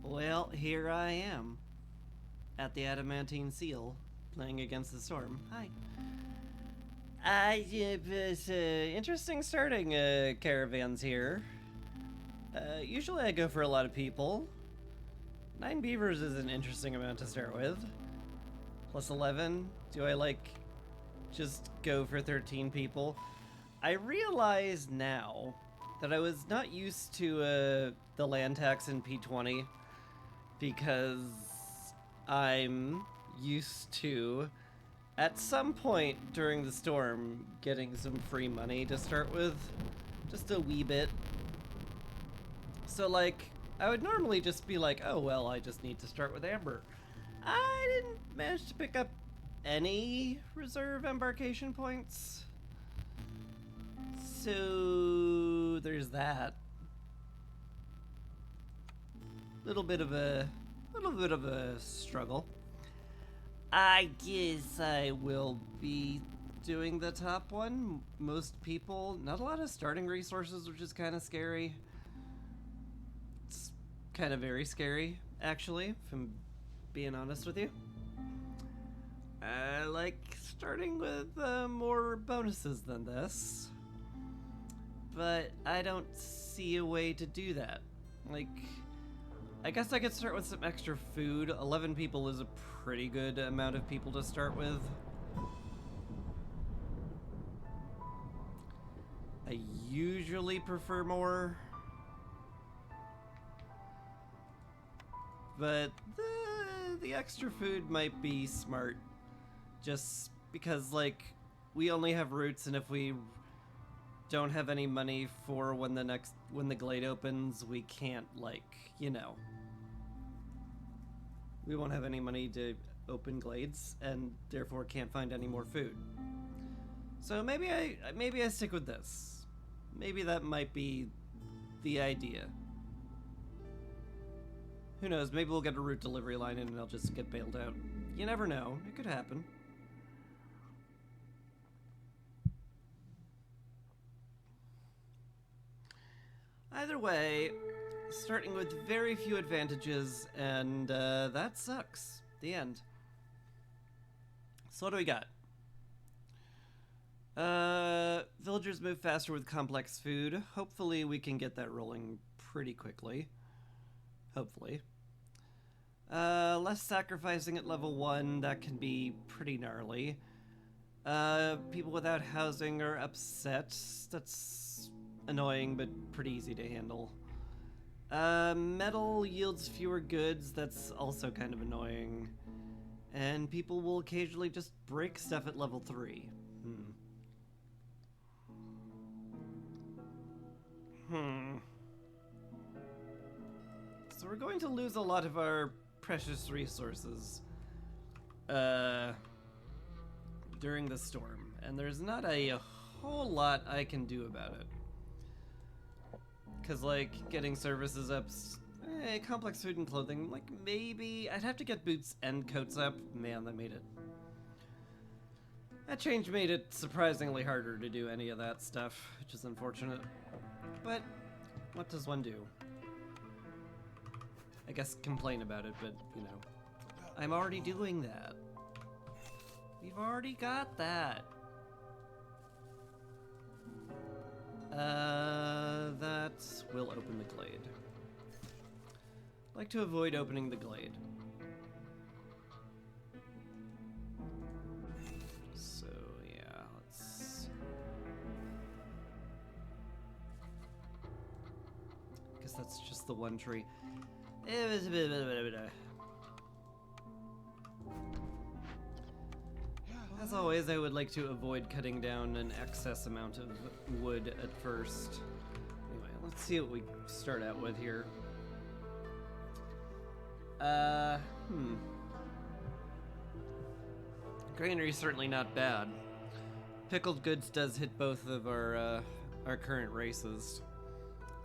Well, here I am at the Adamantine Seal, playing against the storm. Hi. It's interesting starting caravans here. Usually I go for a lot of people. 9 beavers is an interesting amount to start with. Plus 11. Do I just go for 13 people? I realize now that I was not used to the land tax in P20 because I'm used to, at some point during the storm, getting some free money to start with. Just a wee bit. So I would normally just be like, oh well, I just need to start with Amber. I didn't manage to pick up any reserve embarkation points. So there's that. Little bit of a struggle. I guess I will be doing the top one. Most people, not a lot of starting resources, which is kind of scary. It's kind of very scary, actually, if I'm being honest with you. I like starting with more bonuses than this, but I don't see a way to do that. I guess I could start with some extra food. 11 people is a pretty good amount of people to start with. I usually prefer more, but the extra food might be smart, just because we only have roots, and if we don't have any money for when the glade opens, we can't we won't have any money to open glades, and therefore can't find any more food. So maybe I stick with this. Maybe that might be the idea. Who knows, maybe we'll get a route delivery line in and I'll just get bailed out. You never know, it could happen. Either way, starting with very few advantages, and that sucks. The end. So what do we got? Villagers move faster with complex food. Hopefully we can get that rolling pretty quickly. Hopefully. Less sacrificing at level 1, that can be pretty gnarly. People without housing are upset. That's annoying, but pretty easy to handle. Metal yields fewer goods, that's also kind of annoying. And people will occasionally just break stuff at level 3. So we're going to lose a lot of our precious resources during the storm, and there's not a whole lot I can do about it. Because, getting services up, complex food and clothing, maybe I'd have to get boots and coats up. Man, that change made it surprisingly harder to do any of that stuff, which is unfortunate. But what does one do? I guess complain about it, but, I'm already doing that. We've already got that. That will open the glade. Like to avoid opening the glade. So, yeah, let's... guess that's just the one tree. As always, I would like to avoid cutting down an excess amount of wood at first. Anyway, let's see what we start out with here. Granary's certainly not bad. Pickled goods does hit both of our current races.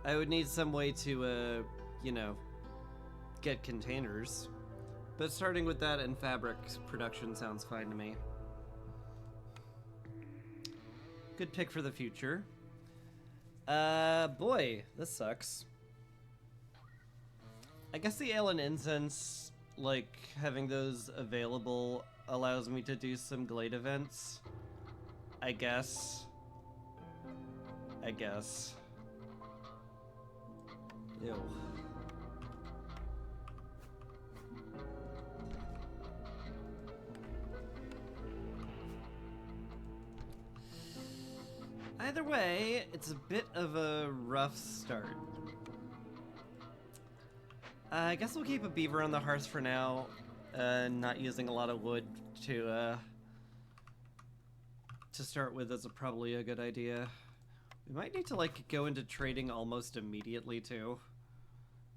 I would need some way to, get containers. But starting with that and fabric production sounds fine to me. Good pick for the future. Boy, this sucks. I guess the ale and incense, like, having those available allows me to do some glade events. I guess. Ew. Either way, it's a bit of a rough start. I guess we'll keep a beaver on the hearth for now. Not using a lot of wood to start with is probably a good idea. We might need to, like, go into trading almost immediately, too.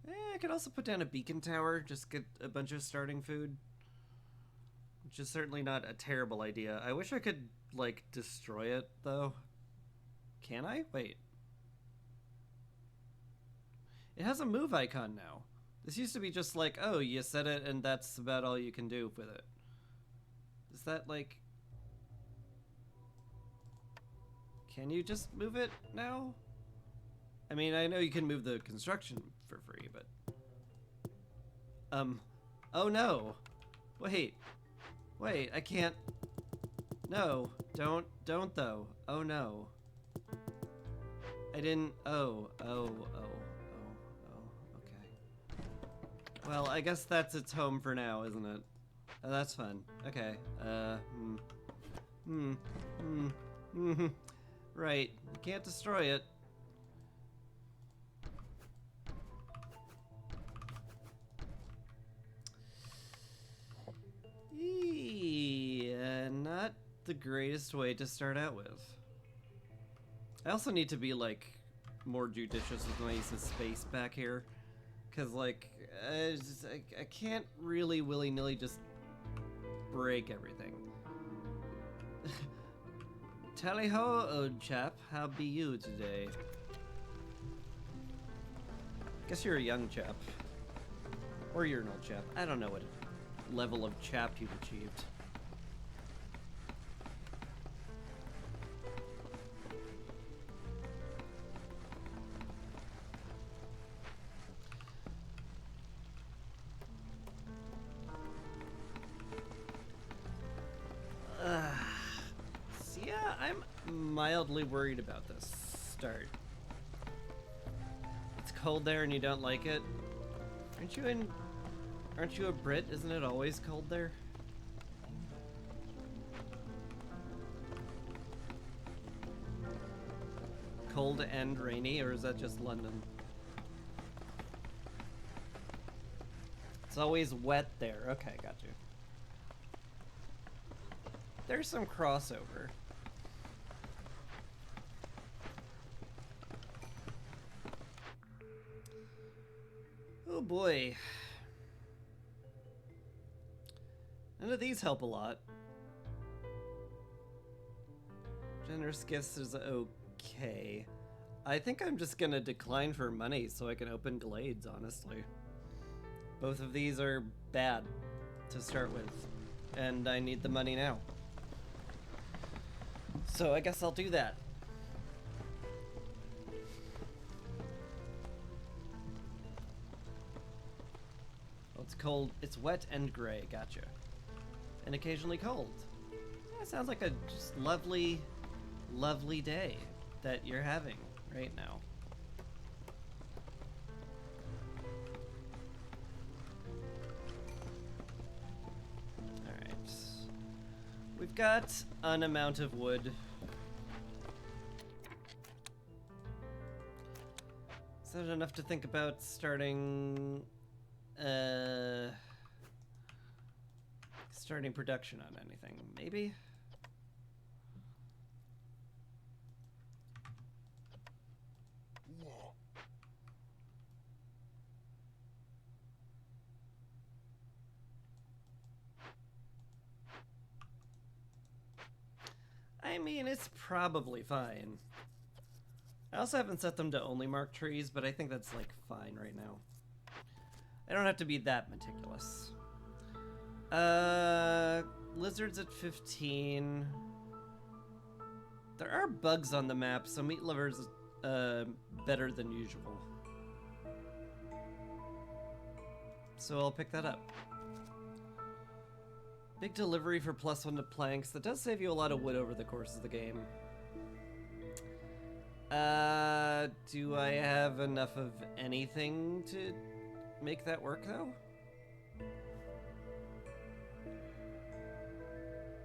I could also put down a beacon tower, just get a bunch of starting food. Which is certainly not a terrible idea. I wish I could, like, destroy it, though. Can I? Wait. It has a move icon now. This used to be just like, oh, you set it and that's about all you can do with it. Is that, like... Can you just move it now? I mean, I know you can move the construction for free, but... Oh no! Wait, I can't... No, don't though. Oh no. I didn't... Oh, okay. Well, I guess that's its home for now, isn't it? Oh, that's fun. Okay, Right, you can't destroy it. Not the greatest way to start out with. I also need to be, like, more judicious with my use of space back here. Because, like, I can't really willy-nilly just break everything. Tally-ho, old chap. How be you today? Guess you're a young chap. Or you're an old chap. I don't know what level of chap you've achieved. So yeah, I'm mildly worried about this start. It's cold there and you don't like it? Aren't you a Brit? Isn't it always cold there? Cold and rainy, or is that just London? It's always wet there. Okay, got you. There's some crossover. Oh boy. None of these help a lot. Generous gifts is okay. I think I'm just gonna decline for money so I can open glades, honestly. Both of these are bad to start with, and I need the money now. So I guess I'll do that. Oh, it's cold. It's wet and gray. Gotcha. And occasionally cold. That sounds like a just lovely, lovely day that you're having right now. Alright. We've got an amount of wood. Is that enough to think about starting starting production on anything? Maybe? I mean, it's probably fine. I also haven't set them to only mark trees, but I think that's, like, fine right now. I don't have to be that meticulous. Lizards at 15. There are bugs on the map, so meat lovers better than usual. So I'll pick that up. Big delivery for +1 to planks. That does save you a lot of wood over the course of the game. Do I have enough of anything to make that work, though?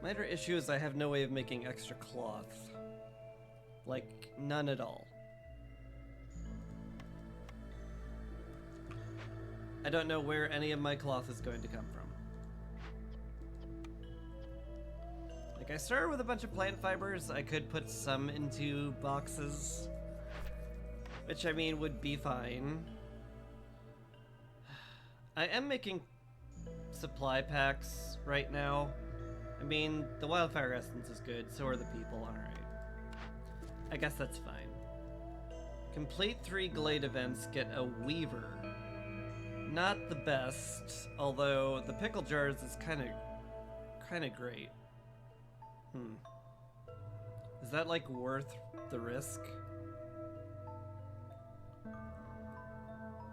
Minor issue is I have no way of making extra cloth. Like, none at all. I don't know where any of my cloth is going to come from. Like, I started with a bunch of plant fibers. I could put some into boxes, which I mean would be fine. I am making supply packs right now. I mean, the wildfire essence is good, so are the people, alright. I guess that's fine. Complete 3 glade events, get a weaver. Not the best, although the pickle jars is kind of great. Is that like worth the risk?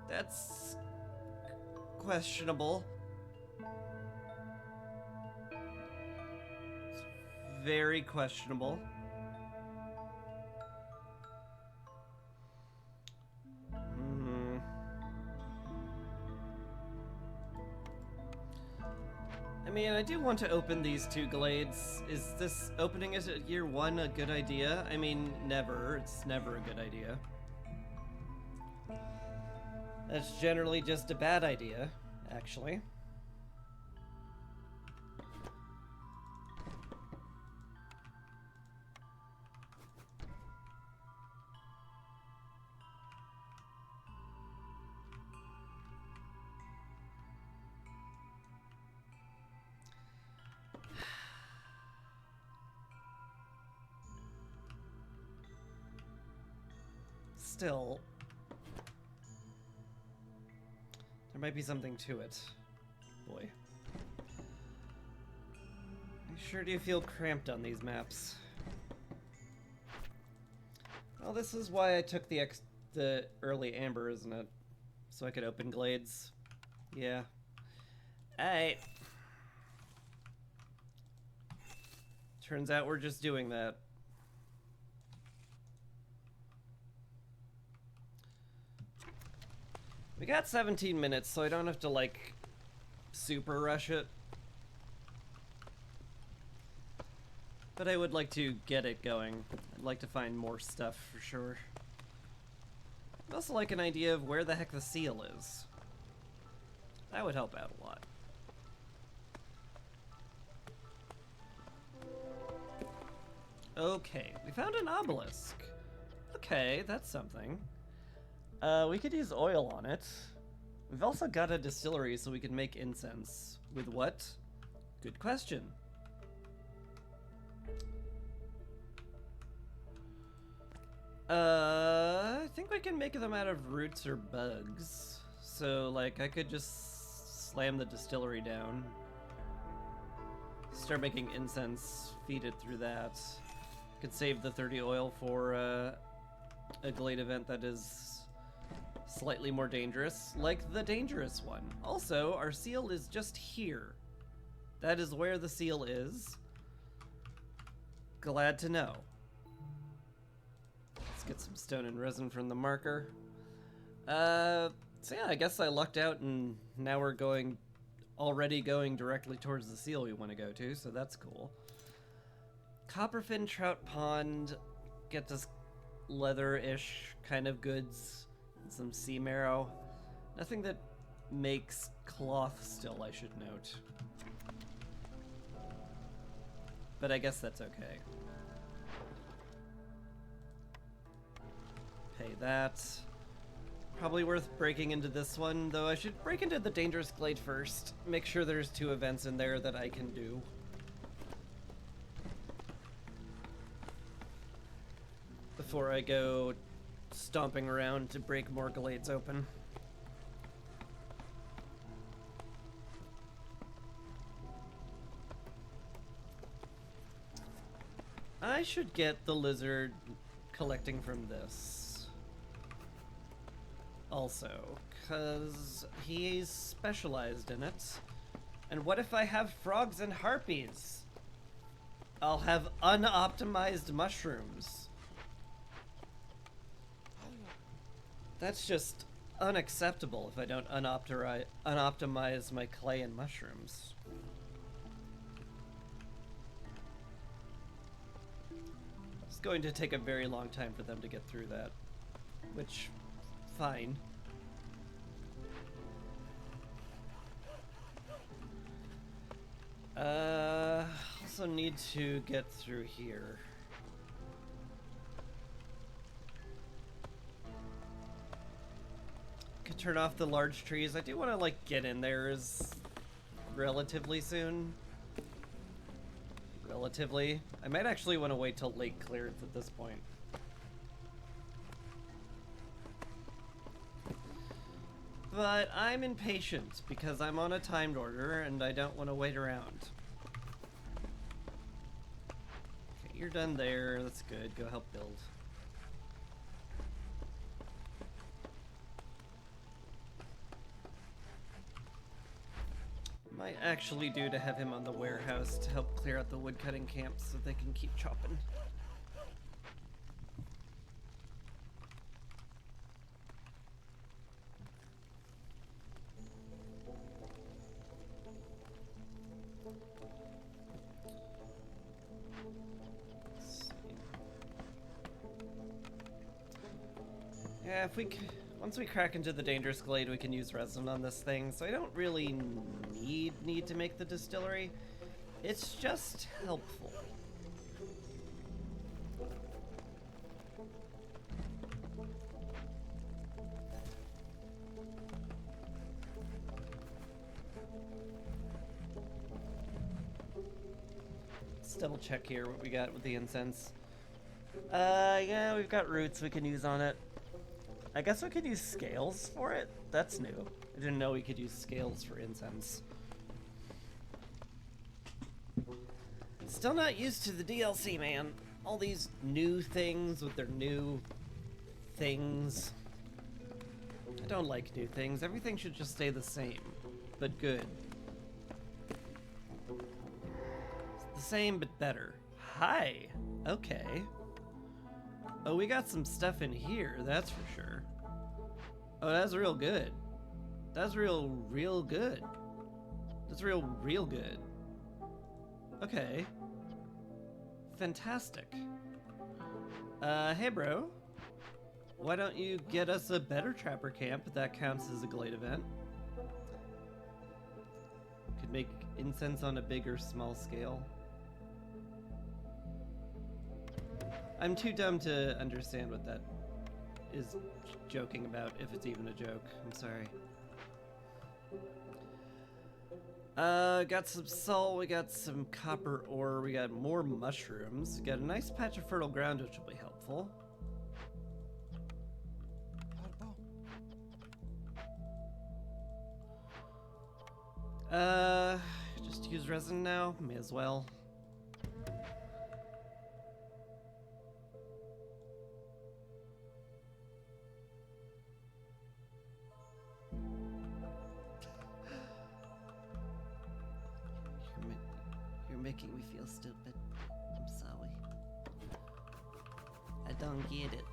That's questionable. It's very questionable. I mean, I do want to open these 2 glades. Is this opening it at year 1 a good idea? I mean, never. It's never a good idea. That's generally just a bad idea, actually. Still, there might be something to it. Boy. I sure do feel cramped on these maps. Well, this is why I took the early amber, isn't it? So I could open glades. Yeah. Alright. Turns out we're just doing that. We got 17 minutes, so I don't have to, like, super rush it. But I would like to get it going. I'd like to find more stuff, for sure. I'd also like an idea of where the heck the seal is. That would help out a lot. Okay, we found an obelisk. Okay, that's something. We could use oil on it. We've also got a distillery, so we can make incense. With what? Good question. I think we can make them out of roots or bugs. So, like, I could just slam the distillery down. Start making incense, feed it through that. Could save the 30 oil for a glade event that is slightly more dangerous, like the dangerous one. Also, our seal is just here. That is where the seal is. Glad to know. Let's get some stone and resin from the marker. So yeah, I guess I lucked out and now we're already going directly towards the seal we want to go to, so that's cool. Copperfin Trout Pond, get this leather-ish kind of goods. Some sea marrow. Nothing that makes cloth still, I should note. But I guess that's okay. Pay that. Probably worth breaking into this one, though I should break into the dangerous glade first. Make sure there's 2 events in there that I can do. Before I go stomping around to break more glades open. I I should get the lizard collecting from this. Also, because he's specialized in it. And what if I have frogs and harpies? I'll have unoptimized mushrooms. That's just unacceptable if I don't unoptimize my clay and mushrooms. It's going to take a very long time for them to get through that, which, fine. Also need to get through here. Could turn off the large trees. I do want to like get in there relatively soon. Relatively. I might actually want to wait till lake clearance at this point. But I'm impatient because I'm on a timed order and I don't want to wait around. Okay, you're done there. That's good. Go help build. Might actually do to have him on the warehouse to help clear out the woodcutting camps so they can keep chopping. Yeah, if we once we crack into the dangerous glade, we can use resin on this thing, so I don't really need to make the distillery. It's just helpful. Let's double check here what we got with the incense. Yeah, we've got roots we can use on it. I guess we could use scales for it? That's new. I didn't know we could use scales for incense. Still not used to the DLC, man. All these new things with their new things. I don't like new things. Everything should just stay the same, but good. The same, but better. Hi. Okay. Oh, we got some stuff in here, that's for sure. Oh, that's real good. That's real good. That's real good. Okay. Fantastic. Hey bro. Why don't you get us a better trapper camp that counts as a glade event? Could make incense on a big or small scale. I'm too dumb to understand what that is joking about, if it's even a joke. I'm sorry. Got some salt, we got some copper ore, we got more mushrooms, we got a nice patch of fertile ground which will be helpful. Just use resin now, may as well. Making me feel stupid. I'm sorry. I don't get it.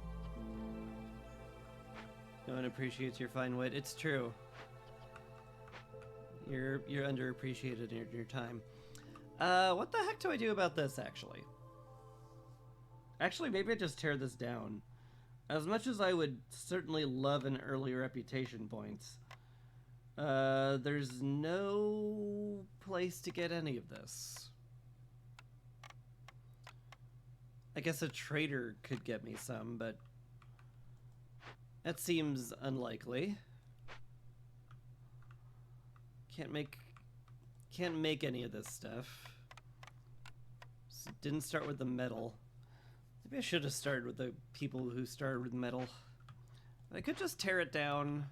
No one appreciates your fine wit. It's true. You're underappreciated in your time. What the heck do I do about this, actually? Actually, maybe I just tear this down. As much as I would certainly love an early reputation points, there's no place to get any of this. I guess a trader could get me some, but that seems unlikely. Can't make any of this stuff. Didn't start with the metal. Maybe I should have started with the people who started with metal. I could just tear it down.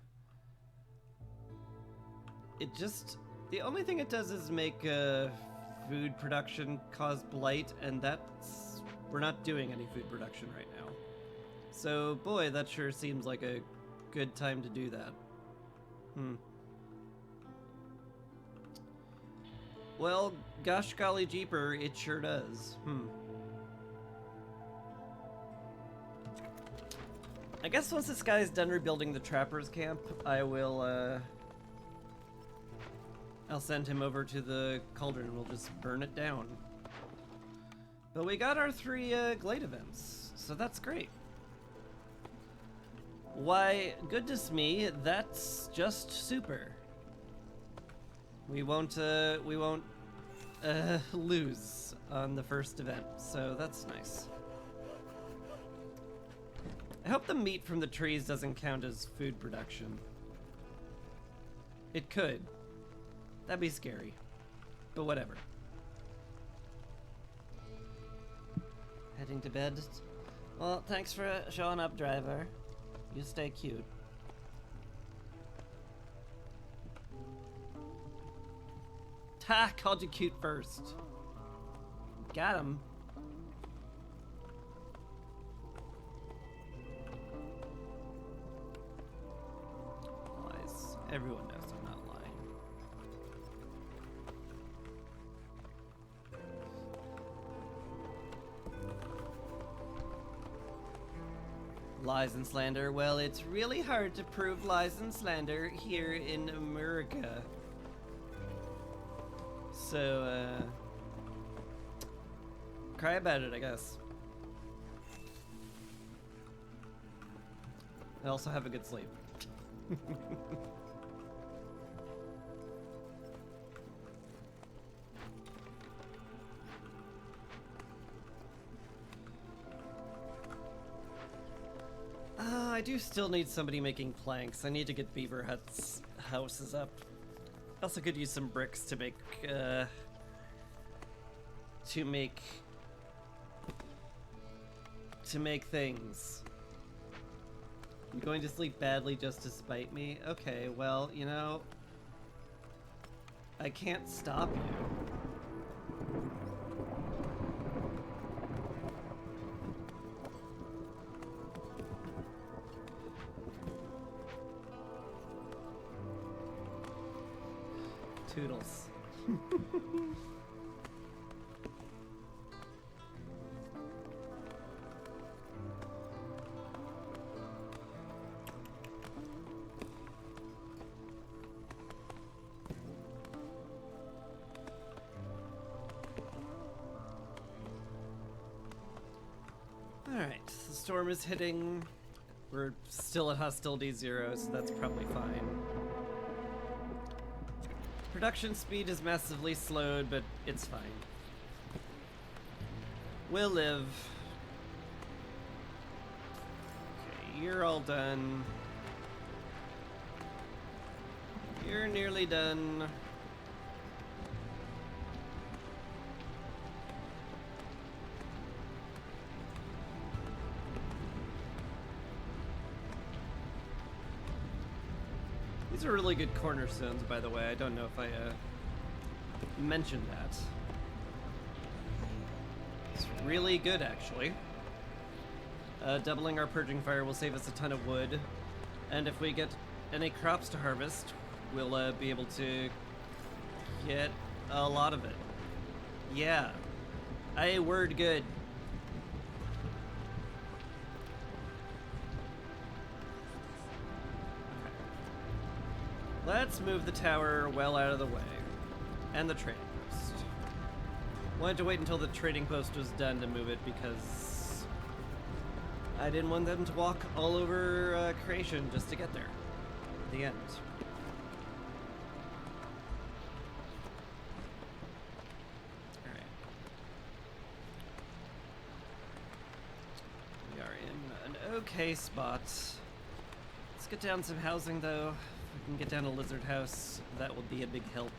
The only thing it does is make food production cause blight, and that's We're not doing any food production right now. So, boy, that sure seems like a good time to do that. Well, gosh golly jeeper, it sure does. I guess once this guy's done rebuilding the trapper's camp, I will, I'll send him over to the cauldron and we'll just burn it down. But we got our 3 Glade events, so that's great. Why, goodness me, that's just super. We won't lose on the first event, so that's nice. I hope the meat from the trees doesn't count as food production. It could. That'd be scary. But whatever. Heading to bed? Well, thanks for showing up, driver. You stay cute. Ha! Called you cute first. Got him. Lies. Everyone knows I'm not lying. Lies and slander. Well, it's really hard to prove lies and slander here in America. So, cry about it, I guess. I also have a good sleep. I do still need somebody making planks. I need to get beaver huts houses up. I also could use some bricks to make things. I'm going to sleep badly just to spite me? Okay, well, you know, I can't stop you. Toodles. Alright, the storm is hitting. We're still at hostility 0, so that's probably fine. Production speed is massively slowed, but it's fine. We'll live. Okay, you're all done. You're nearly done. These are really good cornerstones, by the way. I don't know if I mentioned that. It's really good, actually. Doubling our purging fire will save us a ton of wood. And if we get any crops to harvest, we'll be able to get a lot of it. Yeah. I word good. Let's move the tower well out of the way. And the trading post. Wanted to wait until the trading post was done to move it because I didn't want them to walk all over creation just to get there. The end. Alright. We are in an okay spot. Let's get down some housing though. If we can get down a lizard house, that will be a big help.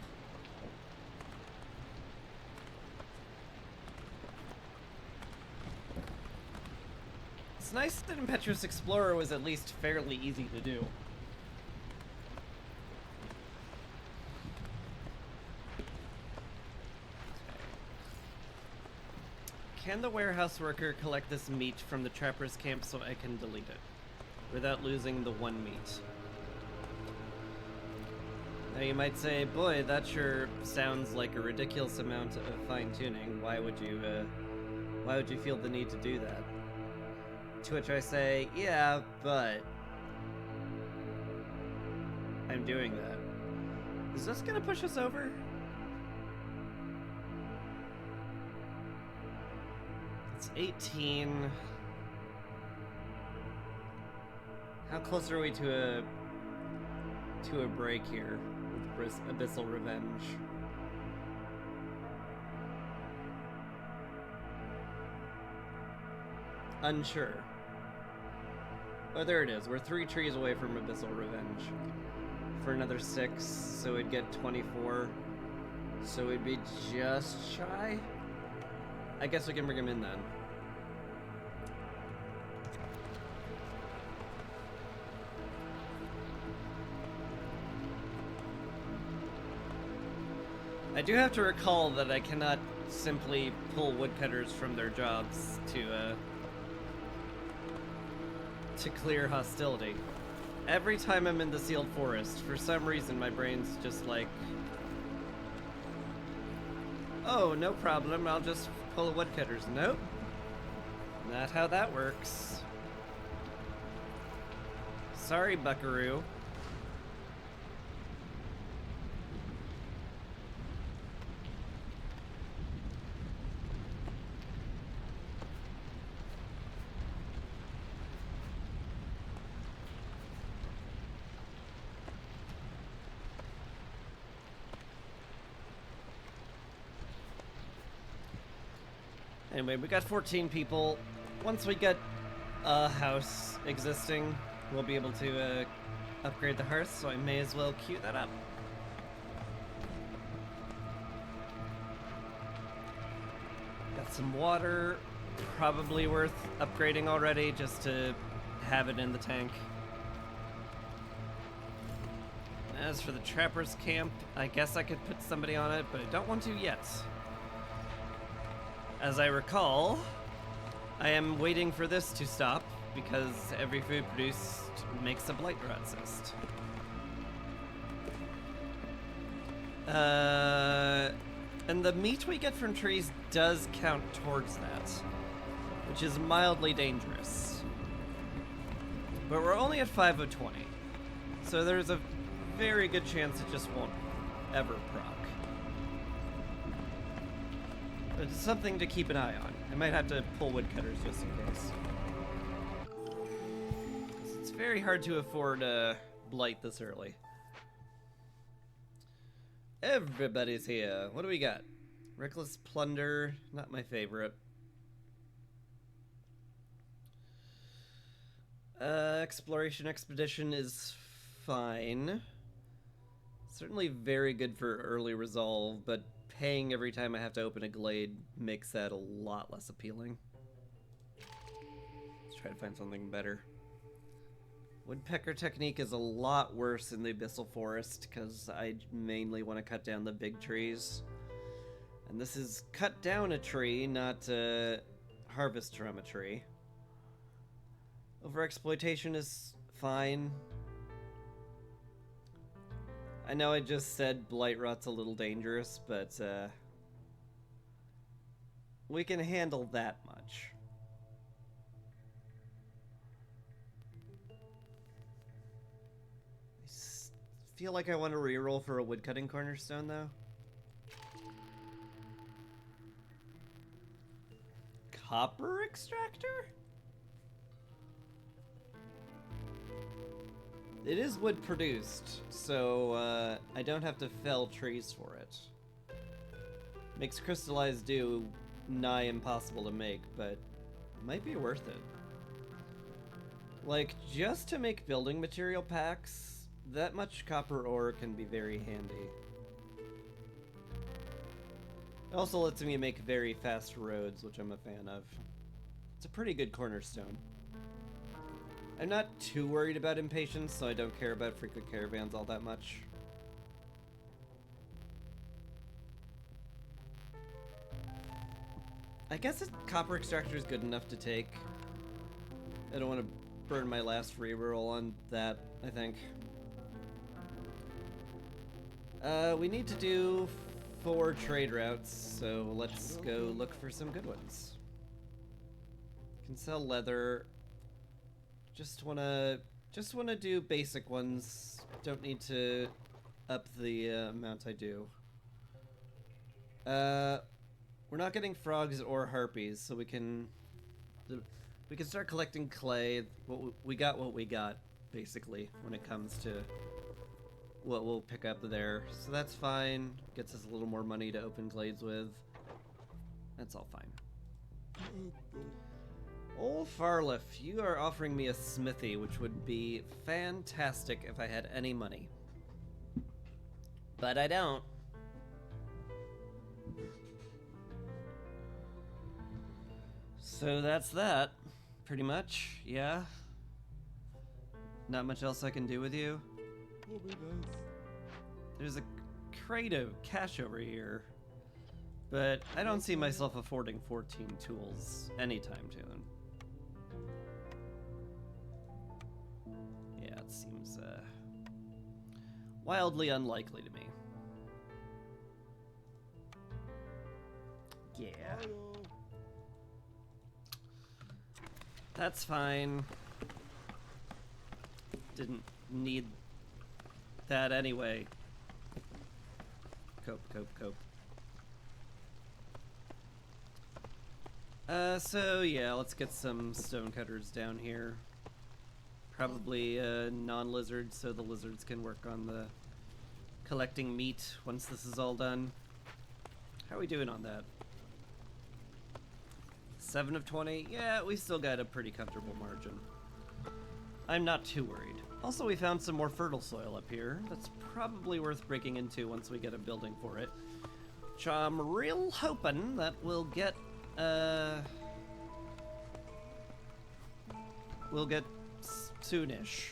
It's nice that Impetuous Explorer was at least fairly easy to do. Can the warehouse worker collect this meat from the trapper's camp so I can delete it without losing the 1 meat? Now you might say, boy, that sure sounds like a ridiculous amount of fine-tuning. Why would you feel the need to do that? To which I say, yeah, but I'm doing that. Is this gonna push us over? It's 18. How close are we to a break here with Abyssal Revenge? Unsure. Oh, there it is. We're 3 trees away from Abyssal Revenge. For another 6, so we'd get 24. So we'd be just shy? I guess we can bring him in then. I do have to recall that I cannot simply pull woodcutters from their jobs to clear hostility. Every time I'm in the sealed forest, for some reason my brain's just like, oh, no problem, I'll just pull woodcutters. Nope. Not how that works. Sorry, buckaroo. Anyway, we got 14 people. Once we get a house existing, we'll be able to upgrade the hearth, so I may as well queue that up. Got some water, probably worth upgrading already just to have it in the tank. As for the trapper's camp, I guess I could put somebody on it, but I don't want to yet. As I recall, I am waiting for this to stop because every food produced makes a blight rot cyst. And the meat we get from trees does count towards that, which is mildly dangerous. But we're only at 5 of 20, so there's a very good chance it just won't ever proc. But it's something to keep an eye on. I might have to pull woodcutters just in case. It's very hard to afford blight this early. Everybody's here. What do we got? Reckless plunder, not my favorite. Exploration expedition is fine. Certainly very good for early resolve, but paying every time I have to open a glade makes that a lot less appealing. Let's try to find something better. Woodpecker technique is a lot worse in the Abyssal Forest because I mainly want to cut down the big trees. And this is cut down a tree, not harvest from a tree. Overexploitation is fine. I know I just said blight rot's a little dangerous, but we can handle that much. I feel like I want to reroll for a woodcutting cornerstone, though. Copper extractor? It is wood produced, so I don't have to fell trees for it. Makes crystallized dew nigh impossible to make, but it might be worth it. Like, just to make building material packs, that much copper ore can be very handy. It also lets me make very fast roads, which I'm a fan of. It's a pretty good cornerstone. I'm not too worried about impatience, so I don't care about frequent caravans all that much. I guess a copper extractor is good enough to take. I don't want to burn my last reroll on that, I think. We need to do 4 trade routes, so let's go look for some good ones. Can sell leather. Just wanna do basic ones. Don't need to up the amount I do. We're not getting frogs or harpies, so we can start collecting clay. We got what we got, basically, when it comes to what we'll pick up there. So that's fine. Gets us a little more money to open glades with. That's all fine. Old Farliff, you are offering me a smithy, which would be fantastic if I had any money. But I don't. So that's that, pretty much, yeah. Not much else I can do with you. There's a crate of cash over here, but I don't see myself affording 14 tools anytime soon. Yeah, it seems wildly unlikely to me. Yeah. That's fine. Didn't need that anyway. Cope. So yeah, let's get some stonecutters down here. Probably non-lizards, so the lizards can work on the collecting meat once this is all done. How are we doing on that? 7 of 20? Yeah, we still got a pretty comfortable margin. I'm not too worried. Also, we found some more fertile soil up here. That's probably worth breaking into once we get a building for it. Which I'm real hoping that we'll get soonish.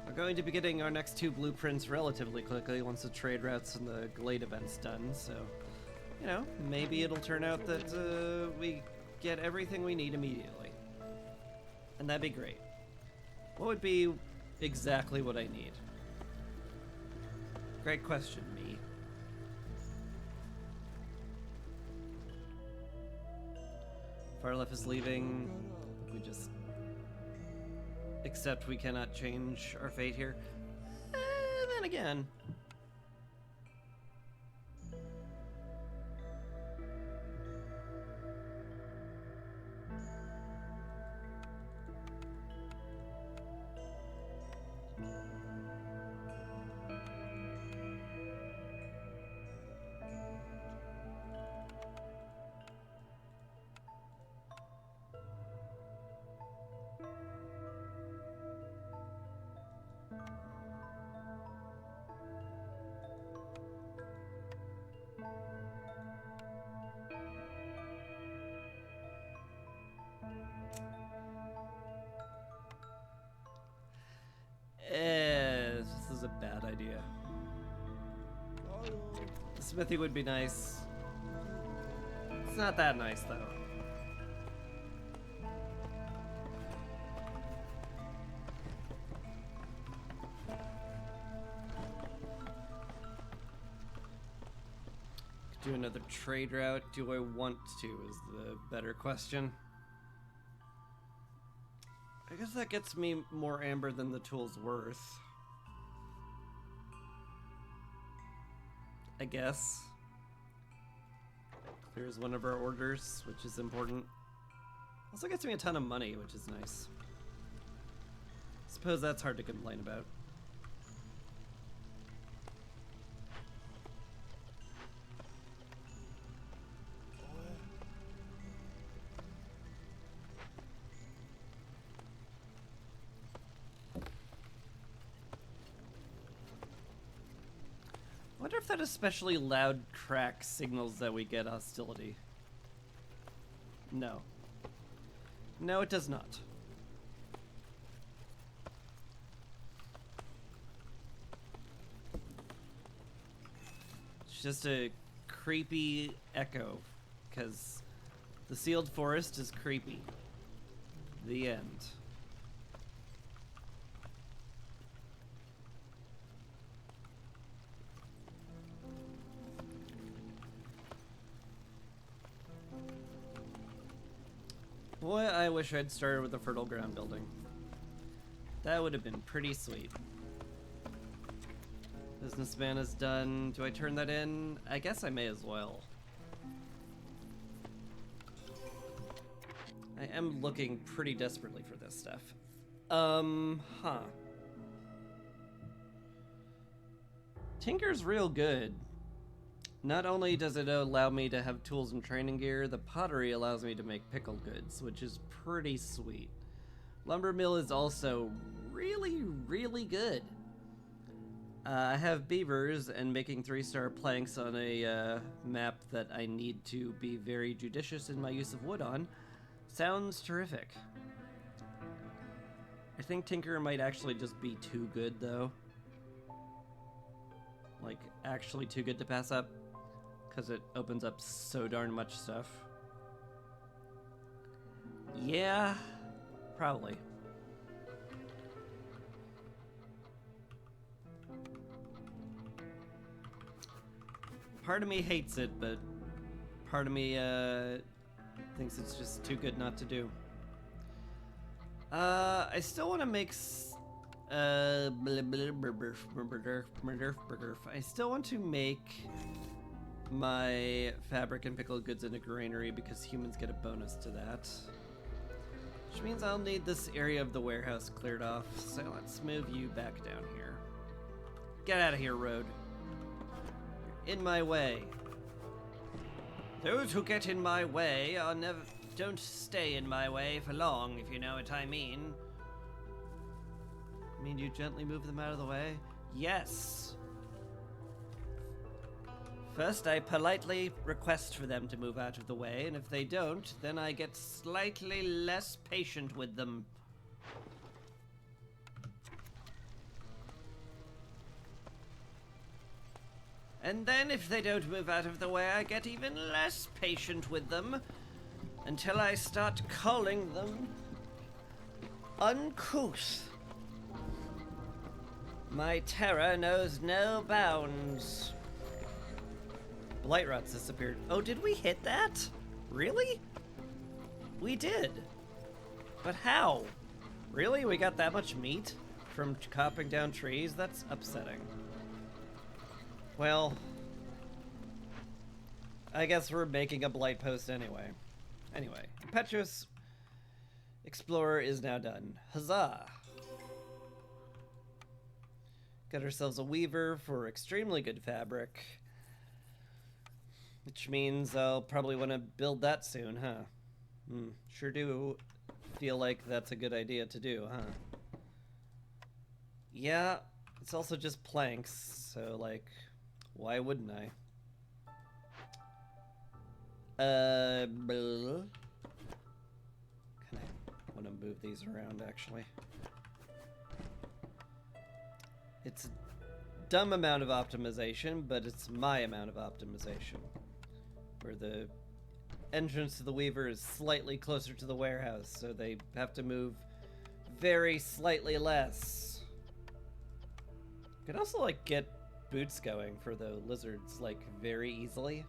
We're going to be getting our next 2 blueprints relatively quickly once the trade routes and the glade event's done, so, you know, maybe it'll turn out that we get everything we need immediately. And that'd be great. What would be exactly what I need? Great question, me. Farliff is leaving. We just accept we cannot change our fate here. And then again. This is a bad idea. The smithy would be nice. It's not that nice, though. Could do another trade route. Do I want to is the better question. I guess that gets me more amber than the tool's worth. I guess. Clears one of our orders, which is important. Also gets me a ton of money, which is nice. Suppose that's hard to complain about. I wonder if that especially loud crack signals that we get hostility. No. No, it does not. It's just a creepy echo, because the sealed forest is creepy. The end. Boy, I wish I'd started with the fertile ground building. That would have been pretty sweet. Businessman is done. Do I turn that in? I guess I may as well. I am looking pretty desperately for this stuff. Huh. Tinker's real good. Not only does it allow me to have tools and training gear, the pottery allows me to make pickled goods, which is pretty sweet. Lumber mill is also really, really good. I have beavers, and making 3-star planks on a map that I need to be very judicious in my use of wood on sounds terrific. I think Tinker might actually just be too good, though. Like, actually too good to pass up, because it opens up so darn much stuff. Yeah, probably. Part of me hates it, but part of me thinks it's just too good not to do. I still want to make I still want to make my fabric and pickled goods in a granary because humans get a bonus to that. Which means I'll need this area of the warehouse cleared off, so let's move you back down here. Get out of here, road. You're in my way. Those who get in my way are don't stay in my way for long, if you know what I mean. I mean, you gently move them out of the way? Yes. First, I politely request for them to move out of the way, and if they don't, then I get slightly less patient with them. And then, if they don't move out of the way, I get even less patient with them, until I start calling them uncouth. My terror knows no bounds. Blight rots disappeared. Oh, did we hit that? Really? We did. But how? Really? We got that much meat from chopping down trees? That's upsetting. Well, I guess we're making a blight post anyway. Anyway, Impetuous Explorer is now done. Huzzah! Got ourselves a weaver for extremely good fabric. Which means I'll probably want to build that soon, huh? Sure do feel like that's a good idea to do, huh? Yeah, it's also just planks, so like, why wouldn't I? Kinda want to move these around, actually. It's a dumb amount of optimization, but it's my amount of optimization. Where the entrance to the Weaver is slightly closer to the warehouse, so they have to move very slightly less. You can also, like, get boots going for the lizards, like, very easily.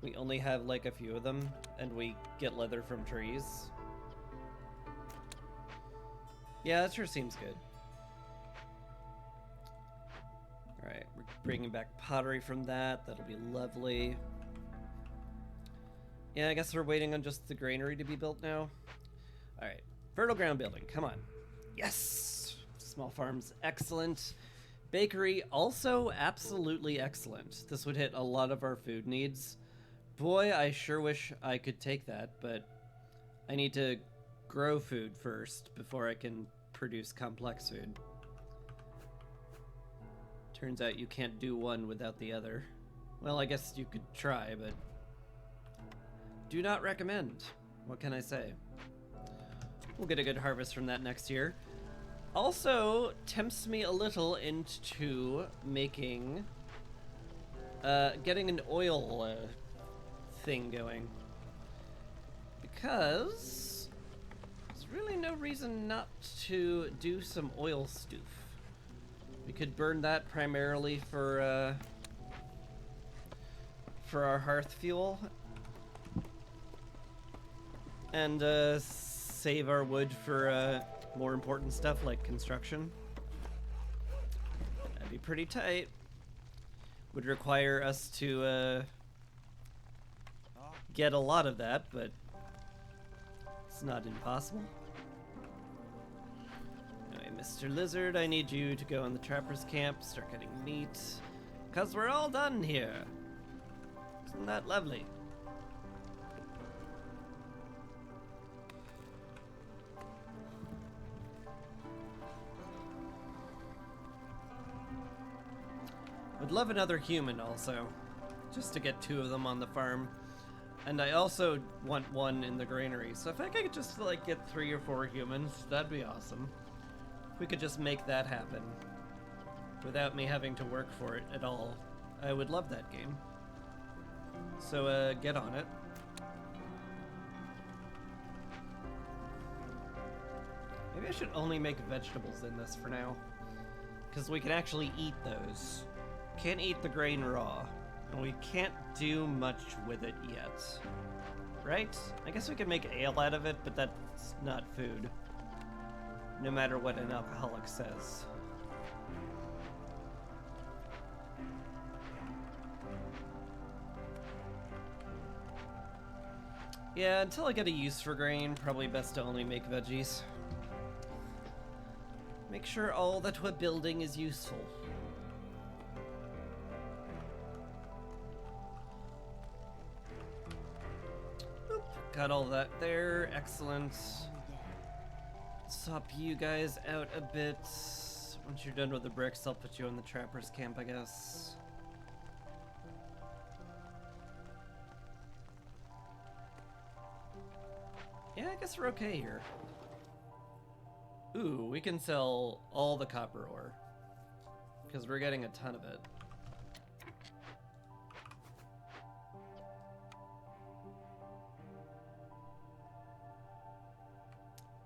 We only have, like, a few of them, and we get leather from trees. Yeah, that sure seems good. Alright, we're bringing back pottery from that. That'll be lovely. Yeah, I guess we're waiting on just the granary to be built now. Alright, fertile ground building, come on. Yes! Small farms, excellent. Bakery, also absolutely excellent. This would hit a lot of our food needs. Boy, I sure wish I could take that, but I need to grow food first before I can produce complex food. Turns out you can't do one without the other. Well, I guess you could try, but do not recommend. What can I say? We'll get a good harvest from that next year. Also, tempts me a little into making getting an oil thing going. Because there's really no reason not to do some oil stoof. We could burn that primarily for our hearth fuel. And save our wood for more important stuff like construction. That'd be pretty tight. Would require us to get a lot of that, but it's not impossible. Anyway, Mr. Lizard, I need you to go in the trapper's camp, start getting meat, because we're all done here. Isn't that lovely? Would love another human also, just to get 2 of them on the farm. And I also want 1 in the granary, so if I could just like get 3 or 4 humans, that'd be awesome. If we could just make that happen without me having to work for it at all, I would love that game. So get on it. Maybe I should only make vegetables in this for now, because we can actually eat those. Can't eat the grain raw, and we can't do much with it yet. Right? I guess we could make ale out of it, but that's not food. No matter what an alcoholic says. Yeah, until I get a use for grain, probably best to only make veggies. Make sure all that we're building is useful. Got all that there, excellent. Swap you guys out a bit. Once you're done with the bricks, I'll put you in the trapper's camp, I guess. Yeah, I guess we're okay here. Ooh, we can sell all the copper ore, because we're getting a ton of it.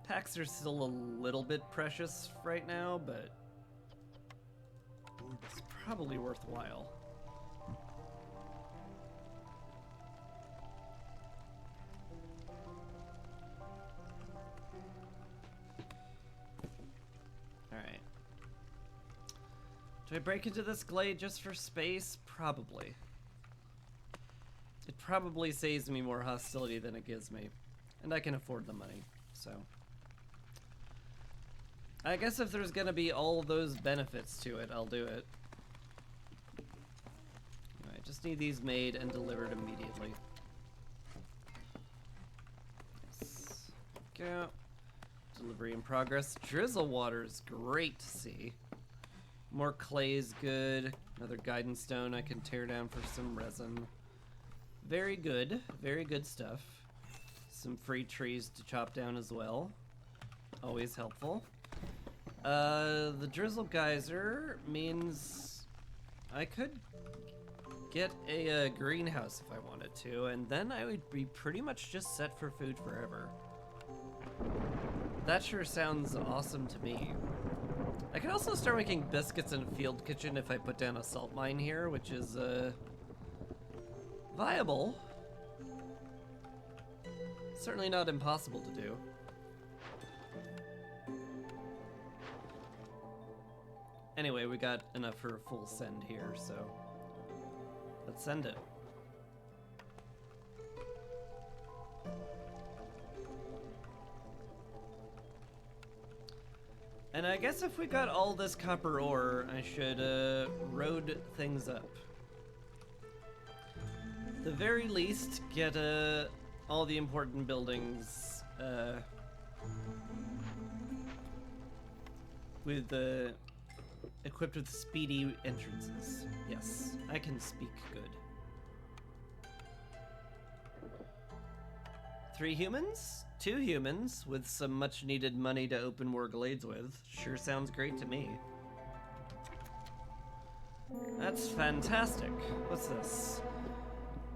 Packs are still a little bit precious right now, but it's probably worthwhile. Alright. Do I break into this glade just for space? Probably. It probably saves me more hostility than it gives me. And I can afford the money, so. I guess if there's gonna be all those benefits to it, I'll do it. I just need these made and delivered immediately. Yes. Go. Delivery in progress. Drizzle water is great to see. More clay is good. Another guidance stone I can tear down for some resin. Very good stuff. Some free trees to chop down as well. Always helpful. The drizzle geyser means I could get a greenhouse if I wanted to, and then I would be pretty much just set for food forever. That sure sounds awesome to me. I could also start making biscuits in a field kitchen if I put down a salt mine here, which is viable. Certainly not impossible to do. Anyway, we got enough for a full send here, so let's send it. And I guess if we got all this copper ore, I should road things up. At the very least, get all the important buildings with equipped with speedy entrances. Yes, I can speak good. 3 humans? 2 humans with some much needed money to open more glades with. Sure sounds great to me. That's fantastic. What's this?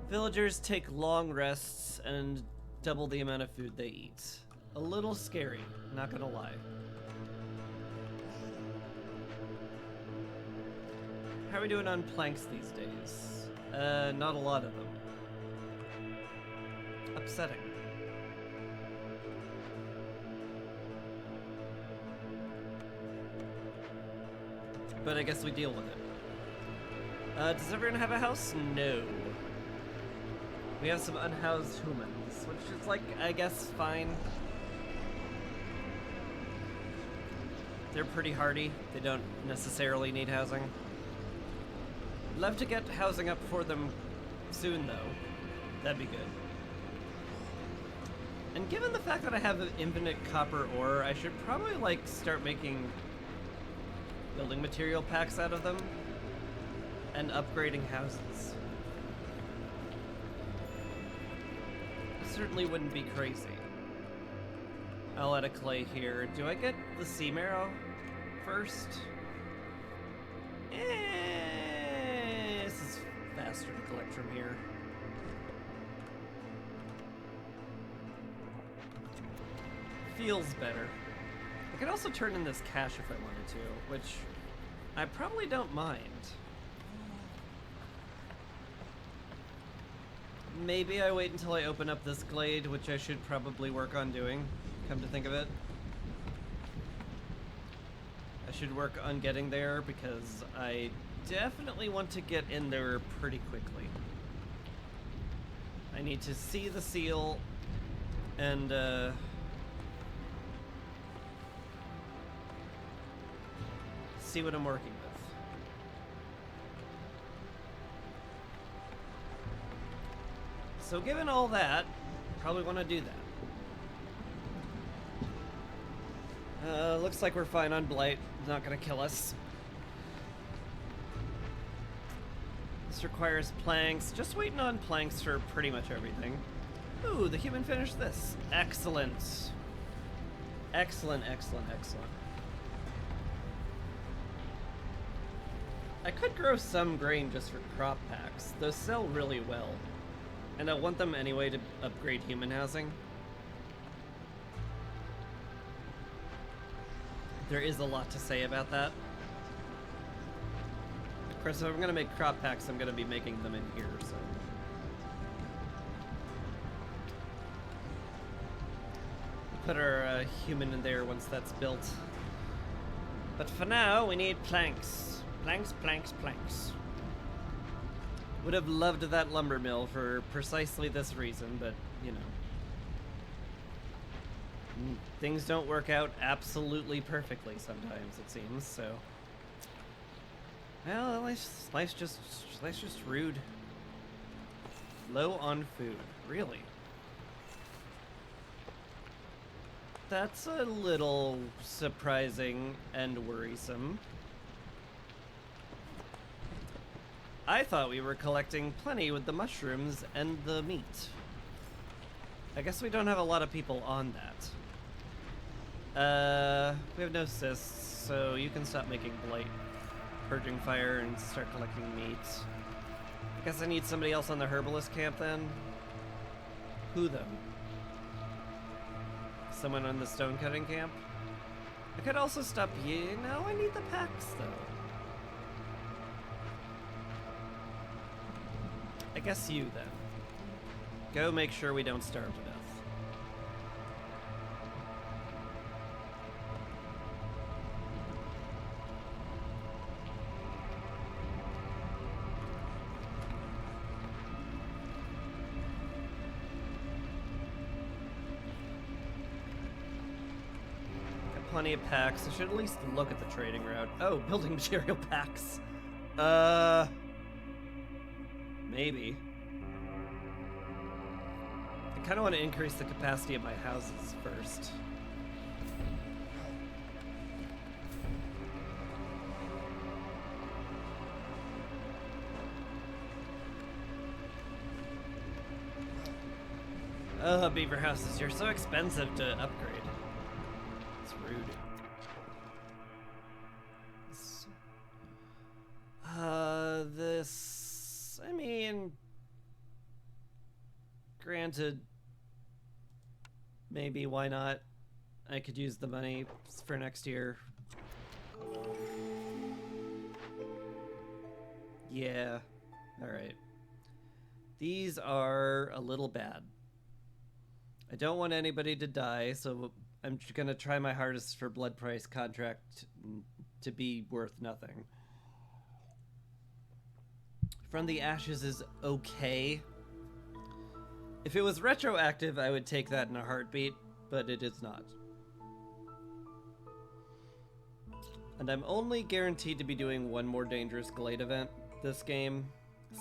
Villagers take long rests and double the amount of food they eat. A little scary, not gonna lie. How are we doing on planks these days? Not a lot of them. Upsetting. But I guess we deal with it. Does everyone have a house? No. We have some unhoused humans, which is like, I guess, fine. They're pretty hardy. They don't necessarily need housing. Love to get housing up for them soon, though. That'd be good. And given the fact that I have infinite copper ore, I should probably, like, start making building material packs out of them and upgrading houses. Certainly wouldn't be crazy. I'll add a clay here. Do I get the sea marrow first? This is faster to collect from here. Feels better. I could also turn in this cash if I wanted to, which I probably don't mind. Maybe I wait until I open up this glade, which I should probably work on doing, come to think of it. I should work on getting there because I definitely want to get in there pretty quickly. I need to see the seal and see what I'm working with. So given all that, probably want to do that. Looks like we're fine on blight. Not gonna kill us. This requires planks. Just waiting on planks for pretty much everything. Ooh, the human finished this. Excellent. Excellent, excellent, excellent. I could grow some grain just for crop packs. Those sell really well. And I want them anyway to upgrade human housing. There is a lot to say about that. Of course, if I'm gonna make crop packs, I'm gonna be making them in here, so. Put our human in there once that's built. But for now, we need planks. Planks, planks, planks. Would have loved that lumber mill for precisely this reason, but, you know. Things don't work out absolutely perfectly sometimes, it seems, so. Well, life's just rude. Low on food, really. That's a little surprising and worrisome. I thought we were collecting plenty with the mushrooms and the meat. I guess we don't have a lot of people on that. We have no cysts, so you can stop making blight, purging fire, and start collecting meat. I guess I need somebody else on the herbalist camp then? Who though? Someone on the stone cutting camp? I could also stop you. No, I need the packs though. I guess you then. Go make sure we don't starve to death. Got plenty of packs. I should at least look at the trading route. Oh, building material packs. Maybe. I kind of want to increase the capacity of my houses first. Oh, beaver houses, you're so expensive to upgrade. It's rude. Granted, maybe, why not? I could use the money for next year. Yeah, alright. These are a little bad. I don't want anybody to die, so I'm gonna try my hardest for blood price contract to be worth nothing. From the Ashes is okay. If it was retroactive, I would take that in a heartbeat, but it is not. And I'm only guaranteed to be doing one more Dangerous Glade event this game,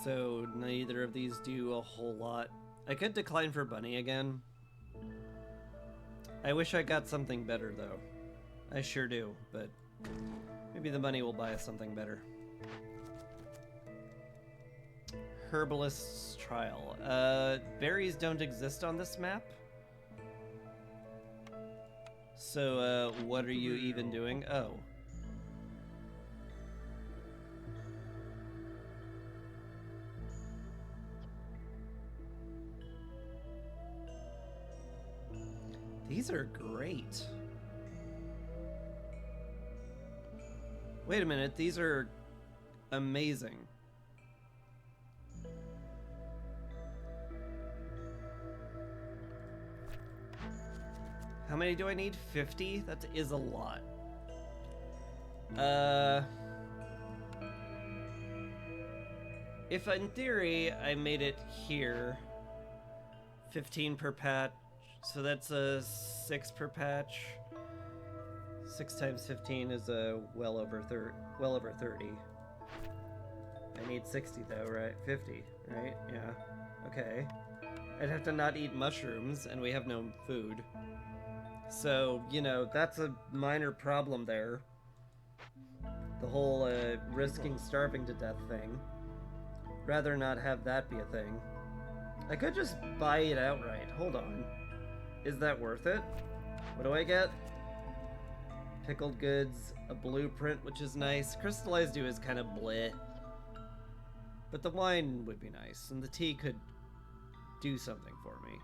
so neither of these do a whole lot. I could decline for Bunny again. I wish I got something better, though. I sure do, but maybe the money will buy us something better. Herbalist's Trial. Berries don't exist on this map. So, what are you even doing? Oh. These are great. Wait a minute, these are amazing. How many do I need? 50? That is a lot. If in theory I made it here, 15 per patch, so that's a 6 per patch. 6 times 15 is a well over 30. I need 60 though, right? 50, right? Yeah. Okay. I'd have to not eat mushrooms, and we have no food. So, you know, that's a minor problem there. The whole risking starving to death thing. Rather not have that be a thing. I could just buy it outright. Hold on. Is that worth it? What do I get? Pickled goods, a blueprint, which is nice. Crystallized dew is kind of bleh. But the wine would be nice, and the tea could do something for me.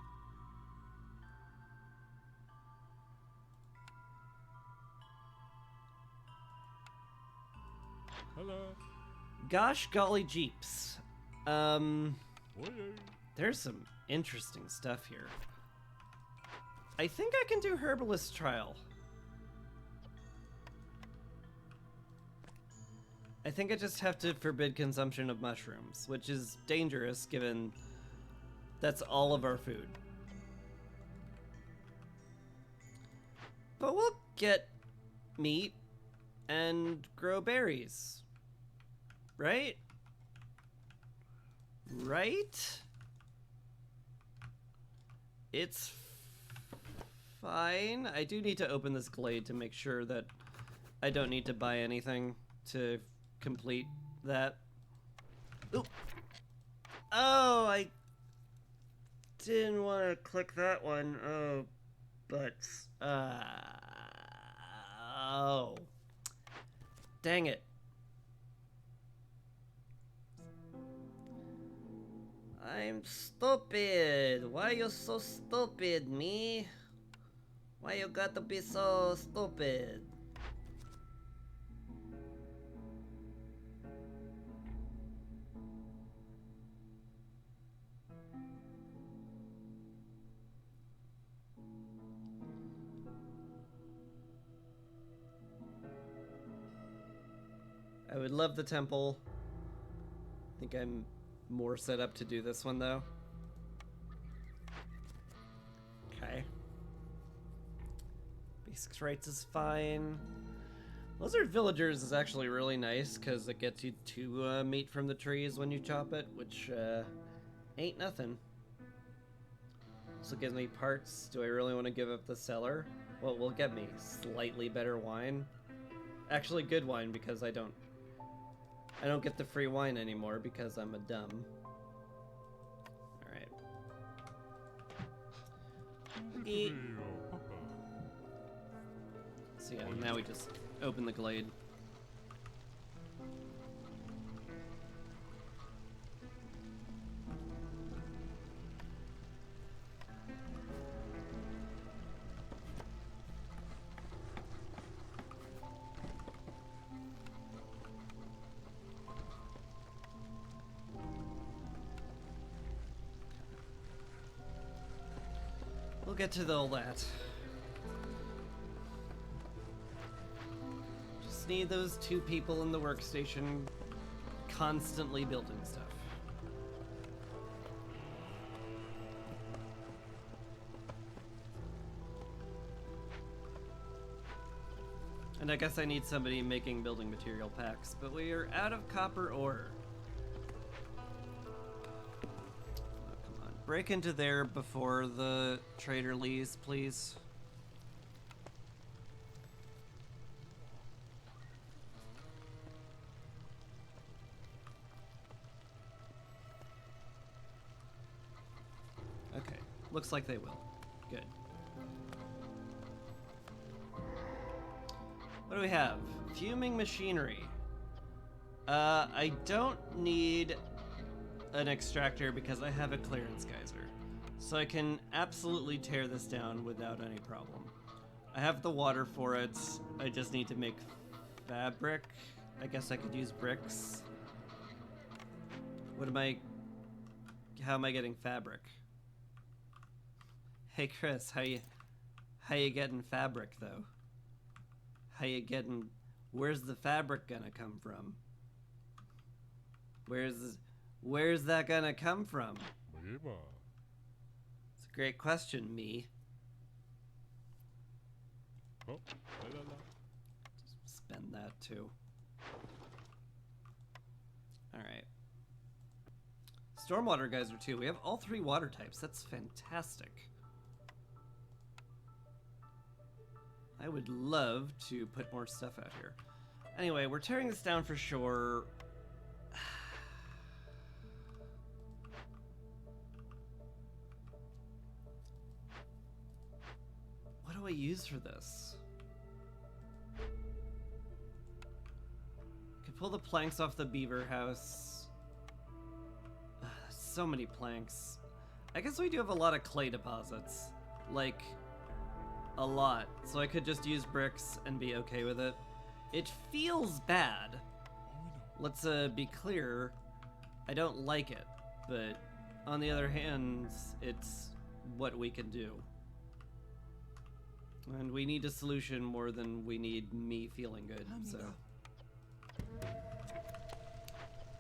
Hello. Gosh golly jeeps. There's some interesting stuff here. I think I can do Herbalist Trial. I think I just have to forbid consumption of mushrooms, which is dangerous given that's all of our food. But we'll get meat and grow berries. Right? Right? It's fine. I do need to open this glade to make sure that I don't need to buy anything to complete that. Oop. Oh, I didn't want to click that one. Oh, but oh, dang it. I'm stupid. Why you so stupid, me? Why you got to be so stupid? I would love the temple. I think I'm more set up to do this one though. Okay. Basic rights is fine. Lizard Villagers is actually really nice because it gets you 2 meat from the trees when you chop it, which ain't nothing. Also gives me parts. Do I really want to give up the cellar? Well, will get me slightly better wine. Actually good wine because I don't get the free wine anymore because I'm a dumb. Alright. Eat. So yeah, now we just open the glade. get to all that. Just need those 2 people in the workstation constantly building stuff. And I guess I need somebody making building material packs, but we are out of copper ore. Oh, come on. Break into there before the trader leaves, please. Okay, looks like they will. Good. What do we have? Fuming machinery. I don't need an extractor because I have a clearance geyser. So I can absolutely tear this down without any problem. I have the water for it. I just need to make fabric. I guess I could use bricks. How am I getting fabric? Hey Chris, how you getting fabric though? Where's the fabric gonna come from? Where's that gonna come from? It's a great question, me. Just spend that too. Alright. Stormwater geyser too. We have all 3 water types. That's fantastic. I would love to put more stuff out here. Anyway, we're tearing this down for sure. What do I use for this? I could pull the planks off the beaver house. So many planks. I guess we do have a lot of clay deposits. Like, a lot, so I could just use bricks and be okay with it. It feels bad. Let's be clear, I don't like it, but on the other hand, it's what we can do. And we need a solution more than we need me feeling good, so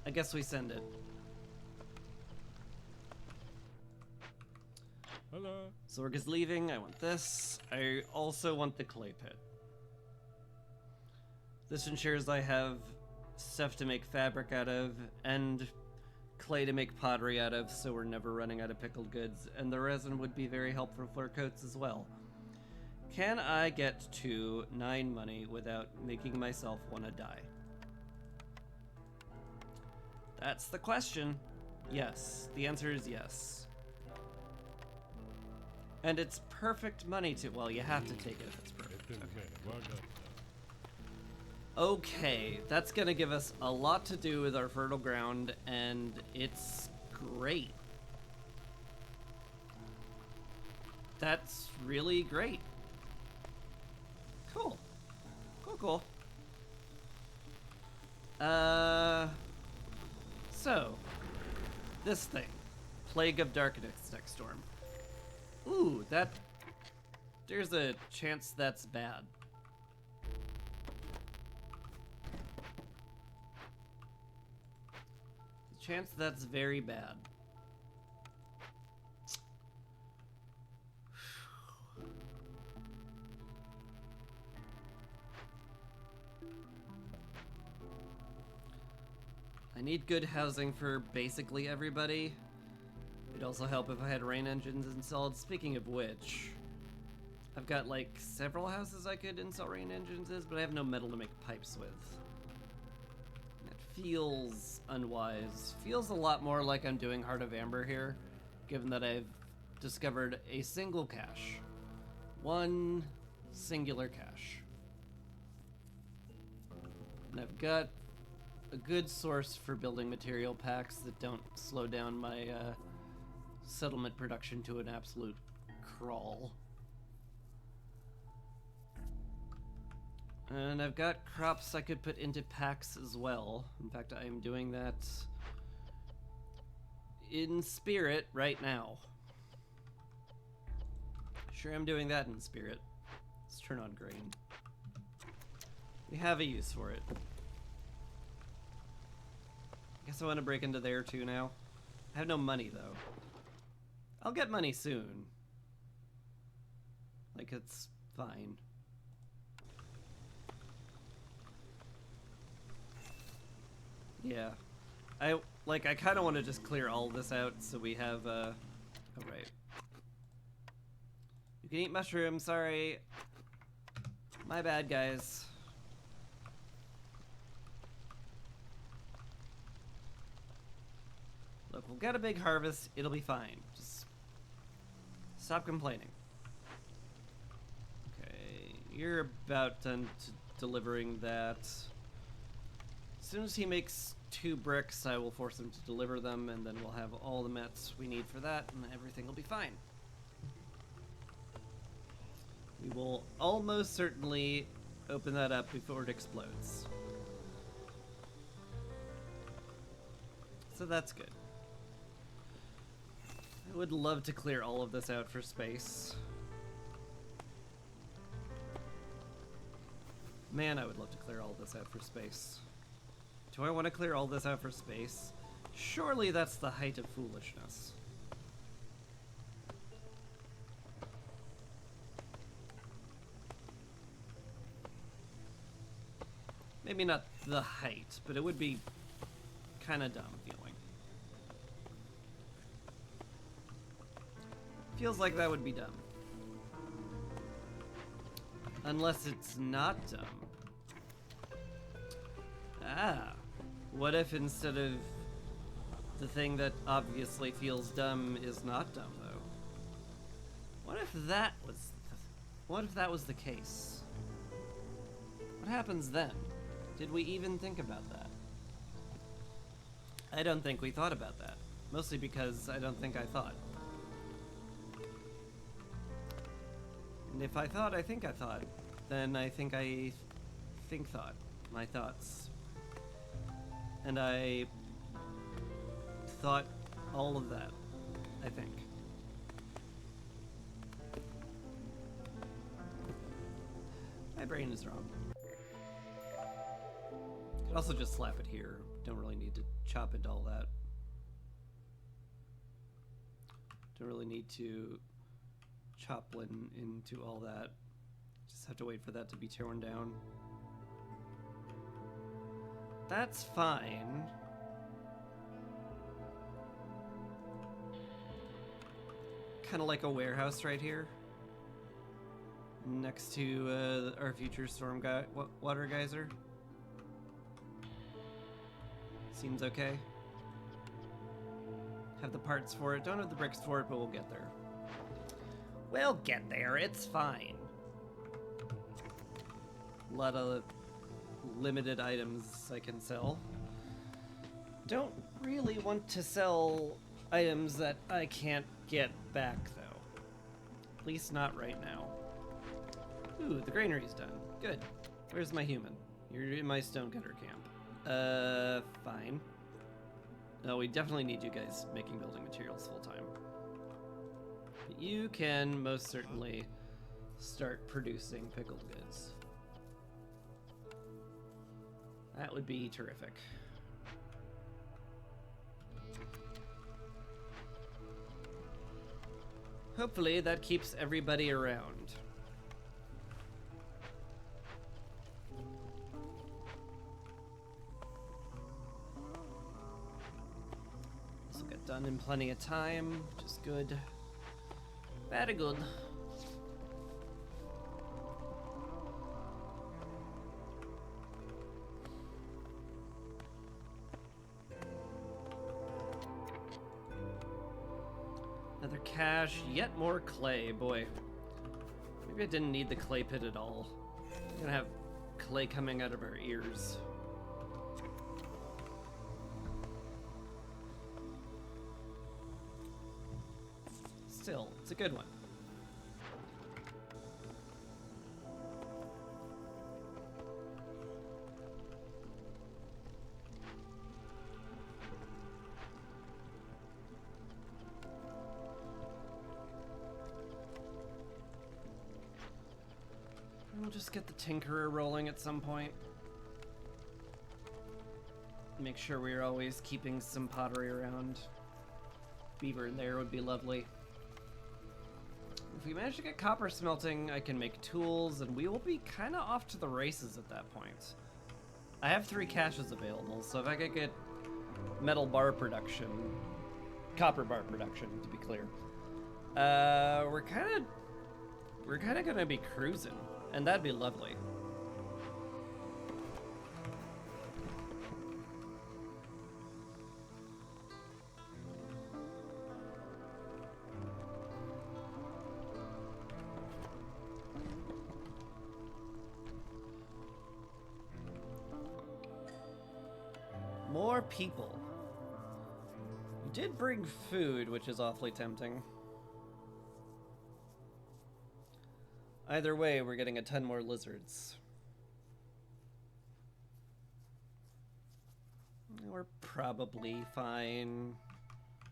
I guess we send it. Hello. Zorg is leaving. I want this. I also want the clay pit. This ensures I have stuff to make fabric out of and clay to make pottery out of, so we're never running out of pickled goods. And the resin would be very helpful for coats as well. Can I get to 9 money without making myself want to die? That's the question. Yes. The answer is yes. And it's perfect money to... Well, you have to take it if it's perfect. Okay, that's gonna give us a lot to do with our fertile ground, and it's great. That's really great. Cool. Cool. So, this thing. Plague of Darkness next storm. Ooh, there's a chance that's bad. A chance that's very bad. I need good housing for basically everybody. It'd also help if I had rain engines installed. Speaking of which, I've got like several houses I could install rain engines in, but I have no metal to make pipes with. That feels unwise. Feels a lot more like I'm doing Heart of Amber here, given that I've discovered a single cache. One singular cache. And I've got a good source for building material packs that don't slow down my settlement production to an absolute crawl. And I've got crops I could put into packs as well. In fact, I am doing that in spirit right now. Sure, I'm doing that in spirit. Let's turn on grain. We have a use for it. Guess I want to break into there too now. I have no money though. I'll get money soon. Like, it's fine. Yeah. I kind of want to just clear all this out so we have, oh, right. You can eat mushrooms, sorry. My bad, guys. Look, we'll get a big harvest, it'll be fine. Just stop complaining. Okay, you're about done delivering that. As soon as he makes 2 bricks, I will force him to deliver them, and then we'll have all the mats we need for that, and everything will be fine. We will almost certainly open that up before it explodes. So that's good. I would love to clear all of this out for space. Man, I would love to clear all this out for space. Do I want to clear all this out for space? Surely that's the height of foolishness. Maybe not the height, but it would be kind of dumb feeling. Feels like that would be dumb. Unless it's not dumb. Ah, what if instead of the thing that obviously feels dumb is not dumb, though? What if that was the case? What happens then? Did we even think about that? I don't think we thought about that. Mostly because I don't think I thought. And if I thought, I think I thought, then I think I thought. My thoughts. And I thought all of that, I think. My brain is wrong. Could also just slap it here. Don't really need to chop into all that. Don't really need to choplin into all that. Just have to wait for that to be torn down. That's fine. Kind of like a warehouse right here. Next to our future storm water geyser. Seems okay. Have the parts for it. Don't have the bricks for it, but we'll get there. We'll get there. It's fine. A lot of limited items I can sell. Don't really want to sell items that I can't get back, though. At least not right now. Ooh, the granary's done. Good. Where's my human? You're in my stonecutter camp. Fine. No, we definitely need you guys making building materials full-time. You can most certainly start producing pickled goods. That would be terrific. Hopefully that keeps everybody around. This will get done in plenty of time, which is good. Very good. Another cache, yet more clay. Boy, maybe I didn't need the clay pit at all. We're gonna have clay coming out of our ears. Still, it's a good one. We'll just get the Tinkerer rolling at some point. Make sure we're always keeping some pottery around. Beaver in there would be lovely. If we manage to get copper smelting, I can make tools, and we will be kind of off to the races at that point. I have 3 caches available, so if I could get metal bar production, copper bar production, to be clear, we're kind of gonna be cruising, and that'd be lovely. More people. You did bring food, which is awfully tempting. Either way, we're getting a ton more lizards. We're probably fine.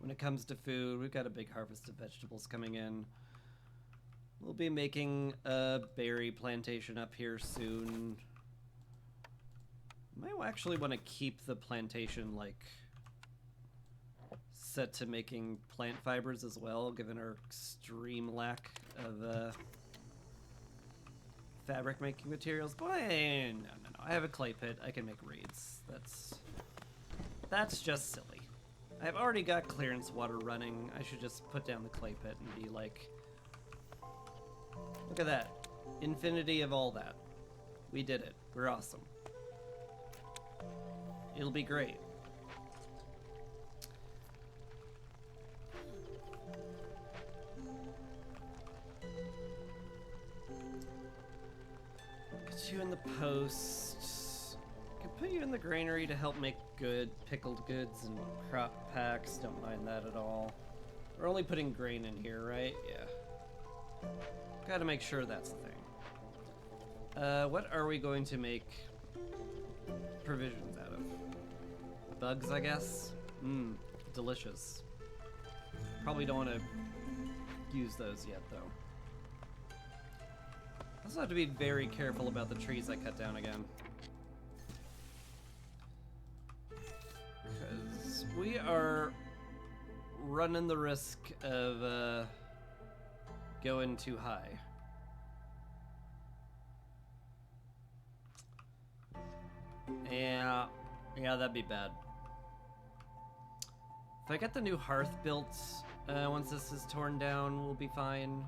When it comes to food, we've got a big harvest of vegetables coming in. We'll be making a berry plantation up here soon. Might actually want to keep the plantation, like, set to making plant fibers as well, given our extreme lack of fabric making materials. Boy, no. I have a clay pit. I can make reeds. That's just silly. I've already got clearance water running. I should just put down the clay pit and be like, look at that. Infinity of all that. We did it. We're awesome. It'll be great. Put you in the post. Could put you in the granary to help make good pickled goods and crop packs. Don't mind that at all. We're only putting grain in here, right? Yeah. Gotta make sure that's the thing. What are we going to make provisions out of? Bugs, I guess? Mmm, delicious. Probably don't want to use those yet, though. Also have to be very careful about the trees I cut down again. Because we are running the risk of going too high. Yeah, that'd be bad. If I get the new hearth built, once this is torn down, we'll be fine.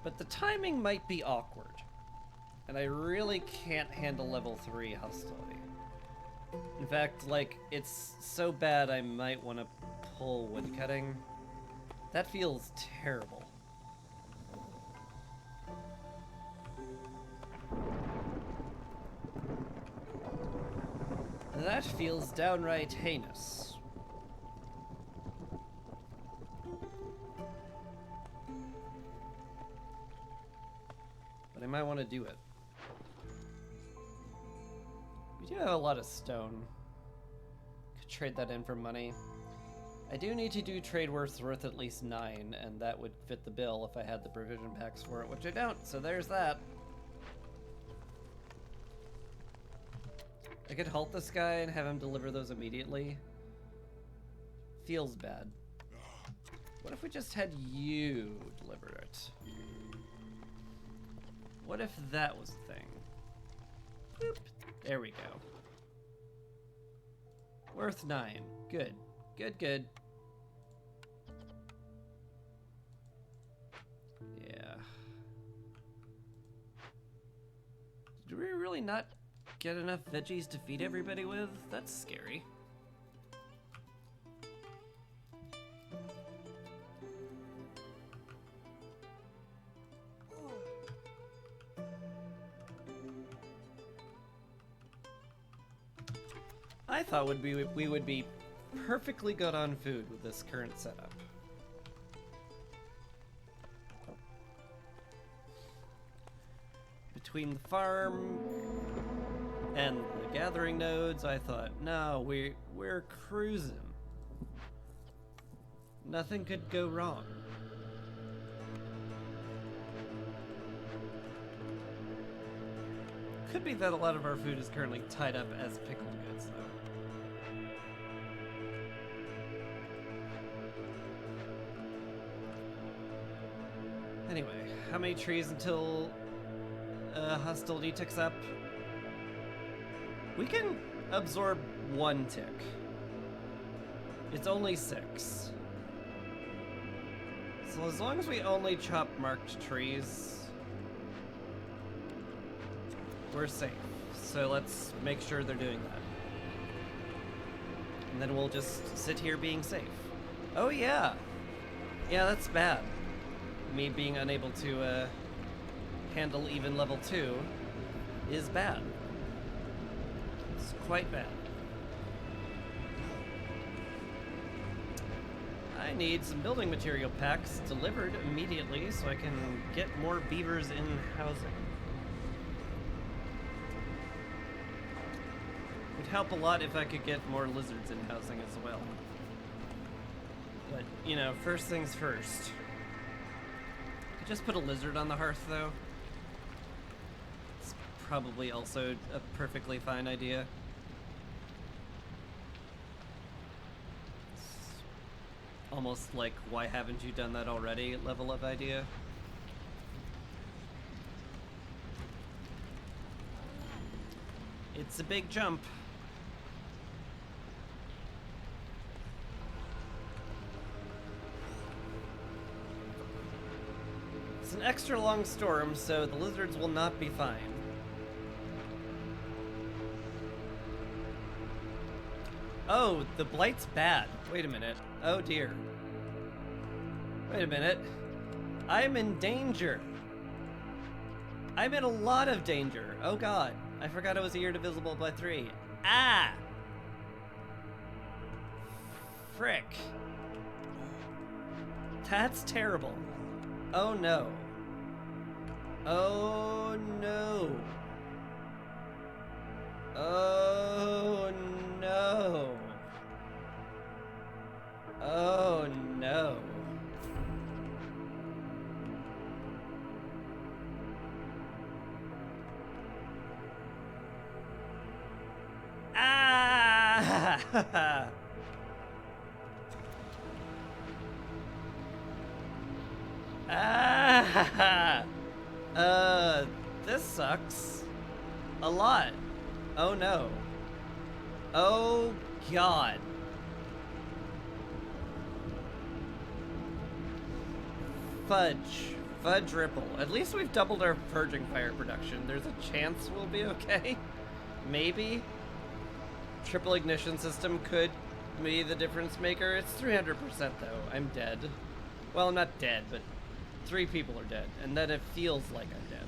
But the timing might be awkward. And I really can't handle level 3 hostility. In fact, like, it's so bad I might want to pull woodcutting. That feels terrible. That feels downright heinous. But I might want to do it. We do have a lot of stone. Could trade that in for money. I do need to do trade worth at least 9, and that would fit the bill if I had the provision packs for it, which I don't, so there's that. I could halt this guy and have him deliver those immediately. Feels bad. What if we just had you deliver it? What if that was the thing? Boop. There we go. Worth 9. Good. Good. Yeah. Do we really not get enough veggies to feed everybody with? That's scary. I thought we would be perfectly good on food with this current setup. Between the farm and the gathering nodes, I thought, no, we're cruising. Nothing could go wrong. Could be that a lot of our food is currently tied up as pickled goods, though. Anyway, how many trees until hostility ticks up? We can absorb 1 tick. It's only 6. So as long as we only chop marked trees, we're safe. So let's make sure they're doing that. And then we'll just sit here being safe. Oh yeah! Yeah, that's bad. Me being unable to handle even level 2 is bad. It's quite bad. I need some building material packs delivered immediately so I can get more beavers in housing. Would help a lot if I could get more lizards in housing as well. But, you know, first things first. Could just put a lizard on the hearth, though. It's probably also a perfectly fine idea. Almost like, why haven't you done that already level of idea. It's a big jump. It's an extra long storm, so the lizards will not be fine. Oh, the blight's bad. Wait a minute. Oh dear. Wait a minute. I'm in danger. I'm in a lot of danger. Oh god. I forgot it was a year divisible by 3. Ah! Frick. That's terrible. Oh no. Oh no. Oh no. Oh no. Ah! Ah! This sucks. A lot. Oh no. Oh god. Fudge. Fudge ripple. At least we've doubled our purging fire production. There's a chance we'll be okay. Maybe. Triple ignition system could be the difference maker. It's 300% though. I'm dead. Well, I'm not dead, but 3 people are dead. And then it feels like I'm dead.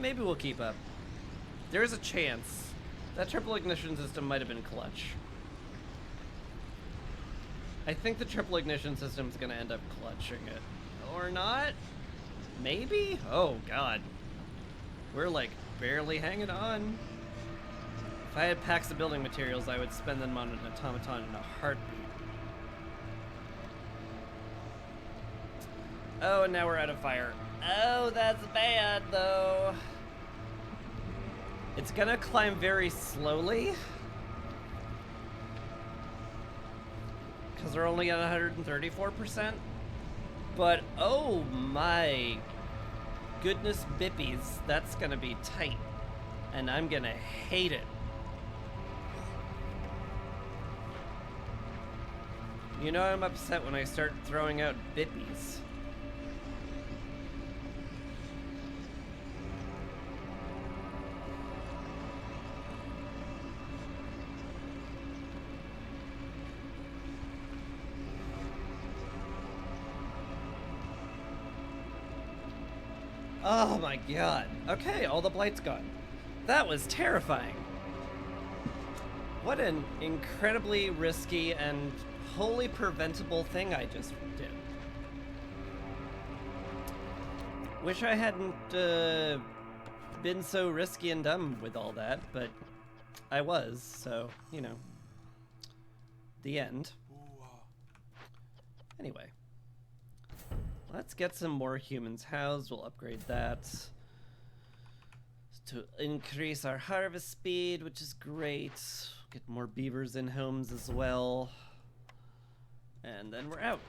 Maybe we'll keep up. There's a chance. That triple ignition system might have been clutch. I think the triple ignition system is going to end up clutching it. Or not? Maybe? Oh, God. We're, like, barely hanging on. If I had packs of building materials, I would spend them on an automaton in a heartbeat. Oh, and now we're out of fire. Oh, that's bad, though. It's gonna climb very slowly. Because we're only at 134%. But, oh my goodness bippies, that's gonna be tight. And I'm gonna hate it. You know I'm upset when I start throwing out bippies. Oh my god. Okay, all the blight's gone. That was terrifying. What an incredibly risky and wholly preventable thing I just did. Wish I hadn't been so risky and dumb with all that, but I was, so, you know. The end. Anyway. Let's get some more humans housed. We'll upgrade that. to increase our harvest speed, which is great. Get more beavers in homes as well. And then we're out.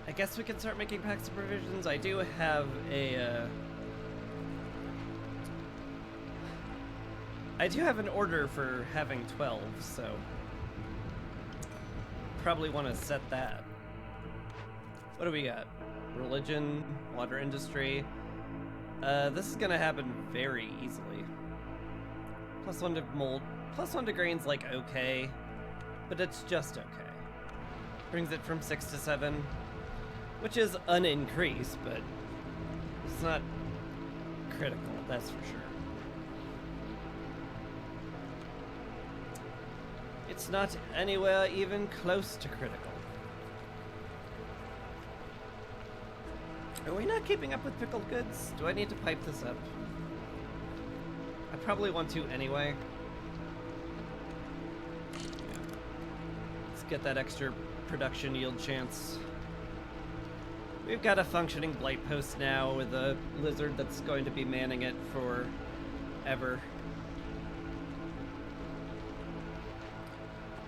I guess we can start making packs of provisions. I do have a, I do have an order for having 12, so probably want to set that. What do we got? Religion, water industry. This is gonna happen very easily. +1 to mold, +1 to grain's like okay, but it's just okay. Brings it from 6 to 7. Which is an increase, but it's not critical, that's for sure. It's not anywhere even close to critical. Are we not keeping up with pickled goods? Do I need to pipe this up? I probably want to anyway. Yeah. Let's get that extra production yield chance. We've got a functioning blight post now with a lizard that's going to be manning it forever.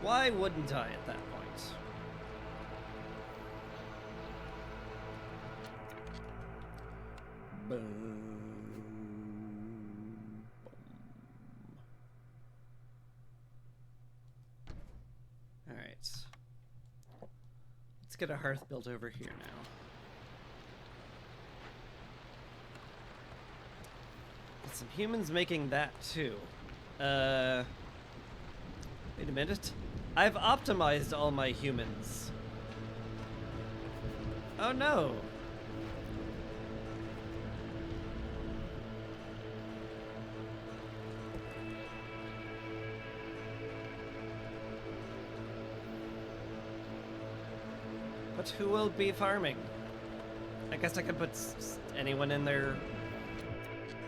Why wouldn't I at that point? Boom. All right. Let's get a hearth built over here now. Some humans making that too. Wait a minute. I've optimized all my humans. Oh no. But who will be farming? I guess I could put anyone in there.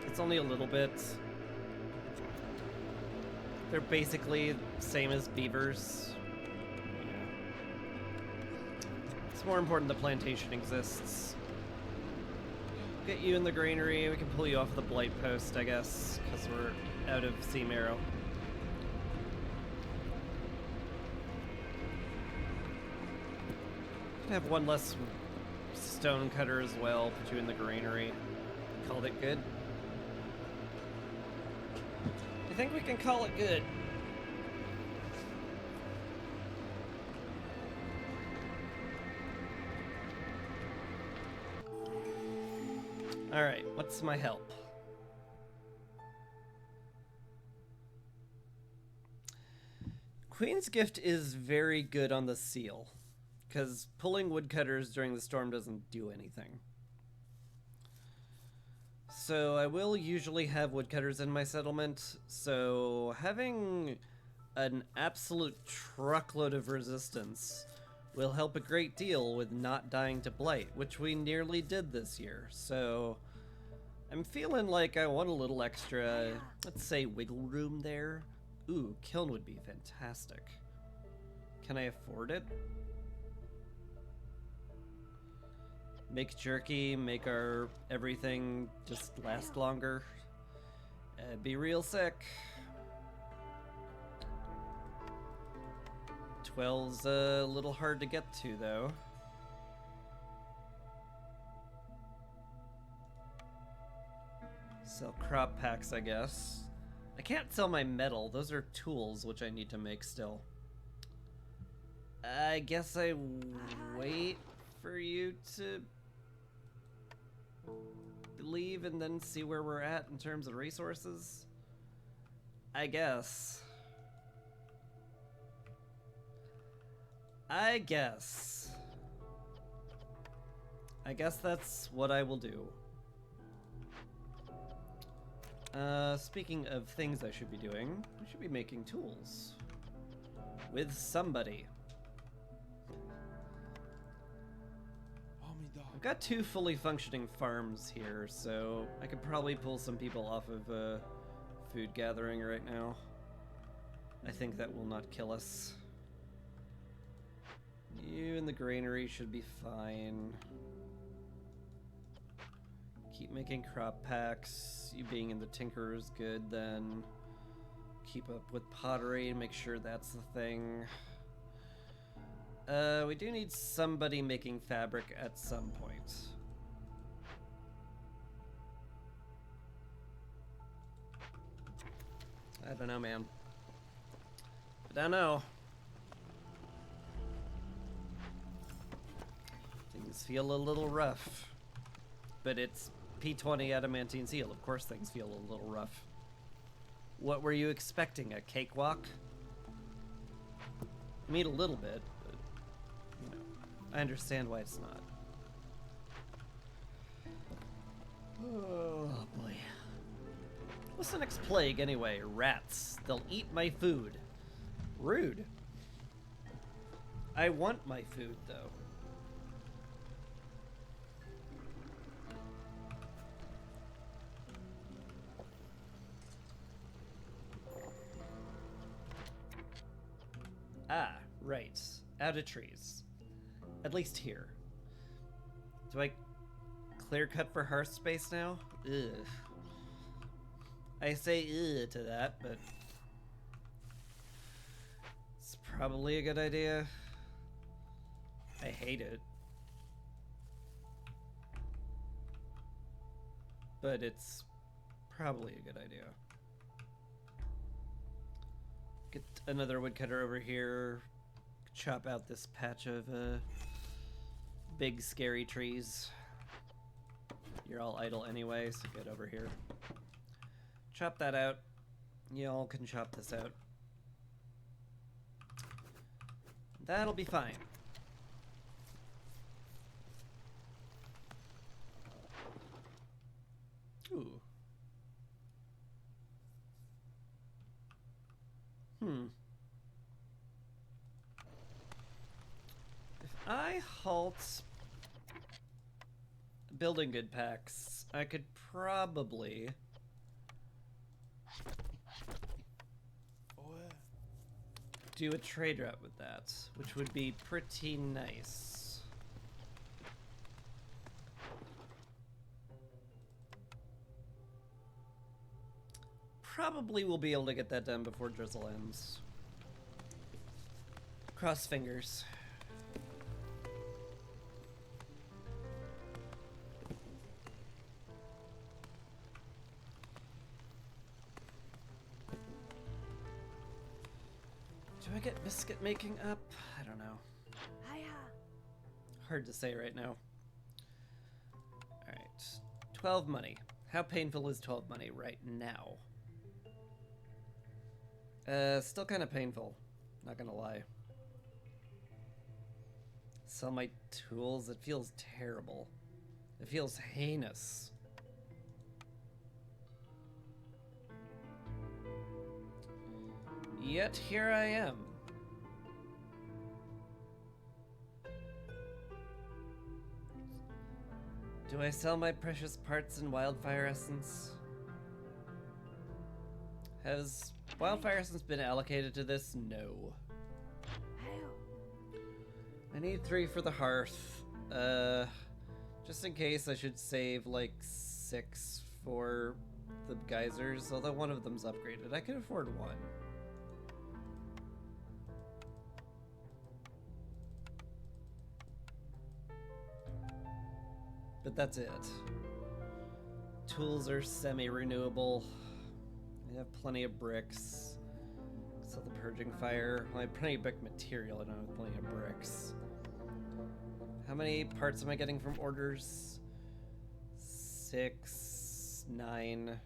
It's only a little bit. They're basically the same as beavers. Yeah. It's more important the plantation exists. Get you in the granary, we can pull you off the blight post, I guess, because we're out of sea marrow. Could have one less stone cutter as well, put you in the granary. Called it good. I think we can call it good. Alright, what's my help? Queen's Gift is very good on the seal, because pulling woodcutters during the storm doesn't do anything. So I will usually have woodcutters in my settlement, so having an absolute truckload of resistance will help a great deal with not dying to blight, which we nearly did this year. So I'm feeling like I want a little extra, let's say, wiggle room there. Ooh, kiln would be fantastic. Can I afford it? Make jerky, make our everything just last longer. Be real sick. 12's a little hard to get to, though. Sell crop packs, I guess. I can't sell my metal. Those are tools, which I need to make still. I guess I wait for you to leave and then see where we're at in terms of resources. I guess. I guess that's what I will do. Speaking of things I should be doing, we should be making tools. With somebody. got 2 fully functioning farms here, so I could probably pull some people off of food gathering right now. I think that will not kill us. You in the granary should be fine. Keep making crop packs. You being in the tinker is good then. Keep up with pottery, make sure that's the thing. We do need somebody making fabric at some point. I don't know, man. I don't know. Things feel a little rough. But it's P20 Adamantine seal. Of course things feel a little rough. What were you expecting? A cakewalk? I mean, a little bit, but, you know, I understand why it's not. Oh, boy. What's the next plague, anyway? Rats. They'll eat my food. Rude. I want my food, though. Ah, right. Out of trees. At least here. Do I clear cut for hearth space now? Ugh. I say ugh to that, but it's probably a good idea. I hate it. But it's probably a good idea. Get another woodcutter over here. Chop out this patch of big scary trees. You're all idle anyway, so get over here. Chop that out. Y'all can chop this out. That'll be fine. Ooh. If I halt building good packs, I could probably do a trade route with that, which would be pretty nice. Probably will be able to get that done before drizzle ends. Cross fingers. Do I get biscuit making up? I don't know. Hard to say right now. Alright. 12 money. How painful is 12 money right now? Still kind of painful. Not gonna lie. Sell my tools? It feels terrible. It feels heinous. Yet here I am. Do I sell my precious parts in wildfire essence? Has wildfire essence been allocated to this? No. I need 3 for the hearth. Just in case, I should save like 6 for the geysers, although one of them's upgraded. I can afford 1. But that's it. Tools are semi-renewable. I have plenty of bricks. So the purging fire. I have plenty of brick material. I don't have plenty of bricks. How many parts am I getting from orders? 6, 9,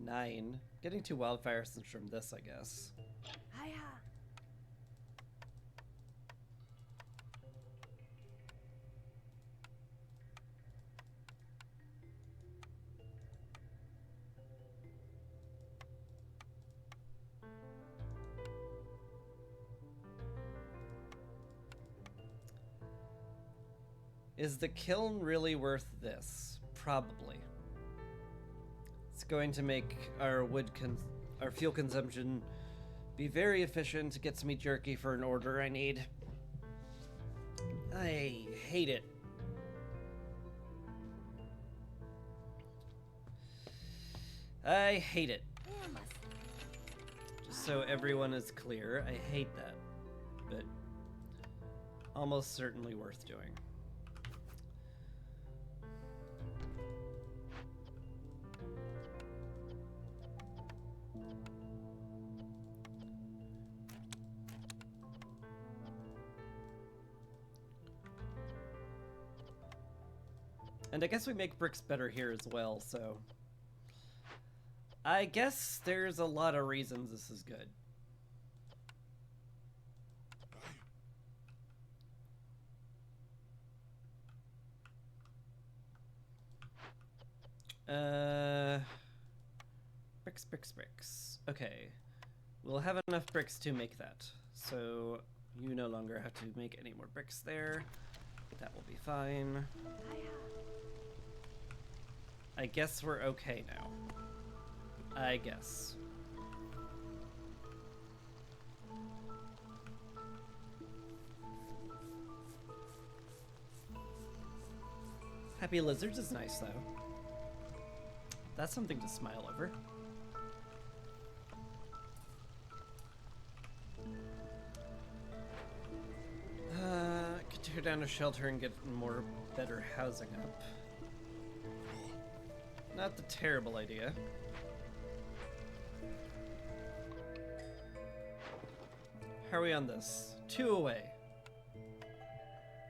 9. Getting 2 wildfire essence from this, I guess. Is the kiln really worth this? Probably. It's going to make our our fuel consumption be very efficient. Gets me jerky for an order I need. I hate it. I hate it. Just so everyone is clear, I hate that. But almost certainly worth doing. And I guess we make bricks better here as well, so I guess there's a lot of reasons this is good. Bricks. Okay. We'll have enough bricks to make that. So you no longer have to make any more bricks there. That will be fine. I guess we're okay now. I guess. Happy lizards is nice though. That's something to smile over. Could tear down a shelter and get more better housing up. Not the terrible idea. How are we on this? 2 away.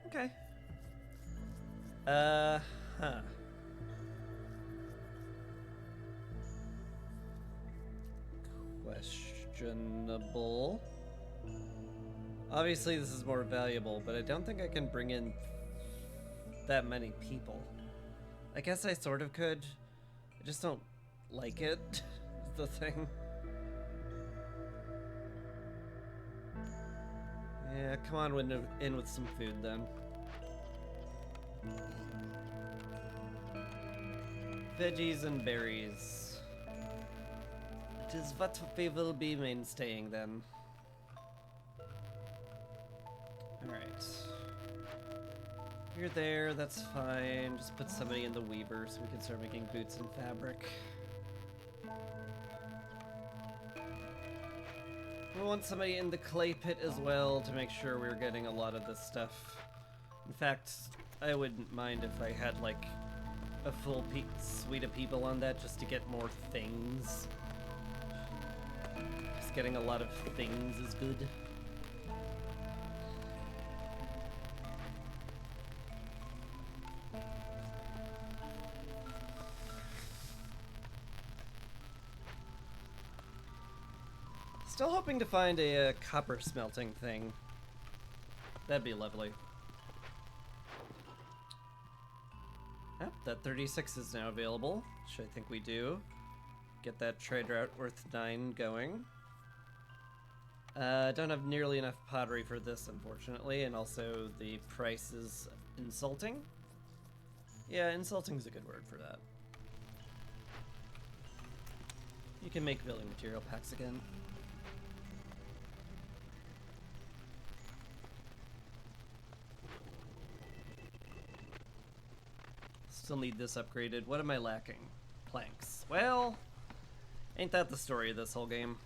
Okay. Questionable. Obviously this is more valuable, but I don't think I can bring in that many people. I guess I sort of could. I just don't like it, is the thing. Yeah, come on in with some food then. Veggies and berries. It is what we will be mainstaying then. Alright. You're there, that's fine. Just put somebody in the weaver so we can start making boots and fabric. We want somebody in the clay pit as well to make sure we're getting a lot of this stuff. In fact, I wouldn't mind if I had like a full suite of people on that just to get more things. Just getting a lot of things is good. Still hoping to find a copper smelting thing. That'd be lovely. Yep, that 36 is now available, which I think we do. Get that trade route worth 9 going. Don't have nearly enough pottery for this, unfortunately, and also the price is insulting. Yeah, insulting is a good word for that. You can make building material packs again. Still need this upgraded. What am I lacking? Planks. Well, ain't that the story of this whole game?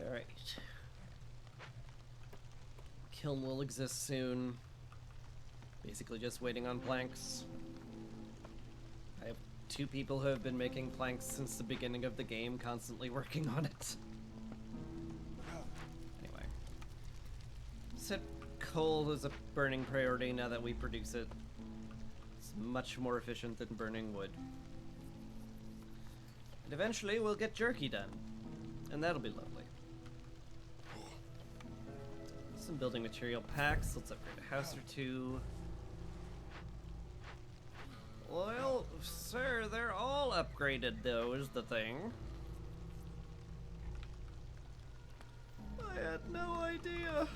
Alright. Kiln will exist soon. Basically just waiting on planks. I have 2 people who have been making planks since the beginning of the game, constantly working on it. Anyway. Set coal is a burning priority now that we produce it. It's much more efficient than burning wood. And eventually we'll get jerky done. And that'll be lovely. Some building material packs. Let's upgrade a house or two. Well, sir, they're all upgraded though, is the thing. I had no idea.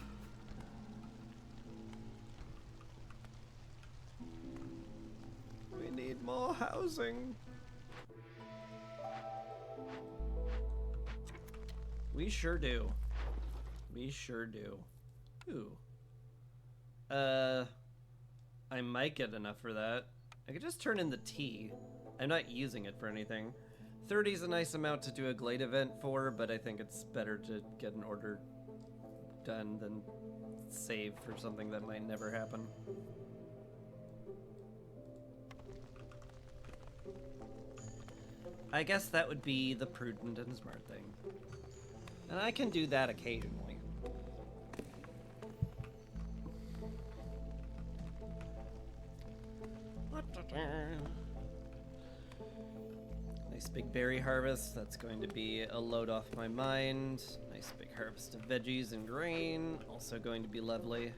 We need more housing. We sure do. We sure do. Ooh. I might get enough for that. I could just turn in the tea. I'm not using it for anything. 30 is a nice amount to do a Glade event for, but I think it's better to get an order done than save for something that might never happen. I guess that would be the prudent and smart thing. And I can do that occasionally. Nice big berry harvest. That's going to be a load off my mind. Nice big harvest of veggies and grain. Also going to be lovely.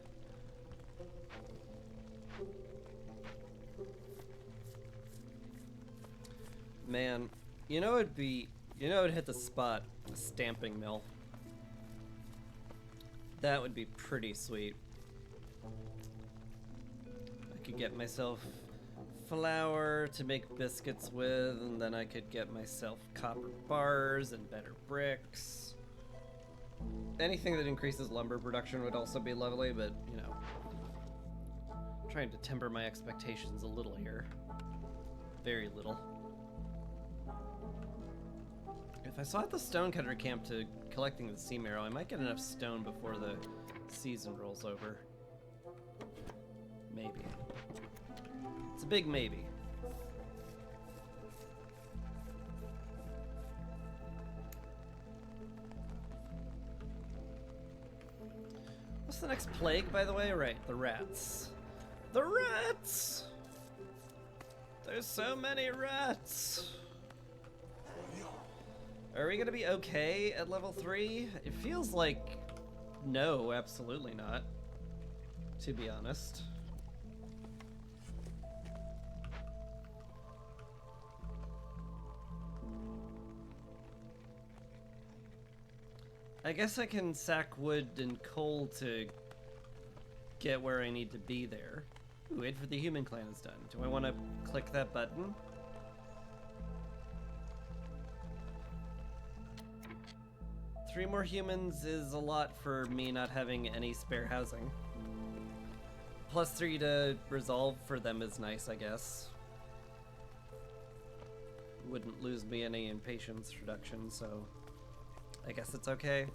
Man, it'd hit the spot, a stamping mill. That would be pretty sweet. I could get myself flour to make biscuits with, and then I could get myself copper bars and better bricks. Anything that increases lumber production would also be lovely, but, I'm trying to temper my expectations a little here. Very little. If I saw at the stonecutter camp to collecting the sea marrow, I might get enough stone before the season rolls over. Maybe. It's a big maybe. What's the next plague, by the way? Right, the rats. The rats! There's so many rats! Are we gonna be okay at level 3? It feels like no, absolutely not, to be honest. I guess I can sack wood and coal to get where I need to be there. Ooh, wait for the human clan is done. Do I want to click that button? Three more humans is a lot for me not having any spare housing. +3 to resolve for them is nice, I guess. Wouldn't lose me any impatience reduction, so I guess it's okay.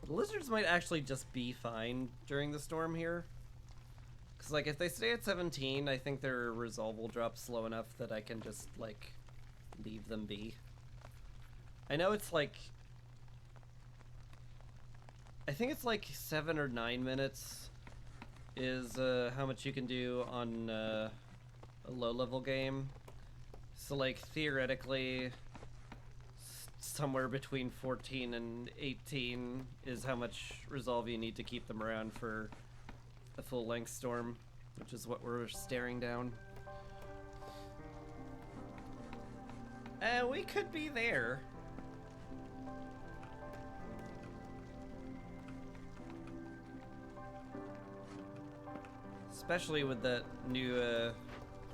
The lizards might actually just be fine during the storm here. Because, like, if they stay at 17, I think their resolve will drop slow enough that I can just, like, leave them be. I know it's, like, I think it's, like, 7 or 9 minutes is how much you can do on a low-level game. So, like, theoretically, somewhere between 14 and 18 is how much resolve you need to keep them around for a full-length storm, which is what we're staring down. We could be there. Especially with that new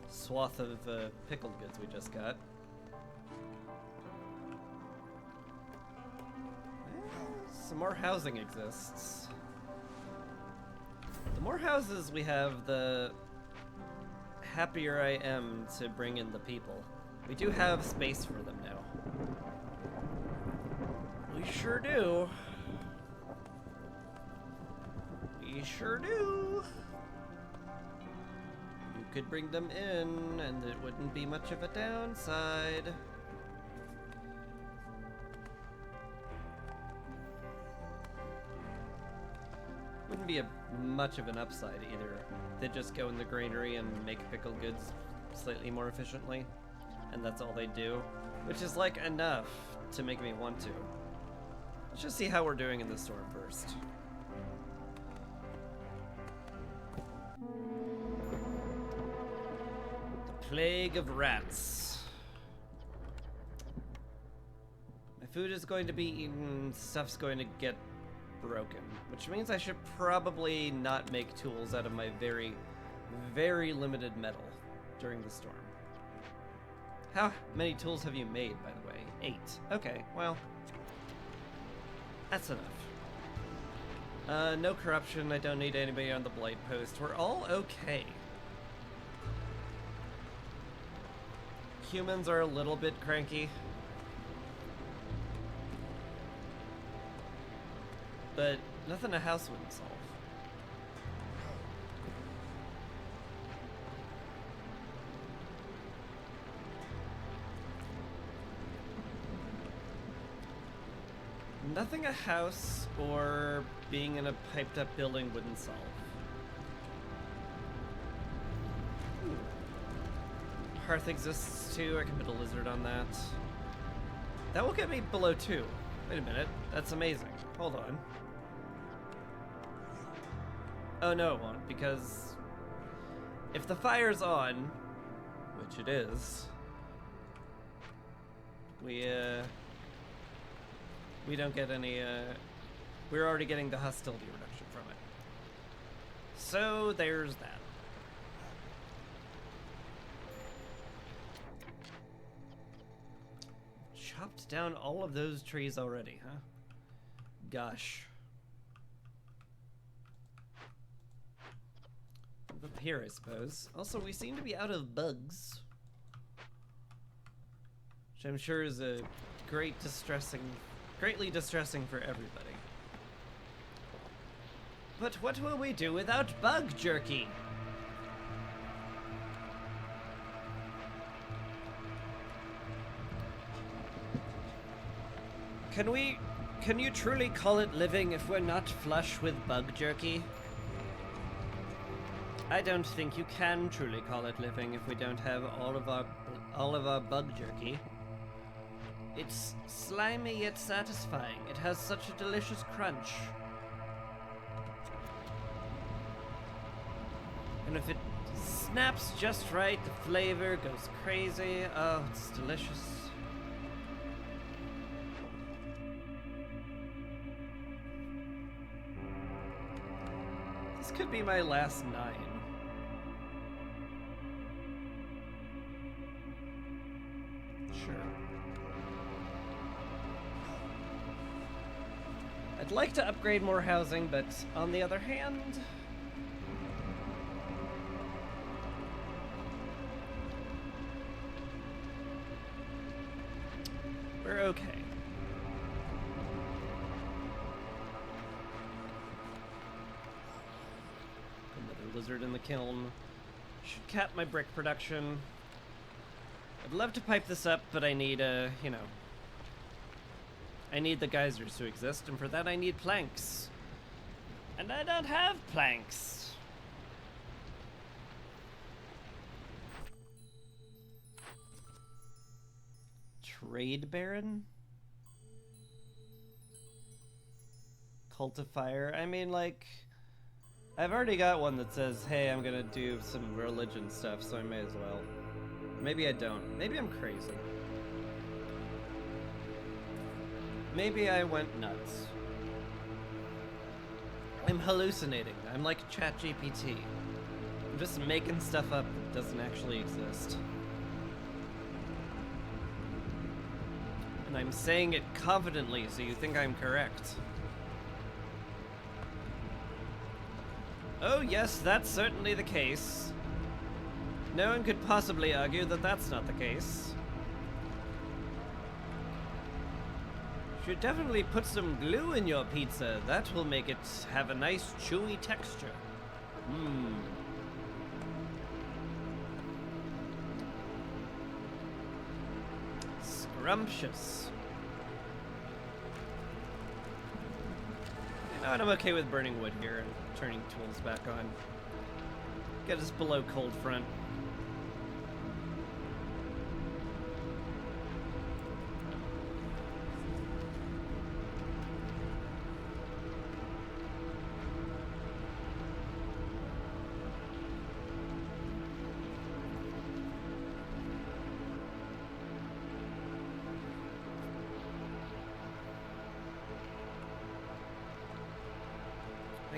swath of pickled goods we just got. Some more housing exists. The more houses we have, the happier I am to bring in the people. We do have space for them now. We sure do. We sure do. You could bring them in, and it wouldn't be much of a downside. Wouldn't be much of an upside either. They just go in the granary and make pickled goods slightly more efficiently, and that's all they do, which is like enough to make me want to. Let's just see how we're doing in the storm first. Plague of rats. My food is going to be eaten, stuff's going to get broken, which means I should probably not make tools out of my very, very limited metal during the storm. How many tools have you made, by the way? 8. Okay, well, that's enough. No corruption, I don't need anybody on the Blight Post. We're all okay. Humans are a little bit cranky. But nothing a house wouldn't solve. Nothing a house or being in a piped up building wouldn't solve. Hearth exists too, I can put a lizard on that. That will get me below 2. Wait a minute, that's amazing. Hold on. Oh no, it won't, because if the fire's on, which it is, we don't get any, we're already getting the hostility reduction from it. So there's that. Chopped down all of those trees already, huh? Gosh. Up here, I suppose. Also, we seem to be out of bugs, which I'm sure is a greatly distressing for everybody. But what will we do without bug jerky? Can you truly call it living if we're not flush with bug jerky? I don't think you can truly call it living if we don't have all of our bug jerky. It's slimy yet satisfying. It has such a delicious crunch. And if it snaps just right, the flavor goes crazy. Oh, it's delicious. This could be my last 9. Sure. I'd like to upgrade more housing, but on the other hand, we're okay. Another lizard in the kiln. Should cap my brick production. I'd love to pipe this up, but I need, you know, I need the geysers to exist, and for that I need planks. And I don't have planks. Trade Baron? Cult of Fire? I mean, like, I've already got one that says, hey, I'm gonna do some religion stuff, so I may as well. Maybe I don't. Maybe I'm crazy. Maybe I went nuts. I'm hallucinating. I'm like ChatGPT. I'm just making stuff up that doesn't actually exist. And I'm saying it confidently so you think I'm correct. Oh yes, that's certainly the case. No one could possibly argue that that's not the case. Should definitely put some glue in your pizza. That will make it have a nice chewy texture. Mmm. Scrumptious. You know what, I'm okay with burning wood here and turning tools back on. Get us below cold front.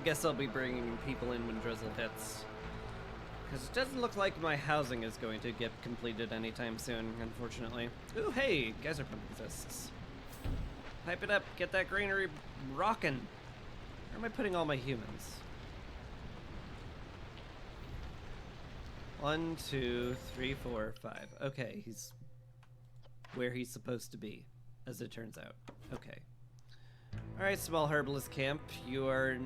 guess I'll be bringing people in when drizzle hits. Because it doesn't look like my housing is going to get completed anytime soon, unfortunately. Ooh, hey, geyser pump exists. Pipe it up, get that granary rockin'. Where am I putting all my humans? 1, 2, 3, 4, 5. Okay, he's where he's supposed to be, as it turns out. Okay. Alright, small herbalist camp, you are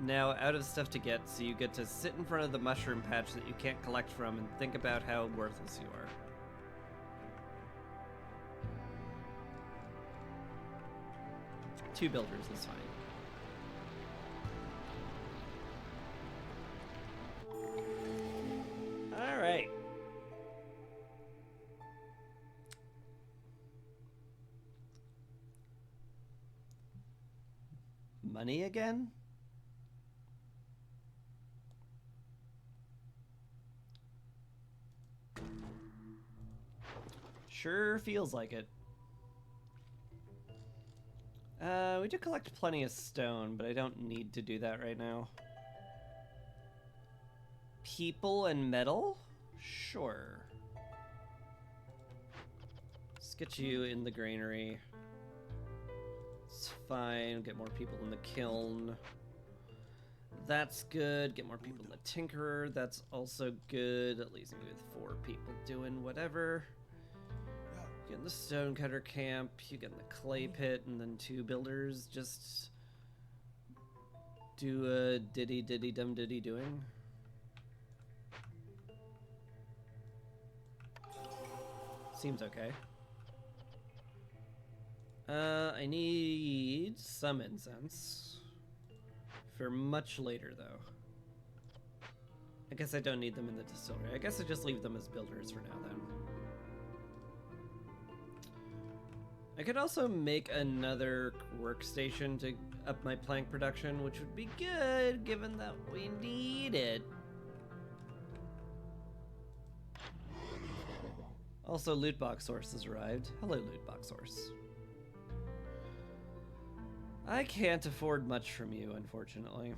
now out of stuff to get, so you get to sit in front of the mushroom patch that you can't collect from and think about how worthless you are. Two builders is fine. Alright. Money again? Sure feels like it. We do collect plenty of stone, but I don't need to do that right now. People and metal? Sure. Let's get you in the granary. It's fine. Get more people in the kiln. That's good. Get more people in the tinkerer. That's also good. At least with 4 people doing whatever. Get in the stonecutter camp, you get in the clay pit, and then 2 builders just do a diddy diddy dum diddy doing. Seems okay. I need some incense. For much later, though. I guess I don't need them in the distillery. I guess I just leave them as builders for now, then. I could also make another workstation to up my plank production, which would be good, given that we need it. Also, loot box source has arrived. Hello, loot box source. I can't afford much from you, unfortunately.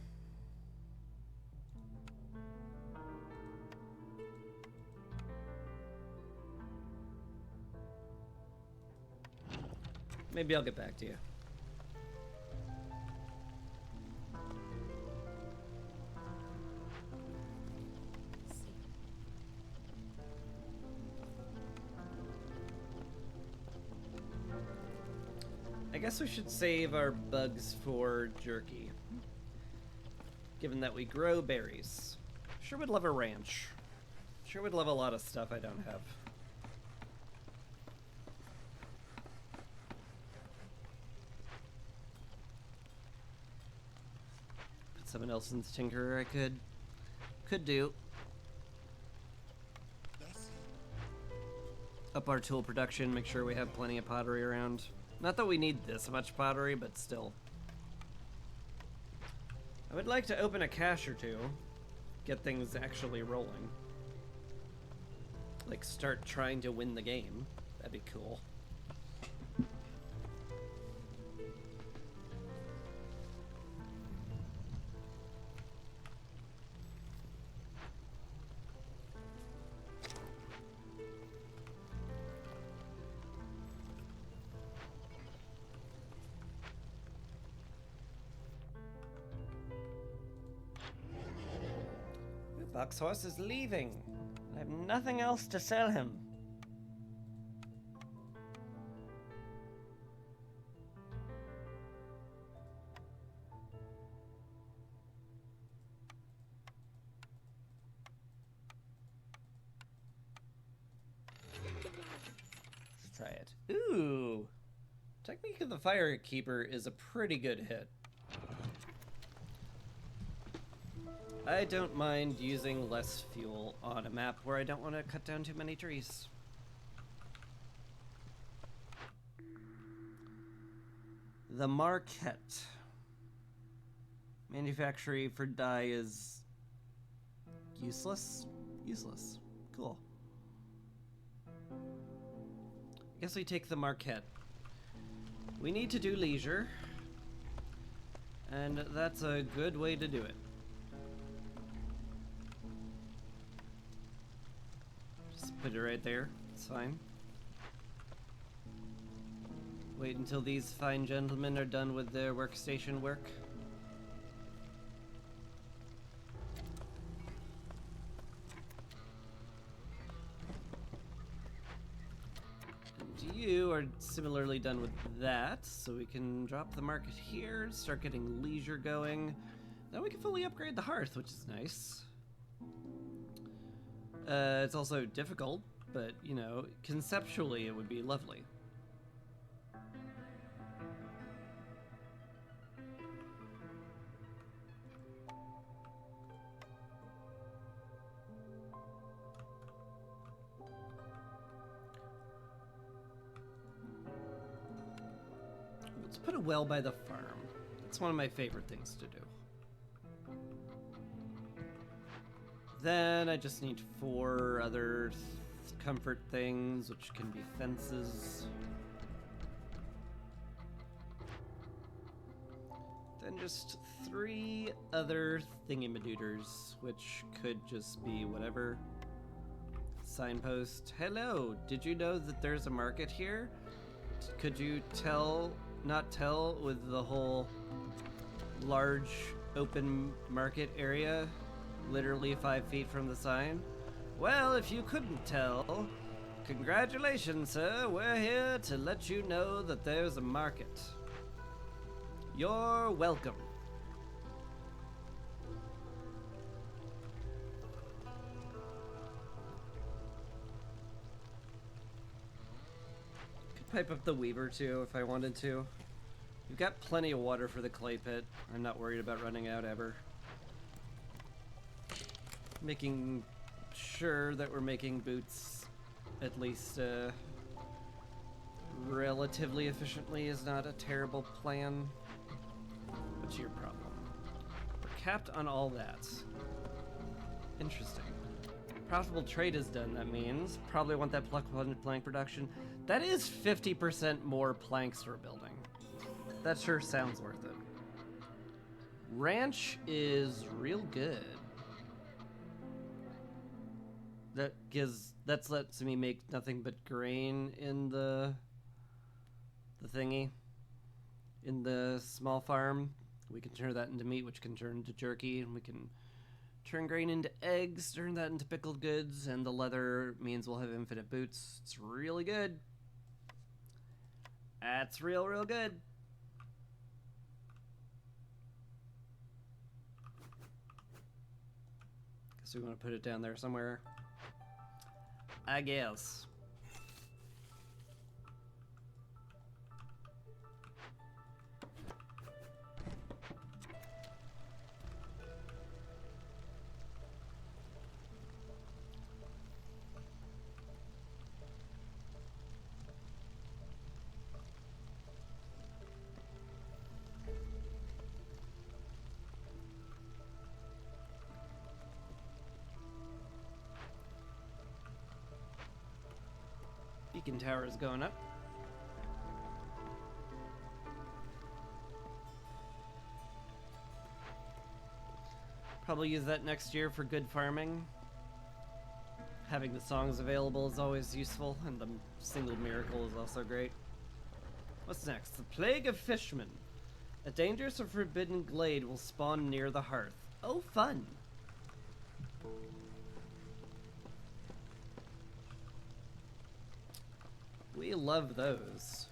Maybe I'll get back to you. I guess we should save our bugs for jerky. Given that we grow berries. Sure would love a ranch. Sure would love a lot of stuff I don't have. Someone else in the tinkerer I could do. Up our tool production, make sure we have plenty of pottery around. Not that we need this much pottery, but still. I would like to open a cache or 2. Get things actually rolling. Like start trying to win the game. That'd be cool. Buck's horse is leaving. I have nothing else to sell him. Let's try it. Ooh! Technique of the Firekeeper is a pretty good hit. I don't mind using less fuel on a map where I don't want to cut down too many trees. The Marquette. Manufacturing for dye is useless? Useless. Cool. I guess we take the Marquette. We need to do leisure. And that's a good way to do it. Just put it right there. It's fine. Wait until these fine gentlemen are done with their workstation work. And you are similarly done with that, so we can drop the market here, start getting leisure going. Then we can fully upgrade the hearth, which is nice. It's also difficult, but, you know, conceptually it would be lovely. Let's put a well by the farm. It's one of my favorite things to do. Then I just need 4 other comfort things, which can be fences. Then just 3 other thingy-madooters, which could just be whatever. Signpost. Hello, did you know that there's a market here? Could you not tell with the whole large open market area? Literally 5 feet from the sign? Well, if you couldn't tell, congratulations, sir. We're here to let you know that there's a market. You're welcome. Could pipe up the weaver too if I wanted to. We've got plenty of water for the clay pit. I'm not worried about running out ever. Making sure that we're making boots at least relatively efficiently is not a terrible plan. What's your problem? We're capped on all that. Interesting. Profitable trade is done, that means. Probably want that plank production. That is 50% more planks we're building. That sure sounds worth it. Ranch is real good. That lets me make nothing but grain in the thingy. In the small farm. We can turn that into meat, which can turn into jerky, and we can turn grain into eggs, turn that into pickled goods, and the leather means we'll have infinite boots. It's really good. That's real good. Guess we want to put it down there somewhere. I guess. Beacon tower is going up. Probably use that next year for good farming. Having the songs available is always useful, and the single miracle is also great. What's next? The Plague of Fishmen. A dangerous or forbidden glade will spawn near the hearth. Oh, fun! We love those.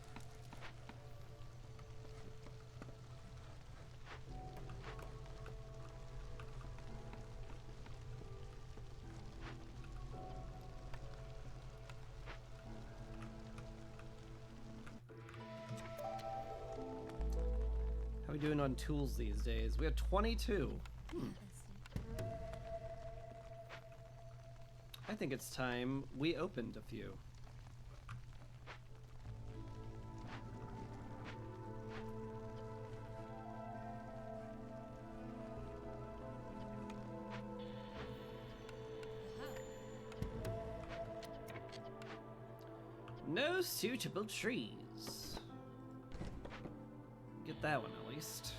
How are we doing on tools these days? We have 22. I think it's time we opened a few. No suitable trees. Get that one at least.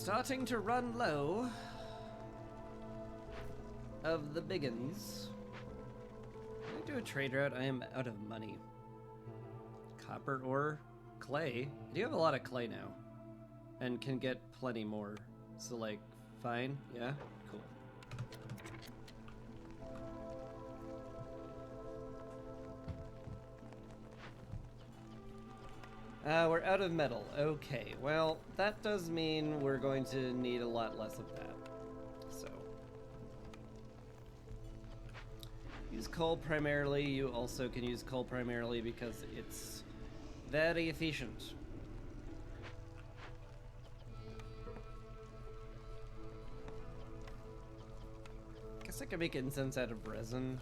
starting to run low of the biggins. Can I do a trade route? I am out of money. Copper ore, clay. I do have a lot of clay now, and can get plenty more. So like, fine, yeah, cool. We're out of metal. Okay, well, that does mean we're going to need a lot less of that. So, use coal primarily. You also can use coal primarily because it's very efficient. Guess I could make incense out of resin.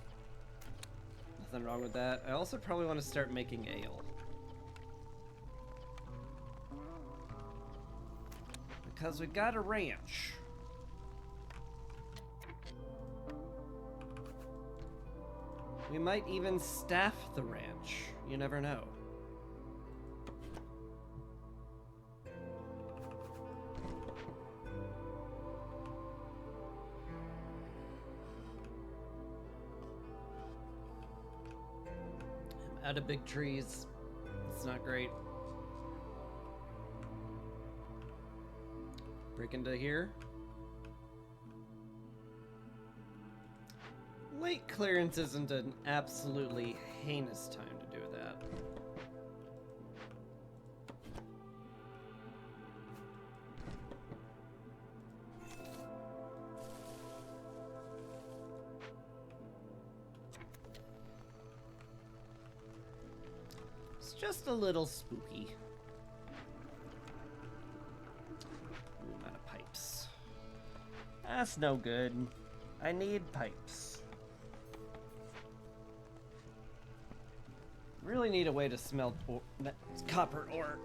Nothing wrong with that. I also probably want to start making ale. Because we got a ranch. We might even staff the ranch. You never know. I'm out of big trees. It's not great. Break into here. Late clearance isn't an absolutely heinous time to do that. It's just a little spooky. That's no good. I need pipes. Really need a way to smelt copper ore.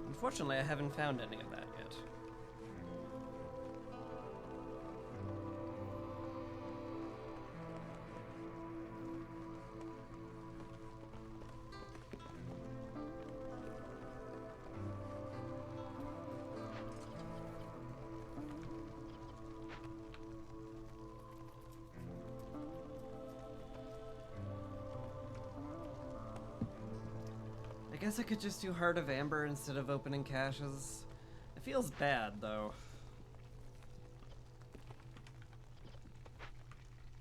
Unfortunately, I haven't found any of that yet. I guess I could just do Heart of Amber instead of opening caches. It feels bad, though.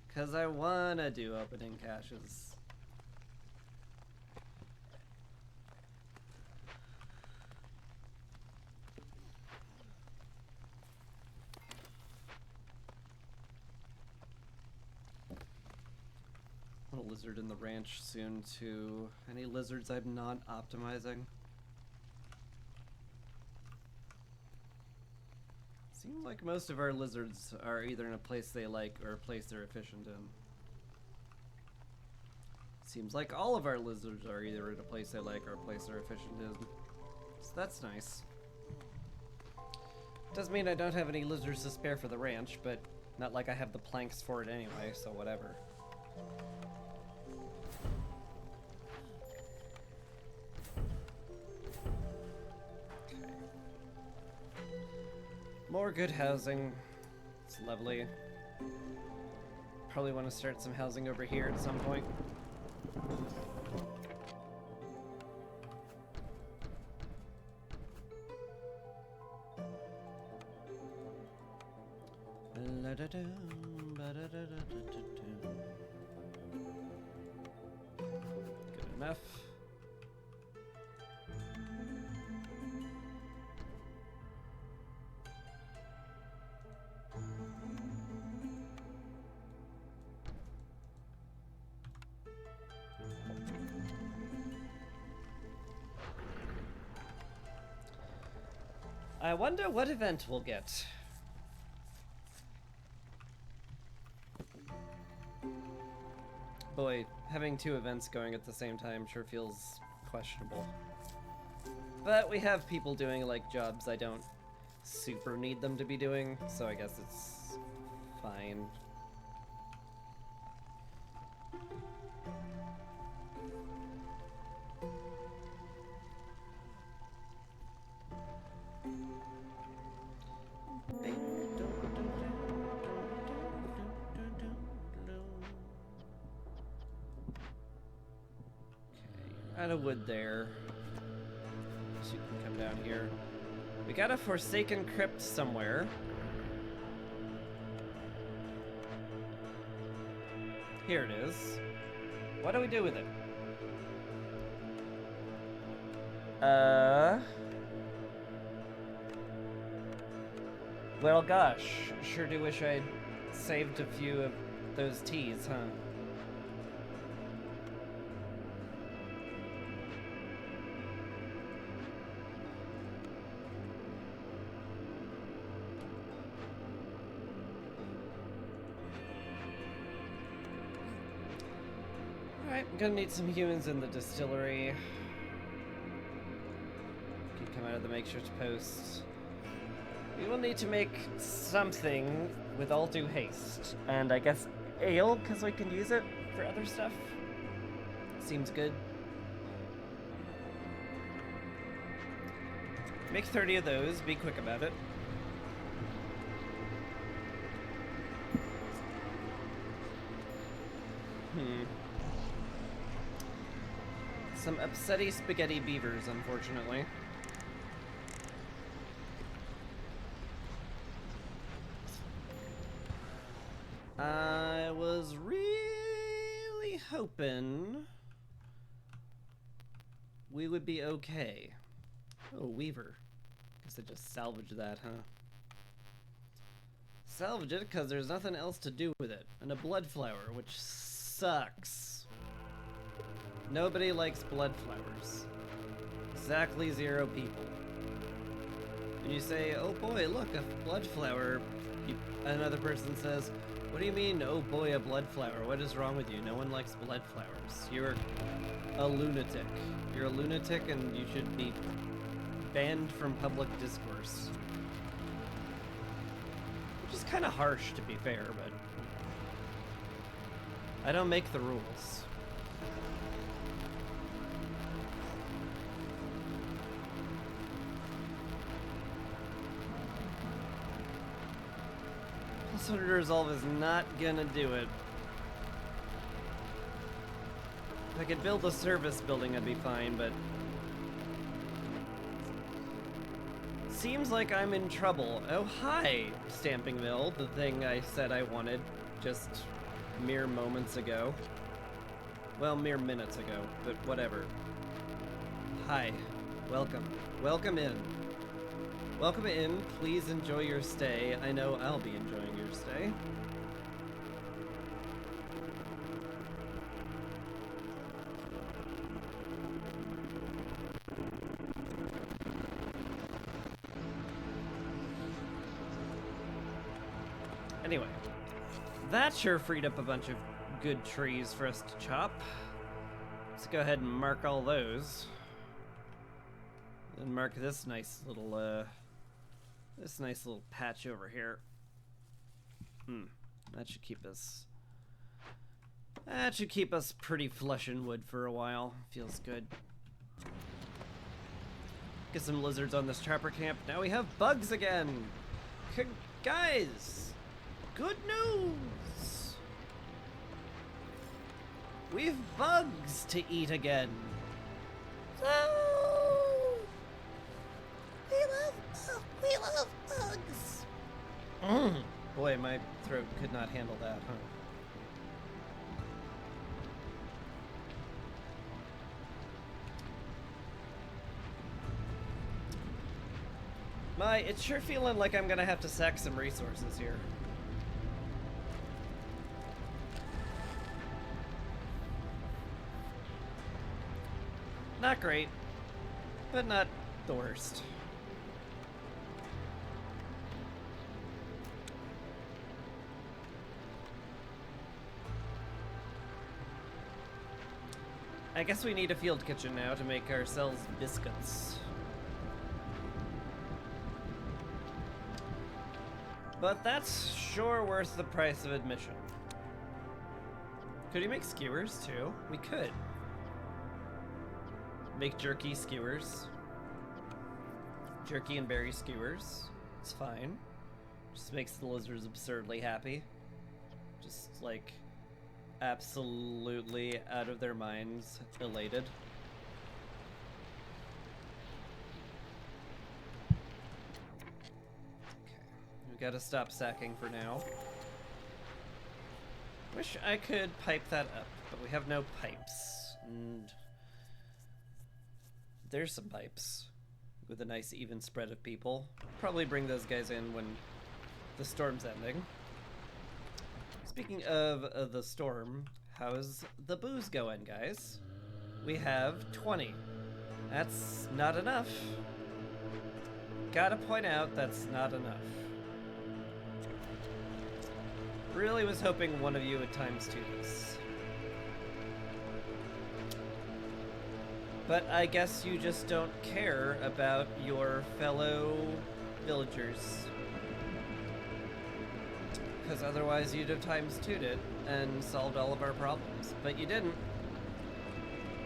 Because I want to do opening caches. A lizard in the ranch soon too. Any lizards I'm not optimizing? Seems like most of our lizards are either in a place they like or a place they're efficient in. Seems like all of our lizards are either in a place they like or a place they're efficient in. So that's nice. Does mean I don't have any lizards to spare for the ranch, but not like I have the planks for it anyway, so whatever. More good housing. It's lovely. Probably want to start some housing over here at some point. Good enough. I wonder what event we'll get. Boy, having two events going at the same time sure feels questionable. But we have people doing like jobs I don't super need them to be doing, so I guess it's fine. out of wood there. So you can come down here. We got a forsaken crypt somewhere. Here it is. What do we do with it? Well, gosh, sure do wish I'd saved a few of those teas, huh? Alright, I'm gonna need some humans in the distillery. Can come out of the makeshift post. We will need to make something with all due haste. And I guess ale, because we can use it for other stuff. Seems good. Make 30 of those, be quick about it. Some upsetty spaghetti beavers, unfortunately. I was really hoping we would be okay. Oh, Weaver. Guess I just salvaged that, huh? Salvage it because there's nothing else to do with it. And a blood flower, which sucks. Nobody likes blood flowers. Exactly 0 people. And you say, oh boy, look, a blood flower. Another person says, what do you mean, oh boy, a blood flower? What is wrong with you? No one likes blood flowers. You're a lunatic. You're a lunatic and you should be banned from public discourse. Which is kind of harsh, to be fair, but I don't make the rules. Plus 100 resolve is not gonna do it. If I could build a service building, I'd be fine, but seems like I'm in trouble. Oh, hi, Stamping Mill, the thing I said I wanted just mere moments ago. Well, mere minutes ago, but whatever. Hi, welcome. Welcome in. Welcome in, please enjoy your stay. I know I'll be enjoying your stay. Anyway, that sure freed up a bunch of good trees for us to chop. Let's go ahead and mark all those. And mark this nice little patch over here. That should keep us pretty flush in wood for a while. Feels good. Get some lizards on this trapper camp. Now we have bugs again. Guys, good news! We've bugs to eat again. We love bugs. Boy, my throat could not handle that, huh? It's sure feeling like I'm gonna have to sack some resources here. Not great, but not the worst. I guess we need a field kitchen now to make ourselves biscuits. But that's sure worth the price of admission. Could we make skewers too? We could. Make jerky skewers. Jerky and berry skewers. It's fine. Just makes the lizards absurdly happy. Just like absolutely out of their minds elated. Gotta stop sacking for now. Wish I could pipe that up, but we have no pipes. And there's some pipes with a nice even spread of people. Probably bring those guys in when the storm's ending. Speaking of the storm, how's the booze going, guys? We have 20. That's not enough. Gotta point out, that's not enough. Really was hoping one of you would times 2 this. But I guess you just don't care about your fellow villagers. Because otherwise you'd have times 2'd it and solved all of our problems. But you didn't.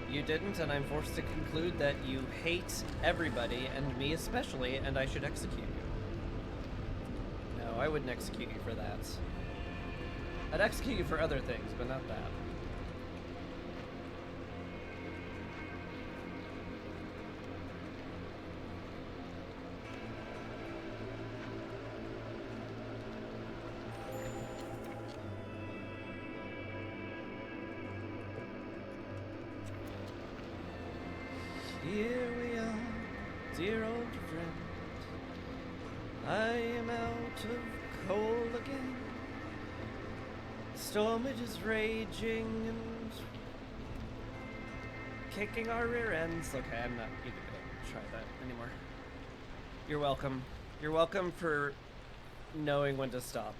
You didn't, and I'm forced to conclude that you hate everybody, and me especially, and I should execute you. No, I wouldn't execute you for that. I'd execute you for other things, but not that. Here we are, dear old friend. I am out of coal again. The storm it is raging and kicking our rear ends. Okay, I'm not even gonna try that anymore. You're welcome. You're welcome for knowing when to stop.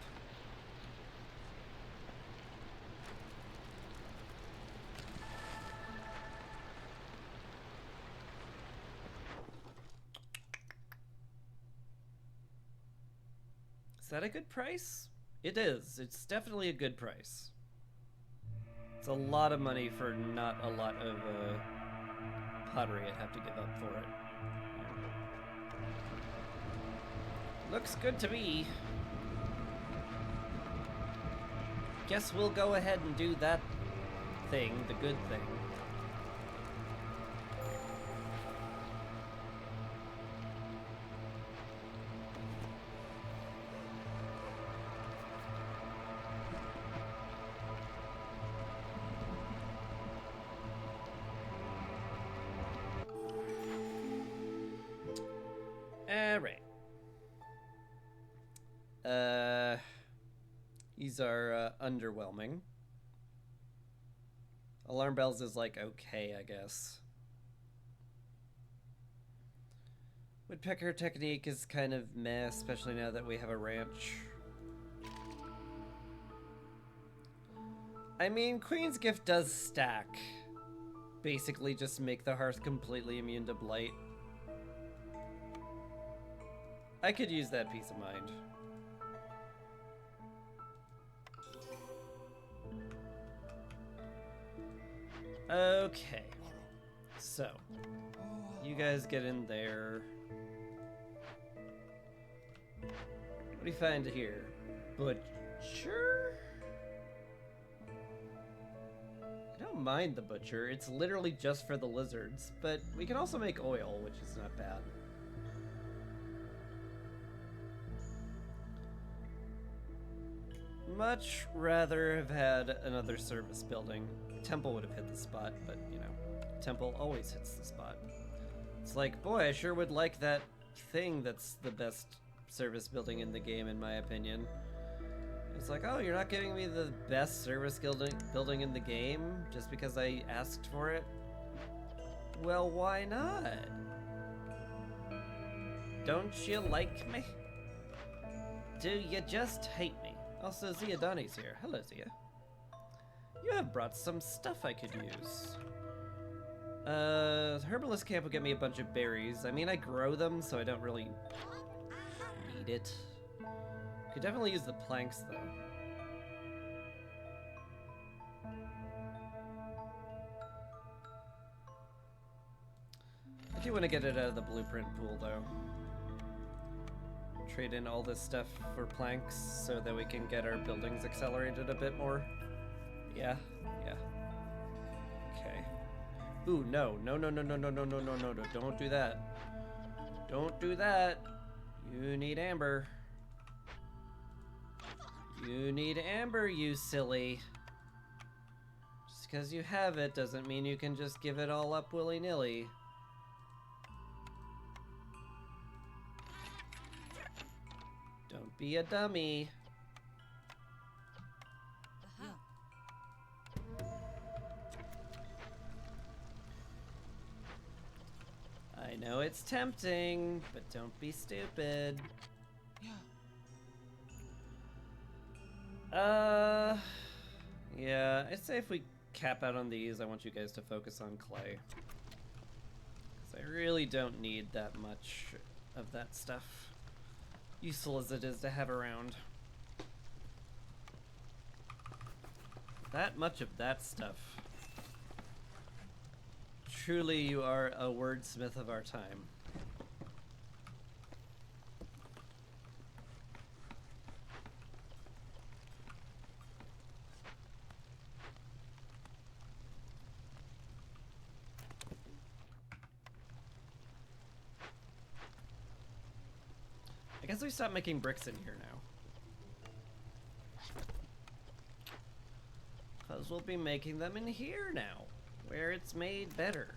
Is that a good price? It is. It's definitely a good price. It's a lot of money for not a lot of pottery I'd have to give up for it. Looks good to me. Guess we'll go ahead and do that thing, the good thing. Alright. These are underwhelming. Alarm bells is like okay, I guess. Woodpecker technique is kind of meh, especially now that we have a ranch. I mean, Queen's Gift does stack. Basically just make the hearth completely immune to blight. I could use that peace of mind. Okay. So, you guys get in there. What do you find here? Butcher? I don't mind the butcher. It's literally just for the lizards, but we can also make oil, which is not bad. Much rather have had another service building. Temple would have hit the spot, but you know, Temple always hits the spot. It's like, boy, I sure would like that thing that's the best service building in the game, in my opinion. It's like, oh, you're not giving me the best service building in the game just because I asked for it? Well, why not? Don't you like me? Do you just hate me? Also, Zia Donnie's here. Hello, Zia. You have brought some stuff I could use. Herbalist camp will get me a bunch of berries. I mean, I grow them, so I don't really need it. Could definitely use the planks, though. I do want to get it out of the blueprint pool, though. Trade in all this stuff for planks so that we can get our buildings accelerated a bit more. Yeah, yeah. Okay. Ooh, no, no, no, no, no, no, no, no, no, no, no, don't do that. Don't do that. You need amber. You need amber, you silly. Just because you have it doesn't mean you can just give it all up willy-nilly. Don't be a dummy. I know it's tempting, but don't be stupid. Yeah, I'd say if we cap out on these, I want you guys to focus on clay. Because I really don't need that much of that stuff. Useful as it is to have around. That much of that stuff. Truly, you are a wordsmith of our time. I guess we stopped making bricks in here now. Because we'll be making them in here now, where it's made better.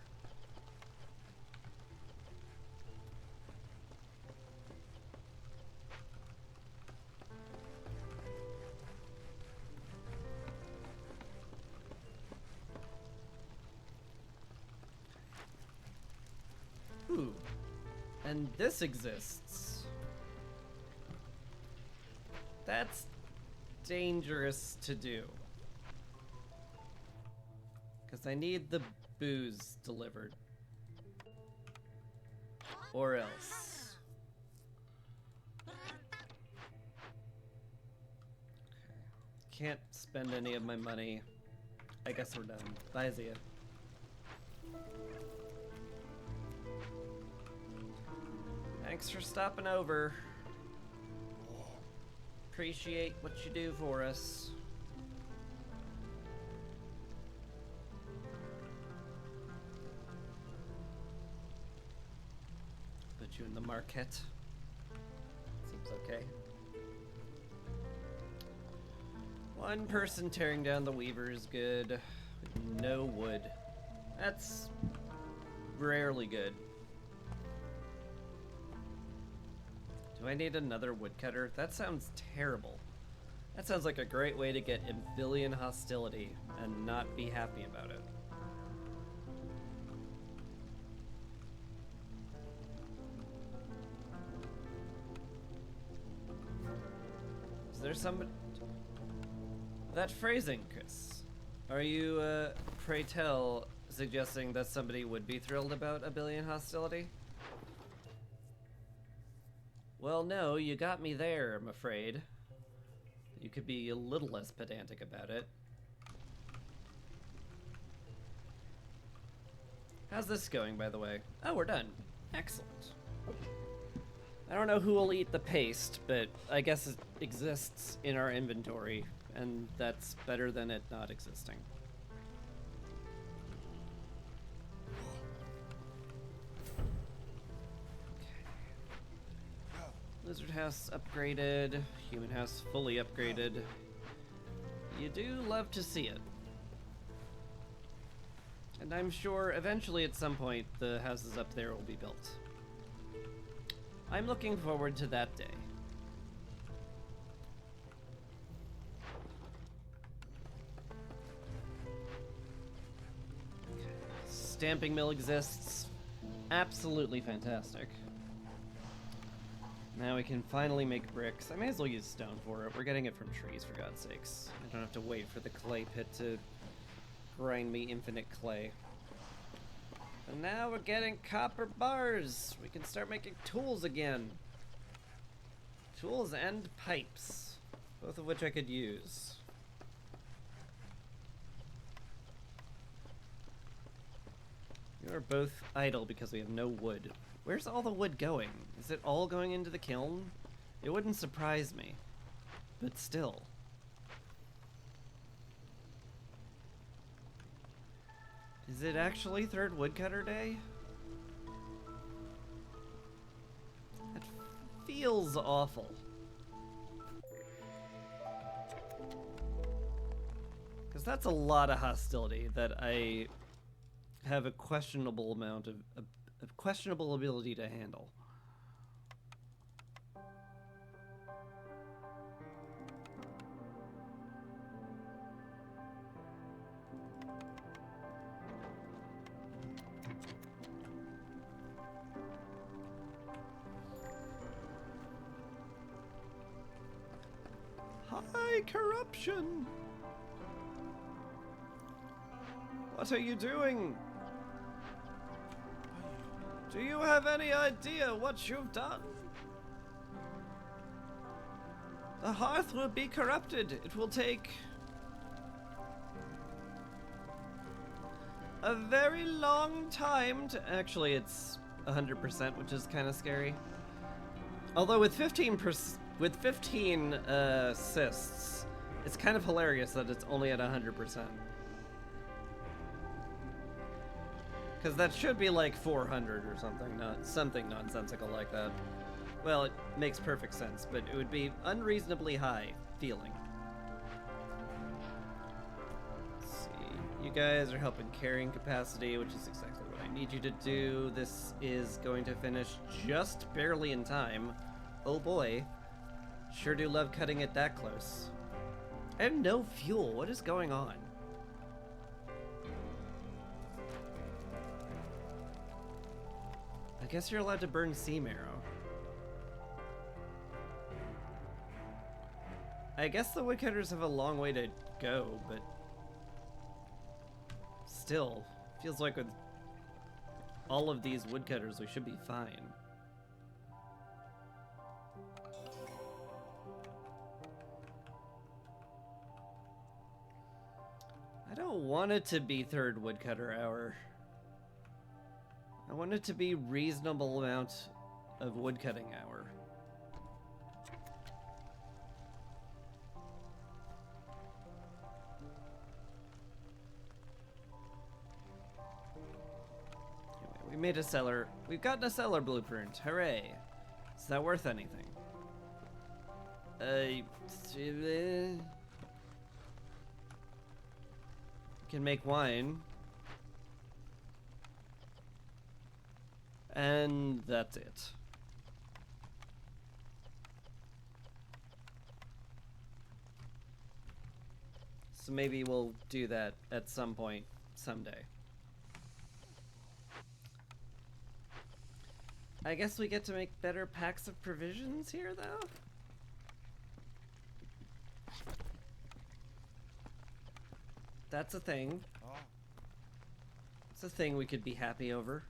Ooh, and this exists. That's dangerous to do. Because I need the booze delivered. Or else. Okay. Can't spend any of my money. I guess we're done. Bye, Zia. Thanks for stopping over. Appreciate what you do for us. Put you in the market. Seems okay. One person tearing down the Weaver is good. With no wood. That's rarely good. Do I need another woodcutter? That sounds terrible. That sounds like a great way to get Ysabelle hostility and not be happy about it. Is there somebody... That phrasing, Chris. Are you, pray tell, suggesting that somebody would be thrilled about Ysabelle hostility? Well, no, you got me there, I'm afraid. You could be a little less pedantic about it. How's this going, by the way? Oh, we're done. Excellent. I don't know who will eat the paste, but I guess it exists in our inventory, and that's better than it not existing. Lizard house upgraded, human house fully upgraded. You do love to see it. And I'm sure eventually at some point the houses up there will be built. I'm looking forward to that day. Okay. Stamping mill exists. Absolutely fantastic. Now we can finally make bricks. I may as well use stone for it. We're getting it from trees, for God's sakes. I don't have to wait for the clay pit to grind me infinite clay. And now we're getting copper bars. We can start making tools again. Tools and pipes. Both of which I could use. We are both idle because we have no wood. Where's all the wood going? Is it all going into the kiln? It wouldn't surprise me. But still. Is it actually third woodcutter day? That feels awful. that's a lot of hostility that I have a questionable amount of questionable ability to handle. High corruption! What are you doing? Do you have any idea what you've done? The hearth will be corrupted. It will take a very long time to... Actually, it's 100%, which is kind of scary. Although with 15 cysts, it's kind of hilarious that it's only at 100%. Because that should be like 400 or something, not something nonsensical like that. Well, it makes perfect sense, but it would be unreasonably high feeling. Let's see. You guys are helping carrying capacity, which is exactly what I need you to do. This is going to finish just barely in time. Oh boy. Sure do love cutting it that close. I have no fuel. What is going on? I guess you're allowed to burn sea marrow. I guess the woodcutters have a long way to go, but still, feels like with all of these woodcutters we should be fine. I don't want it to be third woodcutter hour. I want it to be reasonable amount of woodcutting hour. Anyway, we made a cellar. We've gotten a cellar blueprint. Hooray! Is that worth anything? Can make wine. And that's it. So maybe we'll do that at some point, someday. I guess we get to make better packs of provisions here, though? That's a thing. It's a thing we could be happy over.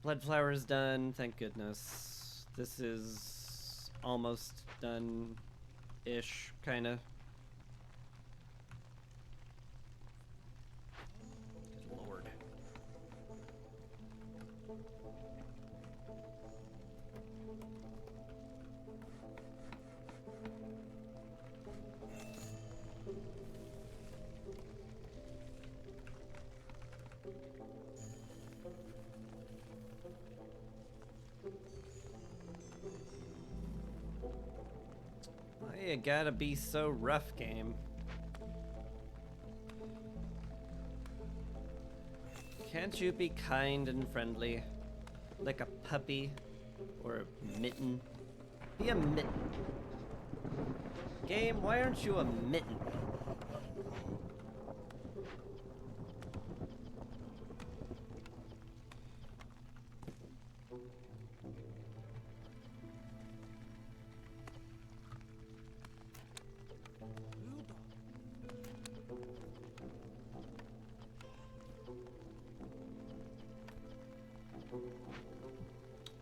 Bloodflower is done, thank goodness. This is almost done-ish, kinda. Good lord. You gotta be so rough, game. Can't you be kind and friendly? Like a puppy or a mitten? Be a mitten. Game, why aren't you a mitten?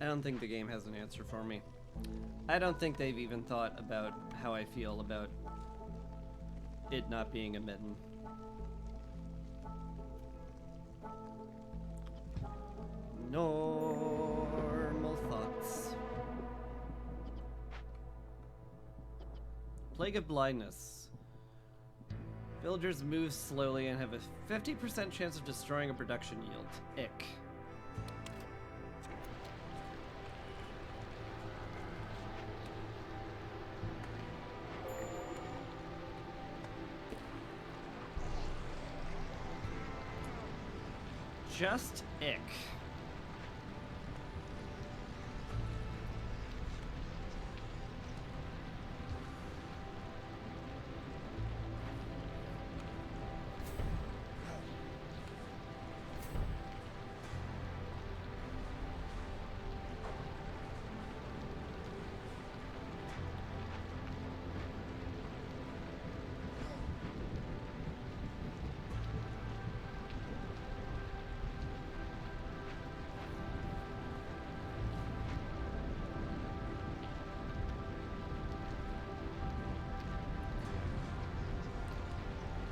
I don't think the game has an answer for me. I don't think they've even thought about how I feel about it not being a mitten. Normal thoughts. Plague of blindness. Villagers move slowly and have a 50% chance of destroying a production yield. Ick. just ick.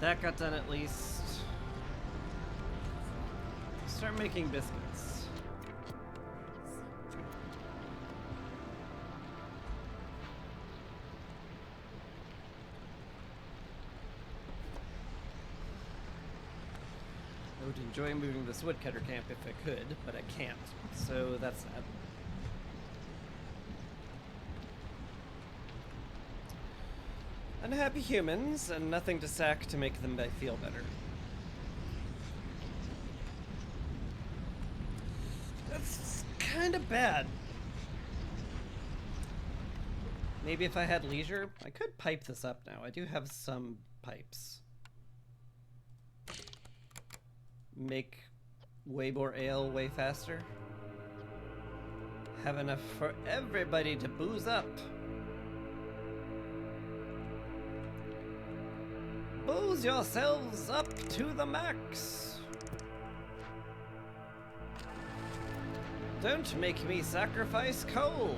That got done at least. Start making biscuits. I would enjoy moving this woodcutter camp if I could, but I can't, so that's that. Unhappy humans, and nothing to sack to make them feel better. That's kind of bad. Maybe if I had leisure, I could pipe this up now. I do have some pipes. Make way more ale way faster. Have enough for everybody to booze up. Booze yourselves up to the max. Don't make me sacrifice coal.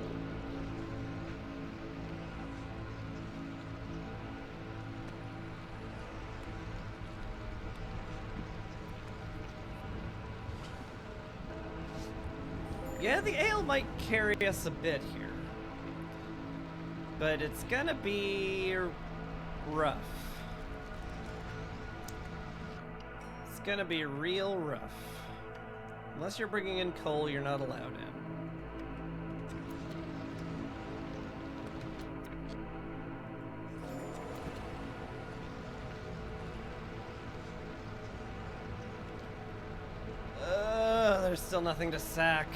Yeah, the ale might carry us a bit here, but it's gonna be rough. It's gonna be real rough. Unless you're bringing in coal, you're not allowed in. There's still nothing to sack.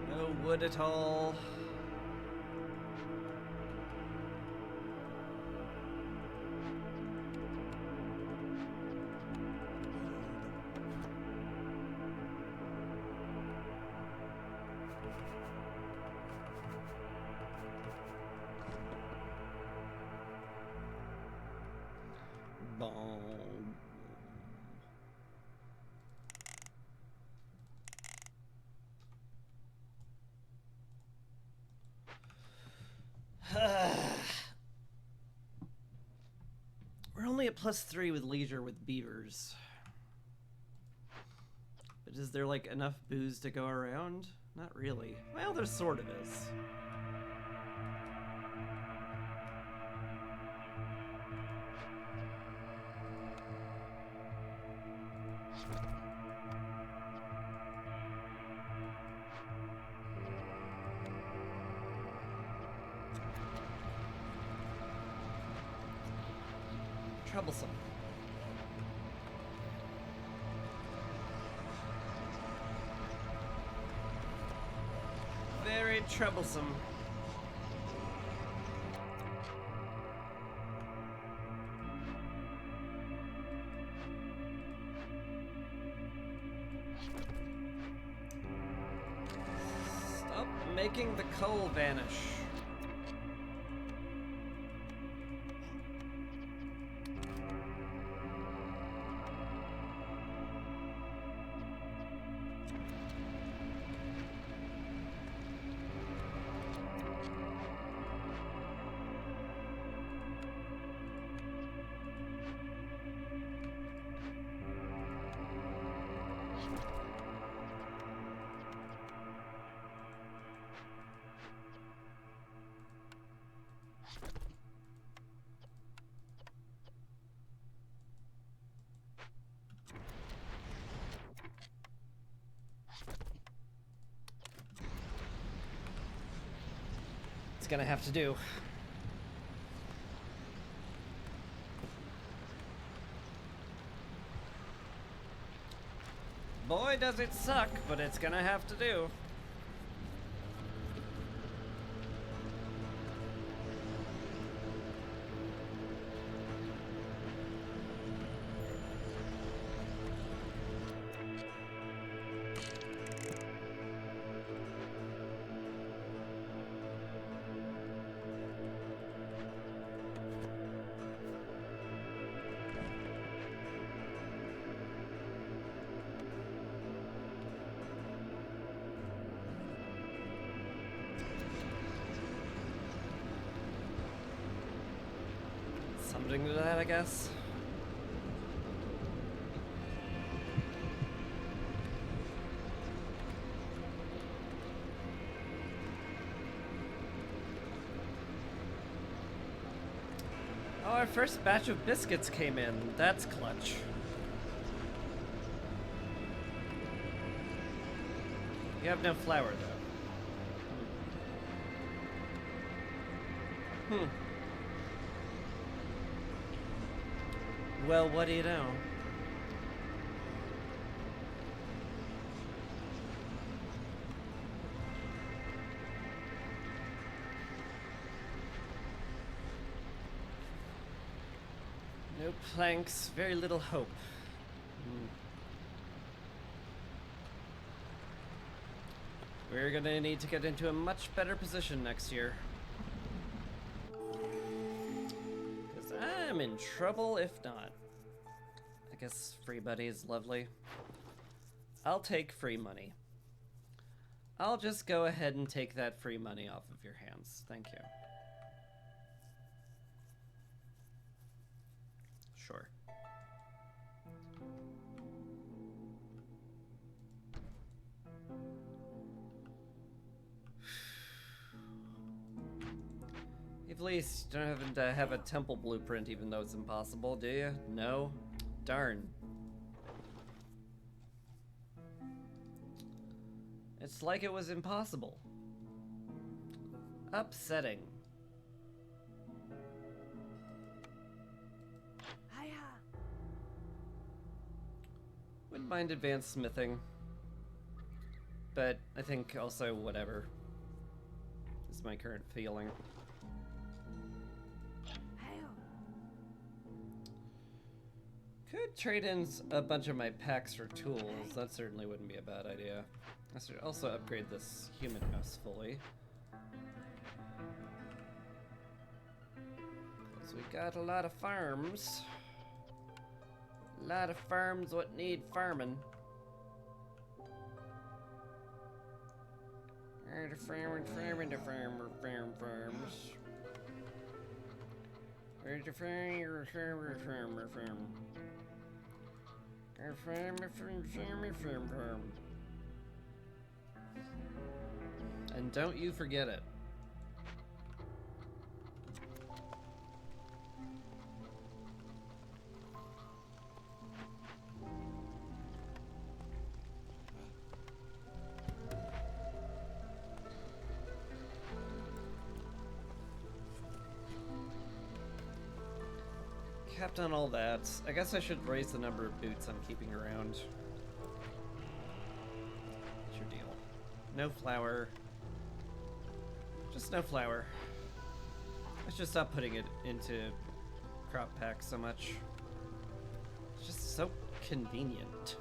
No wood at all. We're only at +3 with leisure with beavers. But is there like enough booze to go around? Not really. Well, there sort of is. Troublesome. Very troublesome. Stop making the coal vanish. It's gonna have to do. boy does it suck, but it's gonna have to do. Something to that, I guess. Oh, our first batch of biscuits came in. That's clutch. You have no flour, though. Well, what do you know? No planks, very little hope. We're gonna need to get into a much better position next year. I'm in trouble if not. I guess free buddy is lovely. I'll take free money. I'll just go ahead and take that free money off of your hands. Thank you. Sure. At least you don't have to have a temple blueprint even though it's impossible, do you? No? Darn. It's like it was impossible. Upsetting. Wouldn't mind advanced smithing. But I think also whatever is my current feeling. Could trade in a bunch of my packs for tools. That certainly wouldn't be a bad idea. I should also upgrade this human house fully. Because we got a lot of farms. A lot of farms what need farming. The farmers. Where's the farmer? And don't you forget it. Capped on all that. I guess I should raise the number of boots I'm keeping around. What's your deal? No flour. Just no flour. I should stop putting it into crop packs so much. It's just so convenient.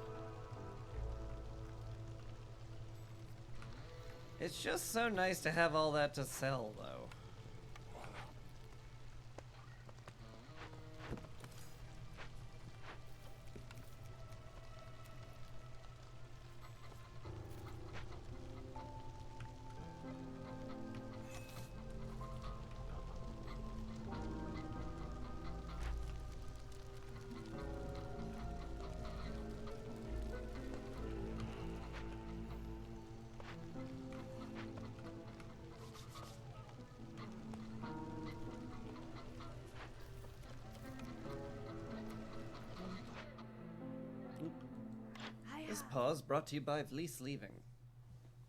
It's just so nice to have all that to sell, though. This pause brought to you by Vlees leaving.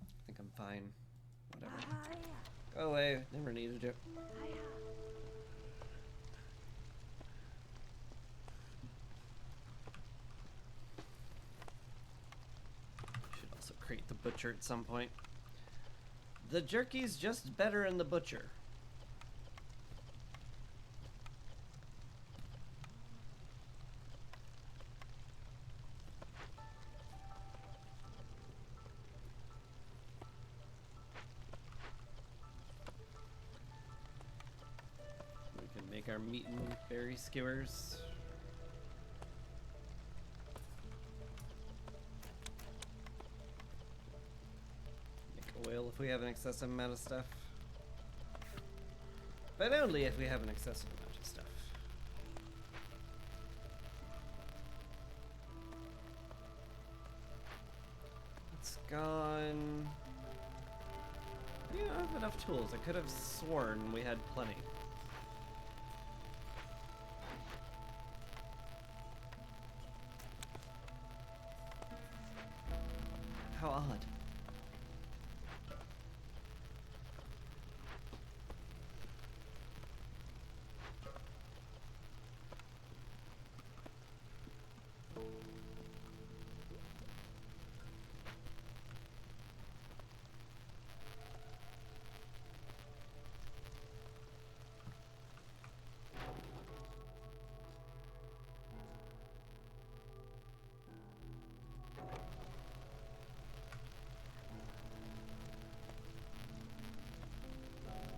I think I'm fine. Whatever. Go away. Never needed you. butcher at some point. The jerky's just better in the butcher. We can make our meat and berry skewers. Oil if we have an excessive amount of stuff. But only if we have an excessive amount of stuff. It's gone. Yeah, I have enough tools. I could have sworn we had plenty. How odd.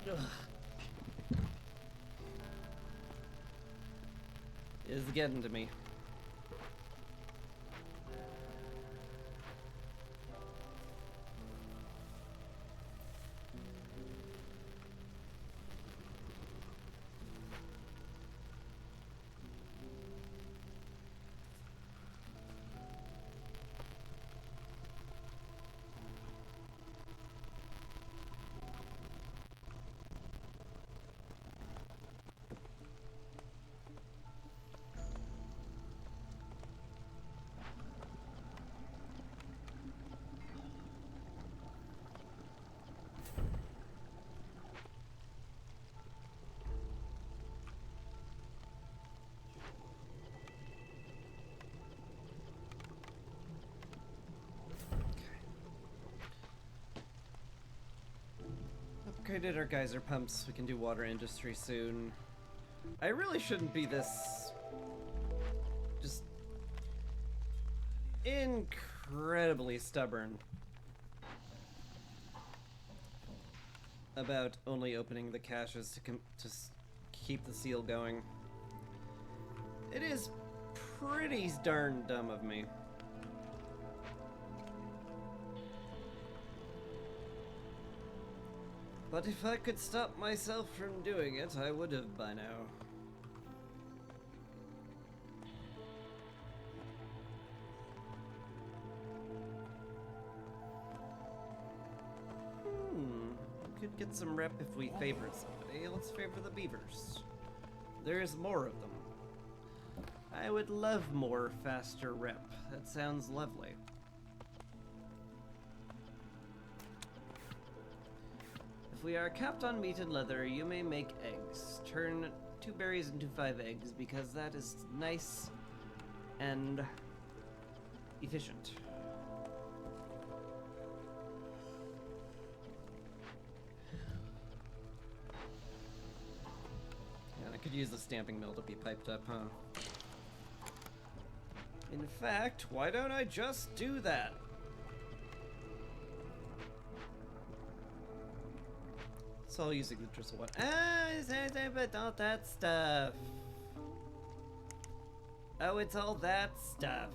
Ugh. It's getting to me. Upgraded our geyser pumps. We can do water industry soon. I really shouldn't be this just incredibly stubborn about only opening the caches to keep the seal going. It is pretty darn dumb of me. But if I could stop myself from doing it, I would have by now. We could get some rep if we favored somebody. Let's favor the beavers. There's more of them. I would love more faster rep. That sounds lovely. If we are capped on meat and leather, you may make eggs. Turn 2 berries into 5 eggs because that is nice and efficient. And I could use the stamping mill to be piped up, huh? In fact, why don't I just do that? It's all using the drizzle one. But all that stuff. Oh, it's all that stuff.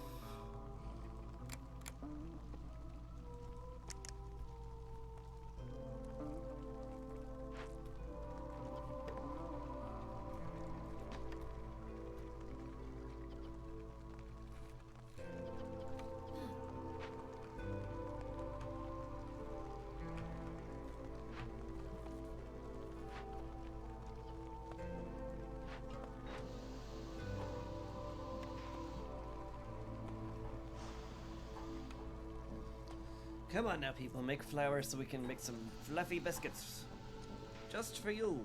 Come on now, people, make flour so we can make some fluffy biscuits. Just for you.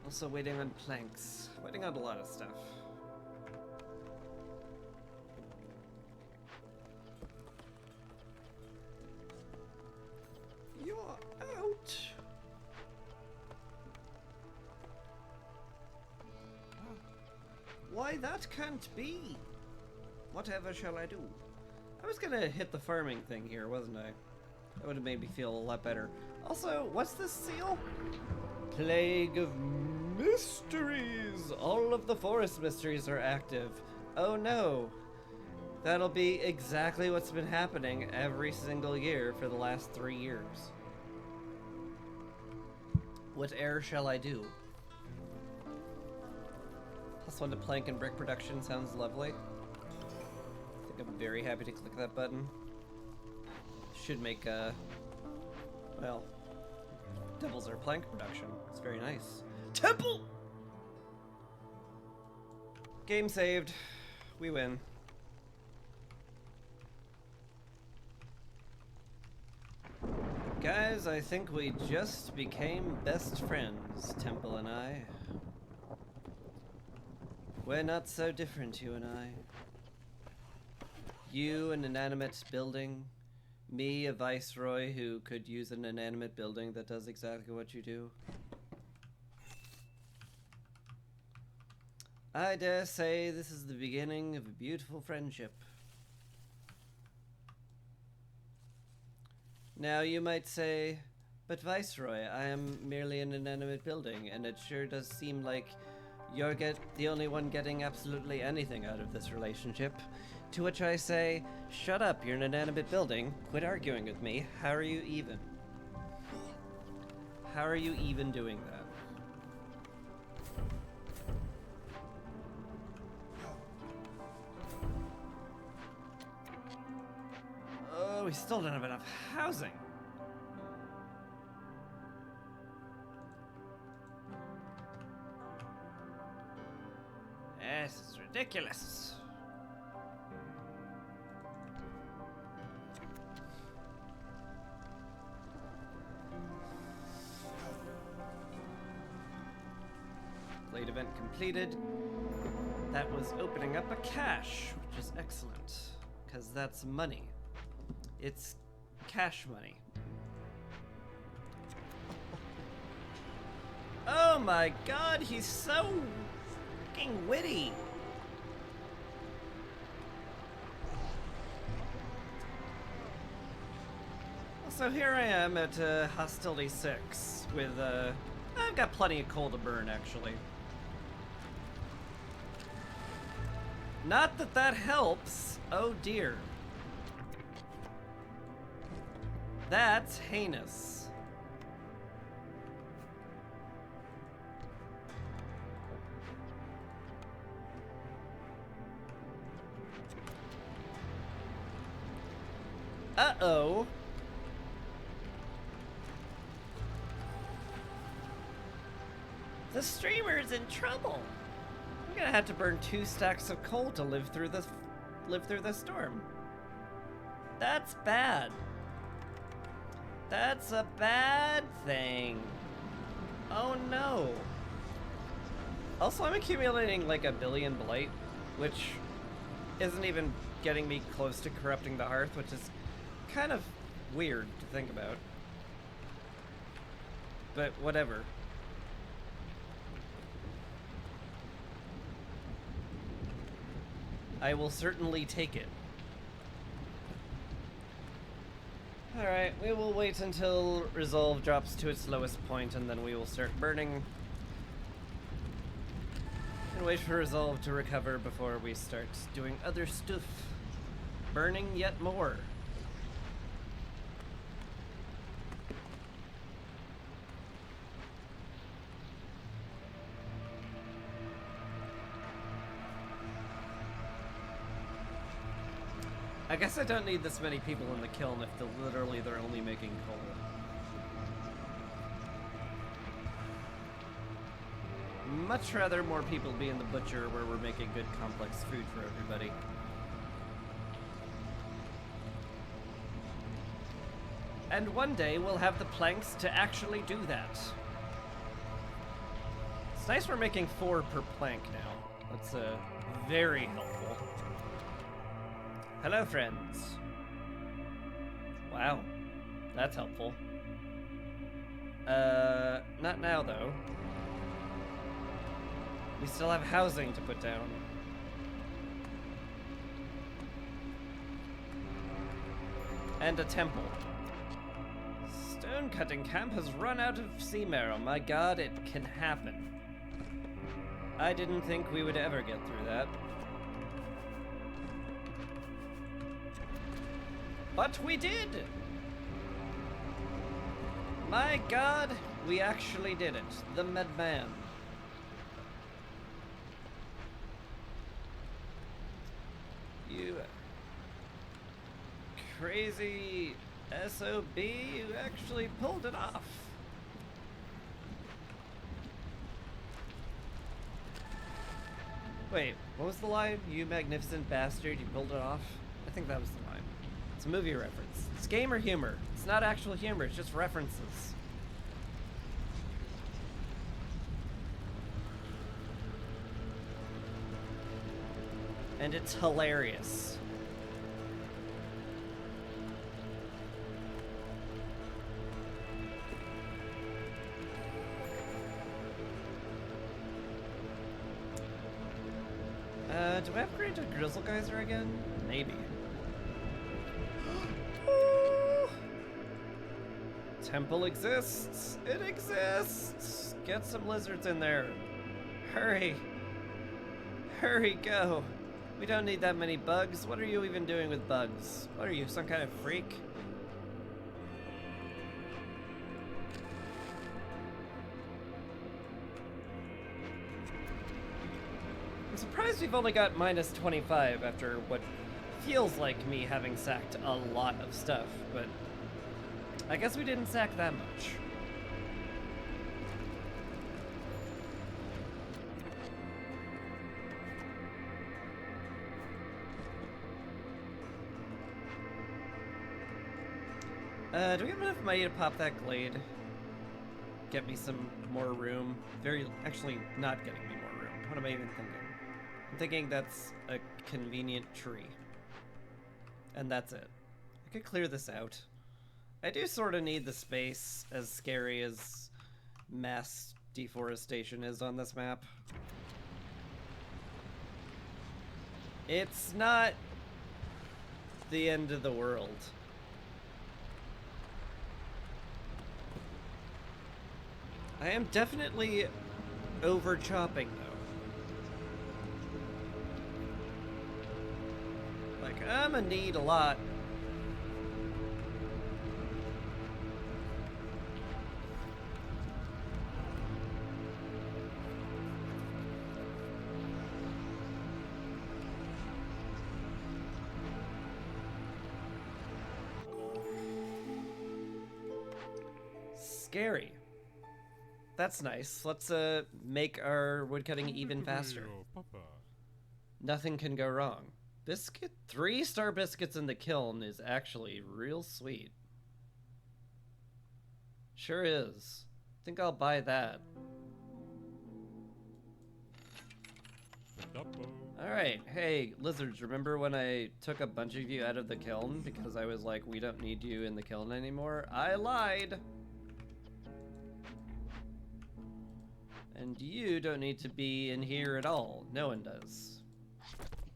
Also waiting on planks. Waiting on a lot of stuff. You're out. Why, that can't be. Whatever shall I do? I was gonna hit the farming thing here, wasn't I? That would have made me feel a lot better. Also, what's this seal? Plague of mysteries! All of the forest mysteries are active. Oh no! That'll be exactly what's been happening every single year for the last 3 years. Whate'er shall I do? +1 to plank and brick production sounds lovely. I think I'm very happy to click that button. Should make, well, doubles our plank production. It's very nice. Temple! Game saved. We win. Guys, I think we just became best friends, Temple and I. We're not so different, you and I. You, an inanimate building. Me, a viceroy who could use an inanimate building that does exactly what you do. I dare say this is the beginning of a beautiful friendship. Now you might say, but Viceroy, I am merely an inanimate building, and it sure does seem like you're the only one getting absolutely anything out of this relationship. To which I say, shut up, you're an inanimate building. Quit arguing with me. How are you even? How are you even doing that? Oh, we still don't have enough housing. This is ridiculous. Blade event completed. That was opening up a cache, which is excellent, because that's money. It's cash money. Oh my god, he's so fucking witty. So here I am at Hostility 6 with, I've got plenty of coal to burn, actually. Not that that helps. Oh dear. That's heinous. Uh-oh. The streamer's in trouble. I'm gonna have to burn 2 stacks of coal to live through this storm. That's bad. That's a bad thing. Oh no. Also, I'm accumulating like 1 billion blight, which isn't even getting me close to corrupting the hearth, which is kind of weird to think about. But whatever. I will certainly take it. Alright, we will wait until Resolve drops to its lowest point, and then we will start burning. And wait for Resolve to recover before we start doing other stuff. Burning yet more. I guess I don't need this many people in the kiln if they're only making coal. Much rather more people be in the butcher where we're making good complex food for everybody. And one day we'll have the planks to actually do that. It's nice we're making 4 per plank now. That's very helpful. Hello, friends. Wow, that's helpful. Not now, though. We still have housing to put down. And a temple. Stone cutting camp has run out of sea marrow. My god, it can happen. I didn't think we would ever get through that. But we did! My god, we actually did it. The Medman. You crazy SOB, you actually pulled it off. Wait, what was the line? You magnificent bastard, you pulled it off? I think that was the line. It's a movie reference. It's gamer humor. It's not actual humor, it's just references. And it's hilarious. Do I upgrade to Grizzle Geyser again? Maybe. Temple exists! It exists! Get some lizards in there. Hurry! Hurry, go! We don't need that many bugs. What are you even doing with bugs? What are you, some kind of freak? I'm surprised we've only got minus 25 after what feels like me having sacked a lot of stuff, but I guess we didn't sack that much. Do we have enough money to pop that glade? Get me some more room? Actually not getting me more room. What am I even thinking? I'm thinking that's a convenient tree. And that's it. I could clear this out. I do sort of need the space, as scary as mass deforestation is on this map. It's not the end of the world. I am definitely over chopping though. Like, I'm gonna need a lot. Scary. That's nice. Let's make our woodcutting even faster. Nothing can go wrong. Biscuit? 3-star biscuits in the kiln is actually real sweet. Sure is. Think I'll buy that. Alright, hey, lizards, remember when I took a bunch of you out of the kiln because I was like, we don't need you in the kiln anymore? I lied! And you don't need to be in here at all. No one does.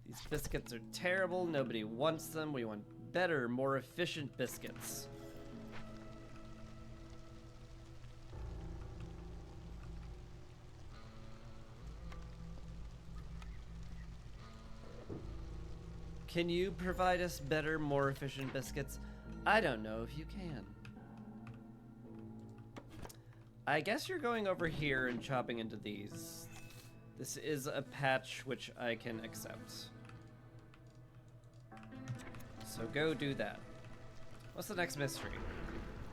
These biscuits are terrible. Nobody wants them. We want better, more efficient biscuits. Can you provide us better, more efficient biscuits? I don't know if you can. I guess you're going over here and chopping into these. This is a patch which I can accept. So go do that. What's the next mystery?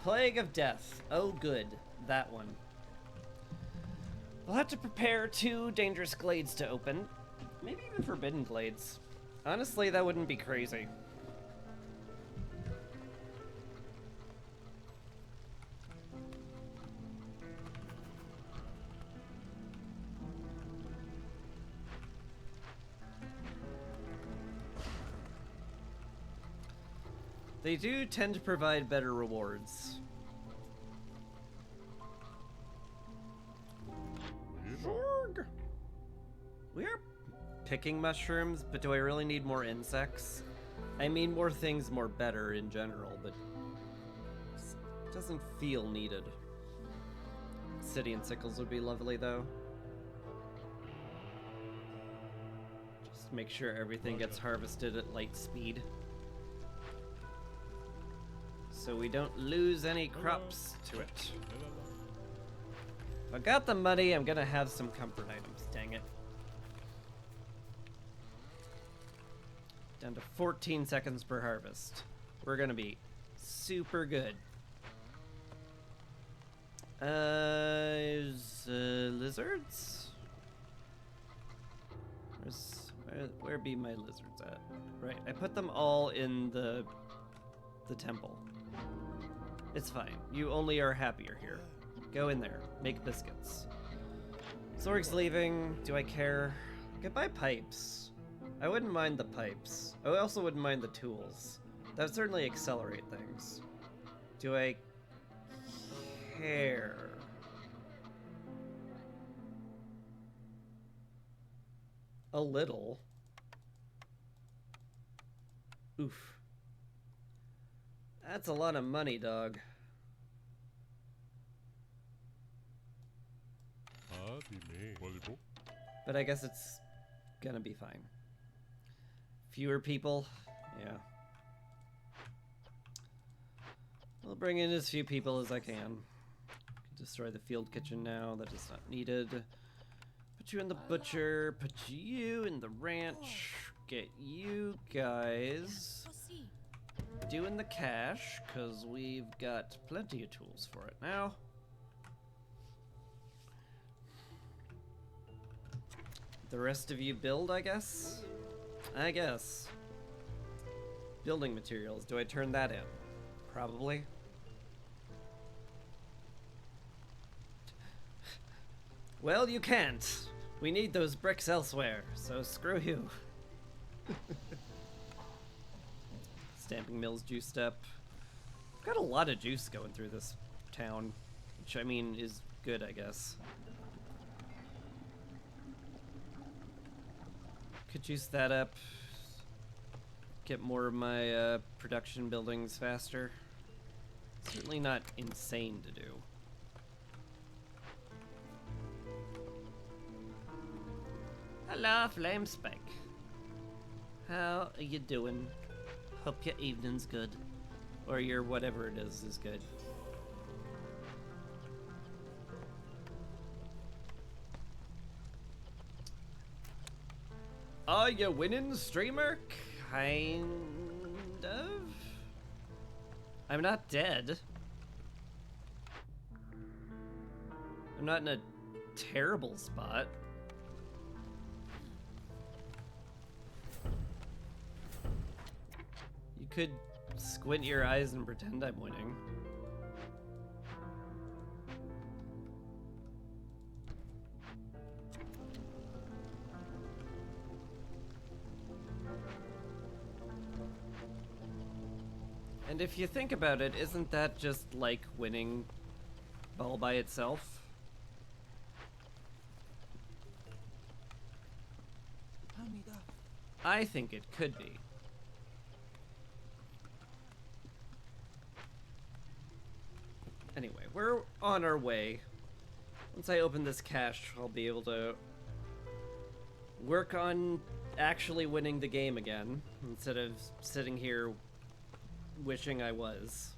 Plague of Death. Oh good, that one. We'll have to prepare 2 dangerous glades to open. Maybe even forbidden glades. Honestly, that wouldn't be crazy. They do tend to provide better rewards. Zorg! We are picking mushrooms, but do I really need more insects? I mean, more things, more better in general, but it doesn't feel needed. Obsidian sickles would be lovely, though. Just make sure everything gets harvested at light speed, so we don't lose any crops to it. If I got the money, I'm gonna have some comfort items, dang it. Down to 14 seconds per harvest. We're gonna be super good. Lizards? Where be my lizards at? Right, I put them all in the temple. It's fine. You only are happier here. Go in there. Make biscuits. Zorg's leaving. Do I care? Goodbye, pipes. I wouldn't mind the pipes. I also wouldn't mind the tools. That would certainly accelerate things. Do I care? A little. Oof. That's a lot of money, dog. But I guess it's gonna be fine. Fewer people, yeah. I'll bring in as few people as I can. Destroy the field kitchen now, that is not needed. Put you in the butcher, put you in the ranch, get you guys doing the cash, because we've got plenty of tools for it now. The rest of you build, I guess? I guess. Building materials, do I turn that in? Probably. Well, you can't. We need those bricks elsewhere, so screw you. Stamping mill's juiced up. Got a lot of juice going through this town, which I mean is good, I guess. Could juice that up. Get more of my production buildings faster. Certainly not insane to do. Hello, Flame Spike. How are you doing? Hope your evening's good. Or your whatever it is good. Are you winning, streamer? Kind of? I'm not dead. I'm not in a terrible spot. You could squint your eyes and pretend I'm winning. And if you think about it, isn't that just like winning all by itself? I think it could be. Anyway, we're on our way. Once I open this cache, I'll be able to work on actually winning the game again, instead of sitting here wishing I was.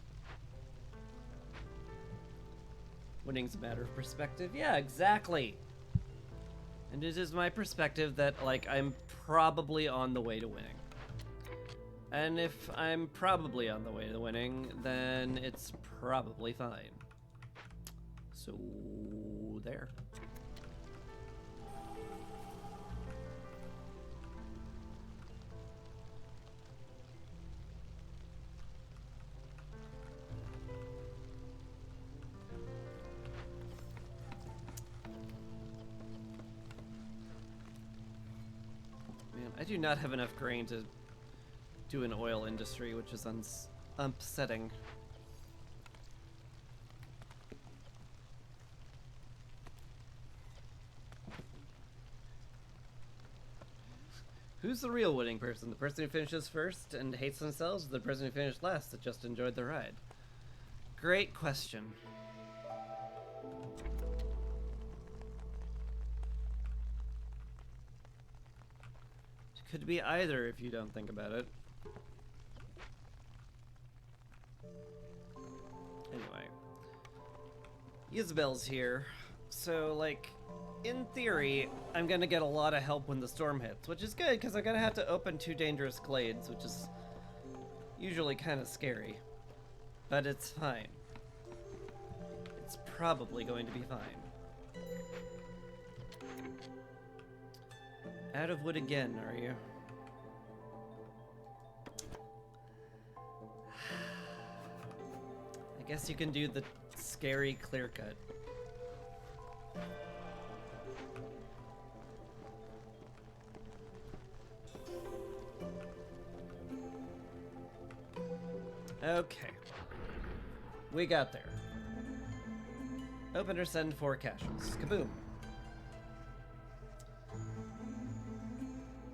Winning's a matter of perspective. Yeah, exactly. And it is my perspective that, like, I'm probably on the way to winning. And if I'm probably on the way to winning, then it's probably fine. So, there. Man, I do not have enough grain to do an oil industry, which is upsetting. Who's the real winning person? The person who finishes first and hates themselves, or the person who finished last that just enjoyed the ride? Great question. It could be either if you don't think about it. Anyway. Ysabelle's here. So, like, in theory, I'm gonna get a lot of help when the storm hits, which is good, because I'm gonna have to open 2 dangerous glades, which is usually kind of scary. But it's fine. It's probably going to be fine. Out of wood again, are you? I guess you can do the scary clear cut. Okay. We got there. Open or send 4 caches. Kaboom.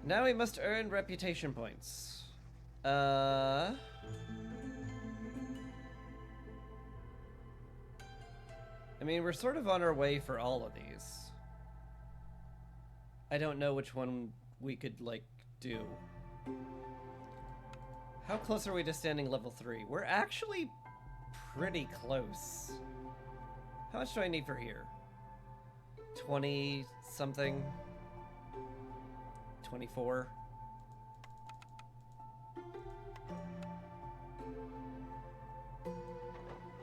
Now we must earn reputation points. I mean, we're sort of on our way for all of these. I don't know which one we could, like, do. How close are we to standing level 3? We're actually pretty close. How much do I need for here? 20 something? 24?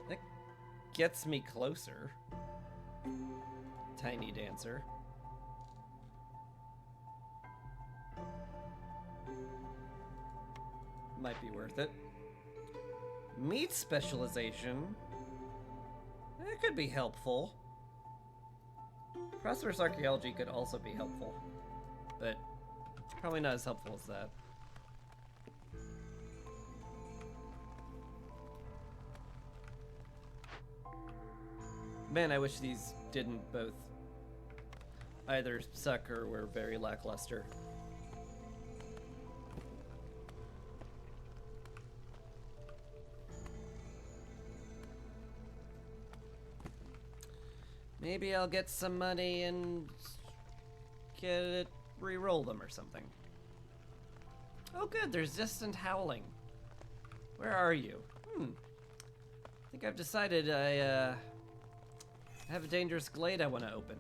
That gets me closer. Tiny dancer. Might be worth it. Meat specialization. That could be helpful. Prosperous archaeology could also be helpful, but probably not as helpful as that. Man, I wish these didn't both either suck or were very lackluster. Maybe I'll get some money and get it, re-roll them or something. Oh good, there's distant howling. Where are you? I think I've decided I have a dangerous glade I want to open.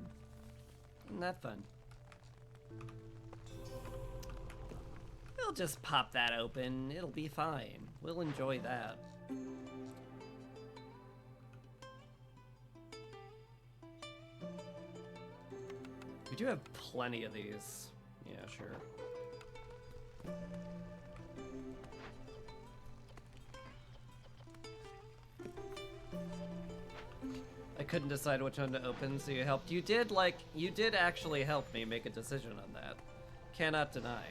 Isn't that fun? We'll just pop that open. It'll be fine. We'll enjoy that. We do have plenty of these. Yeah, sure. I couldn't decide which one to open, so you helped. You did actually help me make a decision on that. Cannot deny.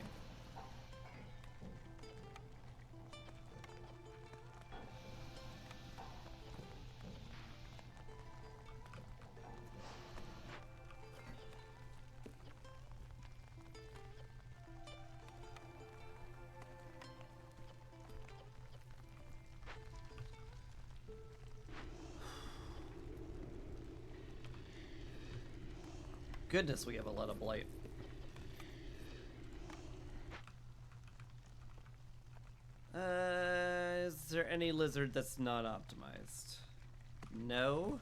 Goodness, we have a lot of blight. Is there any lizard that's not optimized? No.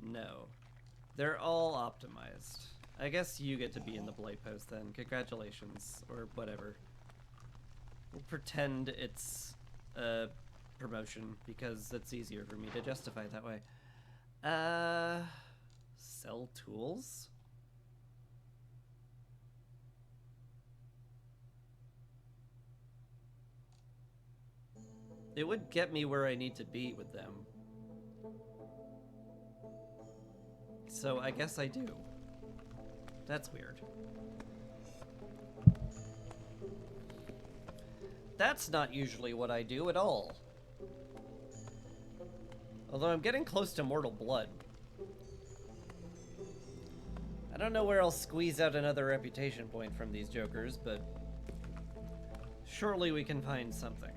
No. They're all optimized. I guess you get to be in the blight post then. Congratulations. Or whatever. We'll pretend it's a promotion because it's easier for me to justify it that way. Sell tools? It would get me where I need to be with them. So I guess I do. That's weird. That's not usually what I do at all. Although I'm getting close to mortal blood. I don't know where I'll squeeze out another reputation point from these jokers, but surely we can find something.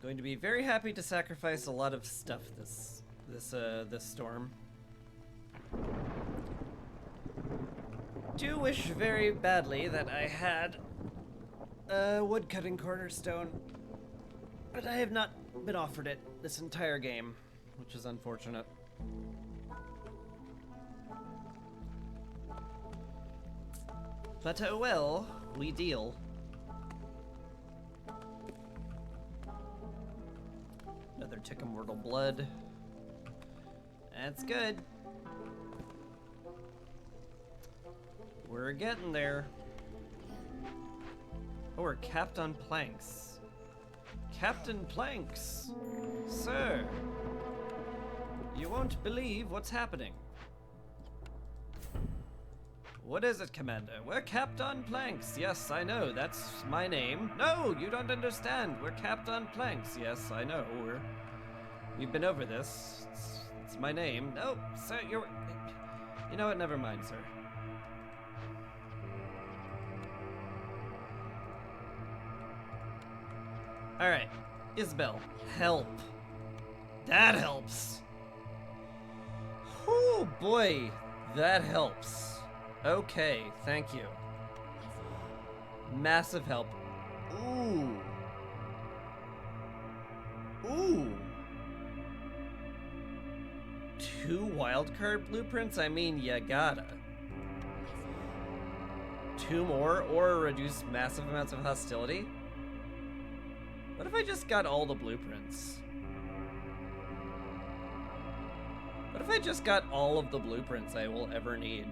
Going to be very happy to sacrifice a lot of stuff this storm. Do wish very badly that I had a woodcutting cornerstone, but I have not been offered it this entire game, which is unfortunate. But oh well, we deal. Another tick of mortal blood. That's good. We're getting there. Oh, we're capped on planks. Captain Planks! Sir! You won't believe what's happening. What is it, Commander? We're capped on planks. Yes, I know. That's my name. No, you don't understand. We're capped on planks. Yes, I know. We've been over this. It's my name. No, sir, you're... You know what? Never mind, sir. Alright. Ysabelle, help. That helps. Oh boy, that helps. Okay, thank you. Massive help. Ooh. Ooh. 2 wildcard blueprints? I mean, ya gotta. 2 more or reduce massive amounts of hostility? What if I just got all the blueprints? What if I just got all of the blueprints I will ever need?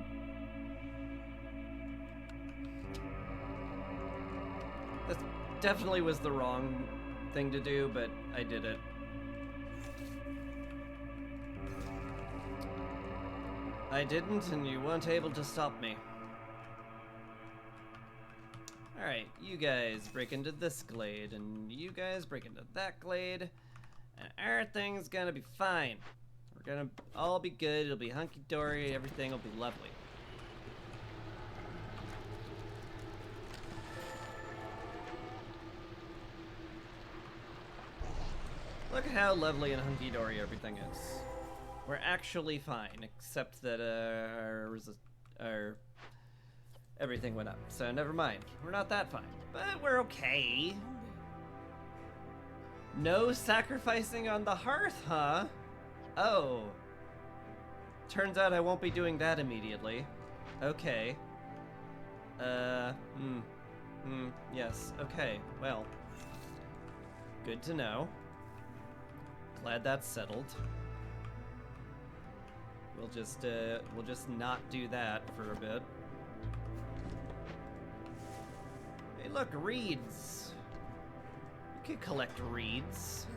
That definitely was the wrong thing to do, but I did it. I didn't, and you weren't able to stop me. Alright, you guys break into this glade, and you guys break into that glade, and everything's gonna be fine. We're gonna all be good, it'll be hunky-dory, everything will be lovely. Look at how lovely and hunky-dory everything is. We're actually fine, except that our everything went up. So never mind. We're not that fine, but we're okay. No sacrificing on the hearth, huh? Oh. Turns out I won't be doing that immediately. Okay. Yes. Okay. Well. Good to know. Glad that's settled. We'll just not do that for a bit. Hey, look, reeds. We could collect reeds.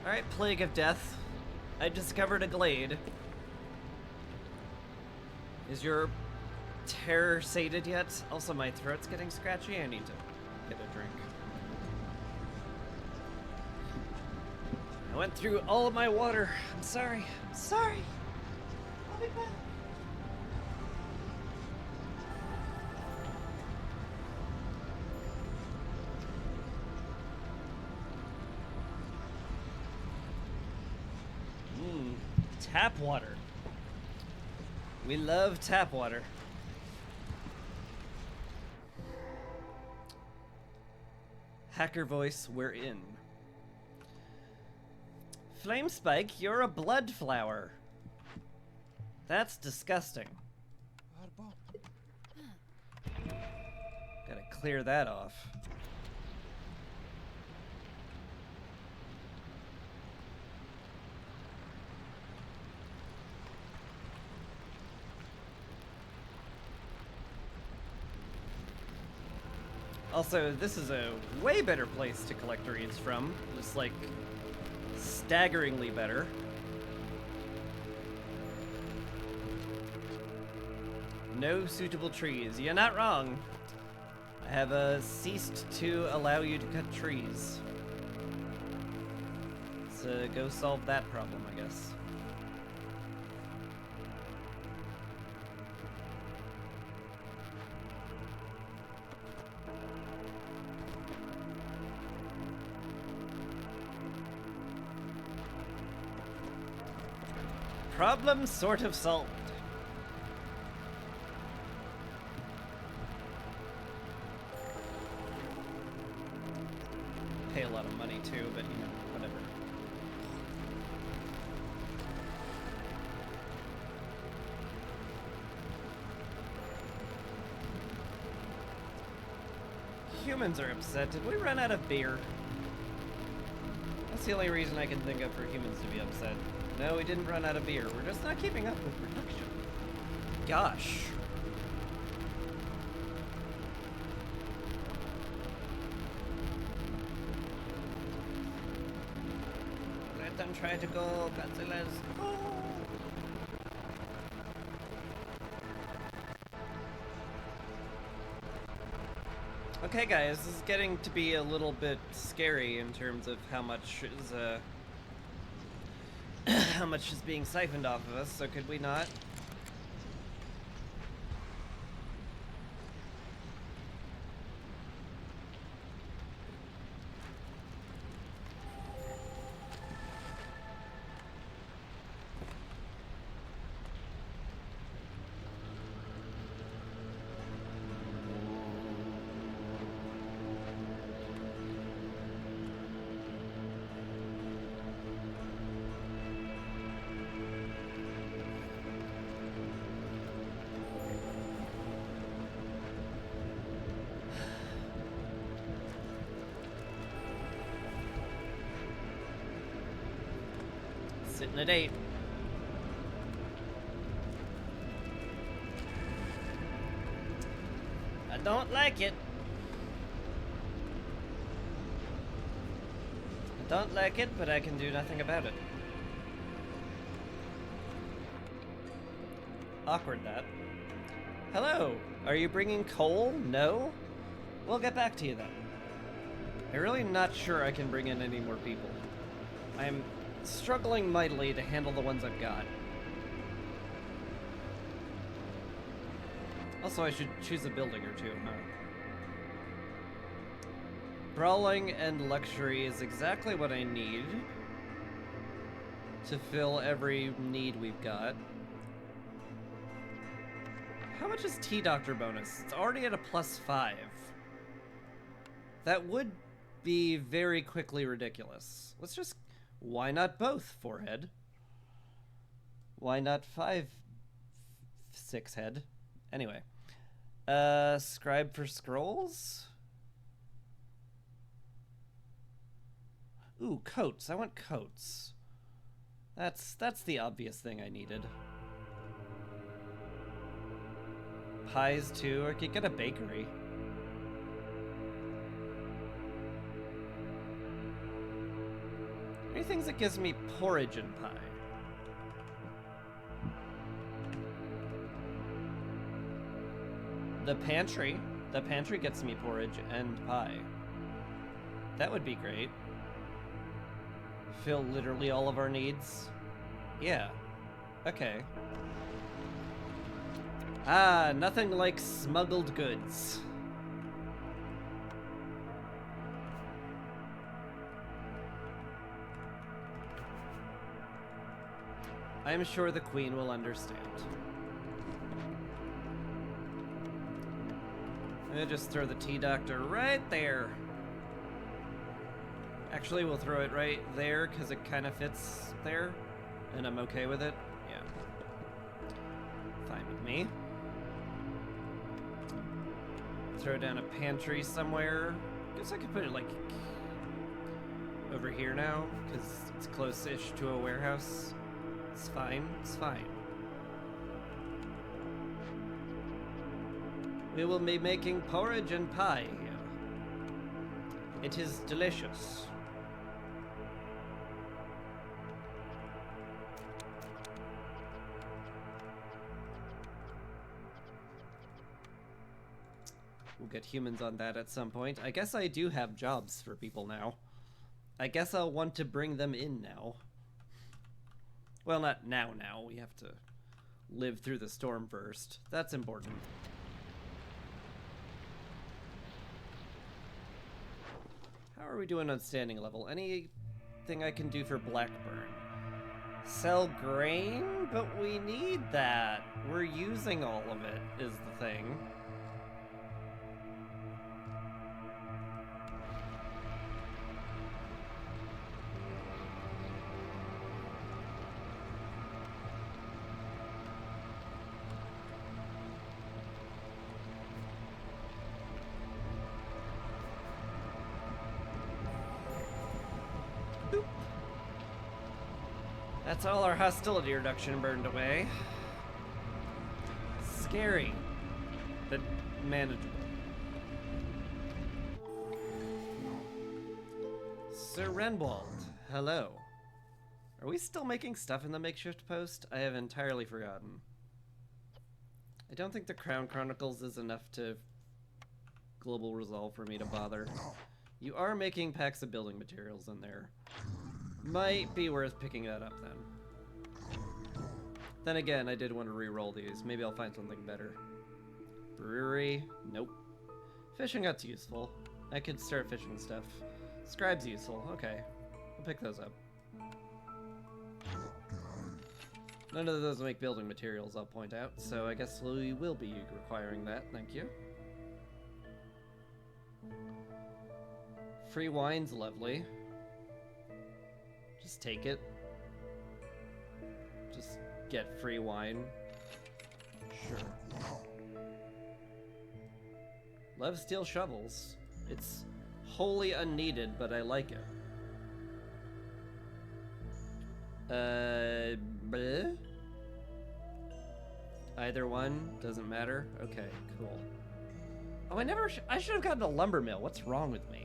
Alright, Plague of Death. I discovered a glade. Is your terror sated yet? Also, my throat's getting scratchy. I need to get a drink. I went through all of my water. I'm sorry. I'm sorry. I'll be back. Tap water. We love tap water. Hacker voice, we're in. Flamespike, you're a blood flower. That's disgusting. Gotta clear that off. Also, this is a way better place to collect reeds from. Just like staggeringly better. No suitable trees. You're not wrong. I have ceased to allow you to cut trees. So go solve that problem, I guess. Problem sort of solved. Pay a lot of money too, but you know, whatever. Humans are upset. Did we run out of beer? That's the only reason I can think of for humans to be upset. No, we didn't run out of beer. We're just not keeping up with production. Gosh. Let them try to go, Godzilla's. Go! Okay, guys, this is getting to be a little bit scary in terms of how much is, how much is being siphoned off of us, so could we not? Sitting at 8. I don't like it. I don't like it, but I can do nothing about it. Awkward, that. Hello, are you bringing coal? No? We'll get back to you then. I'm really not sure I can bring in any more people. I'm struggling mightily to handle the ones I've got. Also, I should choose a building or two, huh? Brawling and luxury is exactly what I need to fill every need we've got. How much is T-Doctor bonus? It's already at a +5. That would be very quickly ridiculous. Let's just... Why not both, 4-head? Why not 6-head? Anyway. Scribe for scrolls? Ooh, coats. I want coats. That's the obvious thing I needed. Pies, too. I could get a bakery. Any things that gives me porridge and pie? The pantry. The pantry gets me porridge and pie. That would be great. Fill literally all of our needs. Yeah. Okay. Ah, nothing like smuggled goods. I am sure the Queen will understand. I'm gonna just throw the T-Doctor right there. Actually, we'll throw it right there because it kind of fits there, and I'm okay with it. Yeah. Fine with me. Throw down a pantry somewhere. Guess I could put it like over here now because it's close-ish to a warehouse. It's fine. It's fine. We will be making porridge and pie here. It is delicious. We'll get humans on that at some point. I guess I do have jobs for people now. I guess I'll want to bring them in now. Well, not now. We have to live through the storm first. That's important. How are we doing on standing level? Anything I can do for Blackburn? Sell grain? But we need that. We're using all of it, is the thing. That's all our hostility reduction burned away. Scary, but manageable. Sir Renwald, hello. Are we still making stuff in the makeshift post? I have entirely forgotten. I don't think the Crown Chronicles is enough to global resolve for me to bother. You are making packs of building materials in there. Might be worth picking that up then. Then again, I did want to re-roll these. Maybe I'll find something better. Brewery? Nope. Fishing hut's useful. I could start fishing stuff. Scribe's useful. Okay. We'll pick those up. None of those make building materials, I'll point out, so I guess we will be requiring that. Thank you. Free wine's lovely. Just take it. Just get free wine. Sure. Love steel shovels. It's wholly unneeded, but I like it. Bleh? Either one, doesn't matter. Okay, cool. Oh, I should have gotten a lumber mill. What's wrong with me?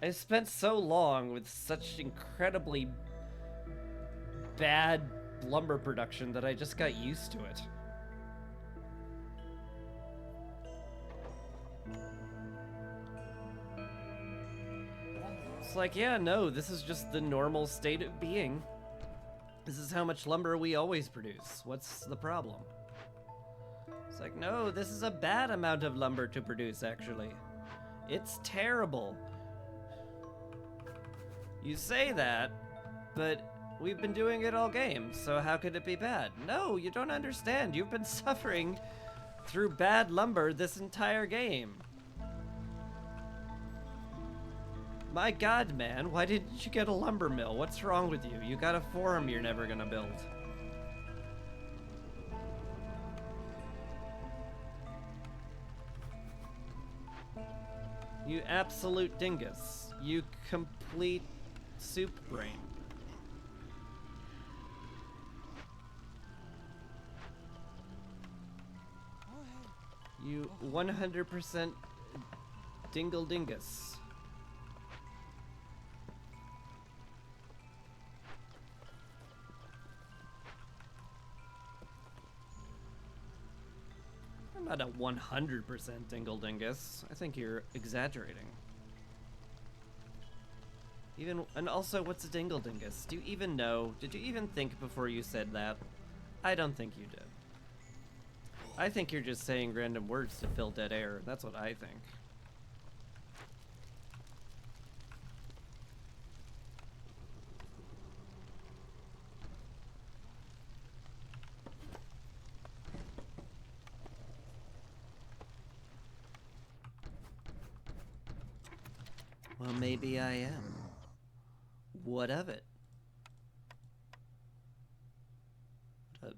I spent so long with such incredibly bad lumber production that I just got used to it. It's like, yeah, no, this is just the normal state of being. This is how much lumber we always produce. What's the problem? It's like, no, this is a bad amount of lumber to produce, actually. It's terrible. You say that, but we've been doing it all game, so how could it be bad? No, you don't understand. You've been suffering through bad lumber this entire game. My god, man, why didn't you get a lumber mill? What's wrong with you? You got a forum you're never gonna build. You absolute dingus. You complete soup brain. You 100% dingle dingus. I'm not a 100% dingle dingus. I think you're exaggerating. And also, what's a dingle dingus? Do you even know? Did you even think before you said that? I don't think you did. I think you're just saying random words to fill dead air. That's what I think. Well, maybe I am. What of it? What a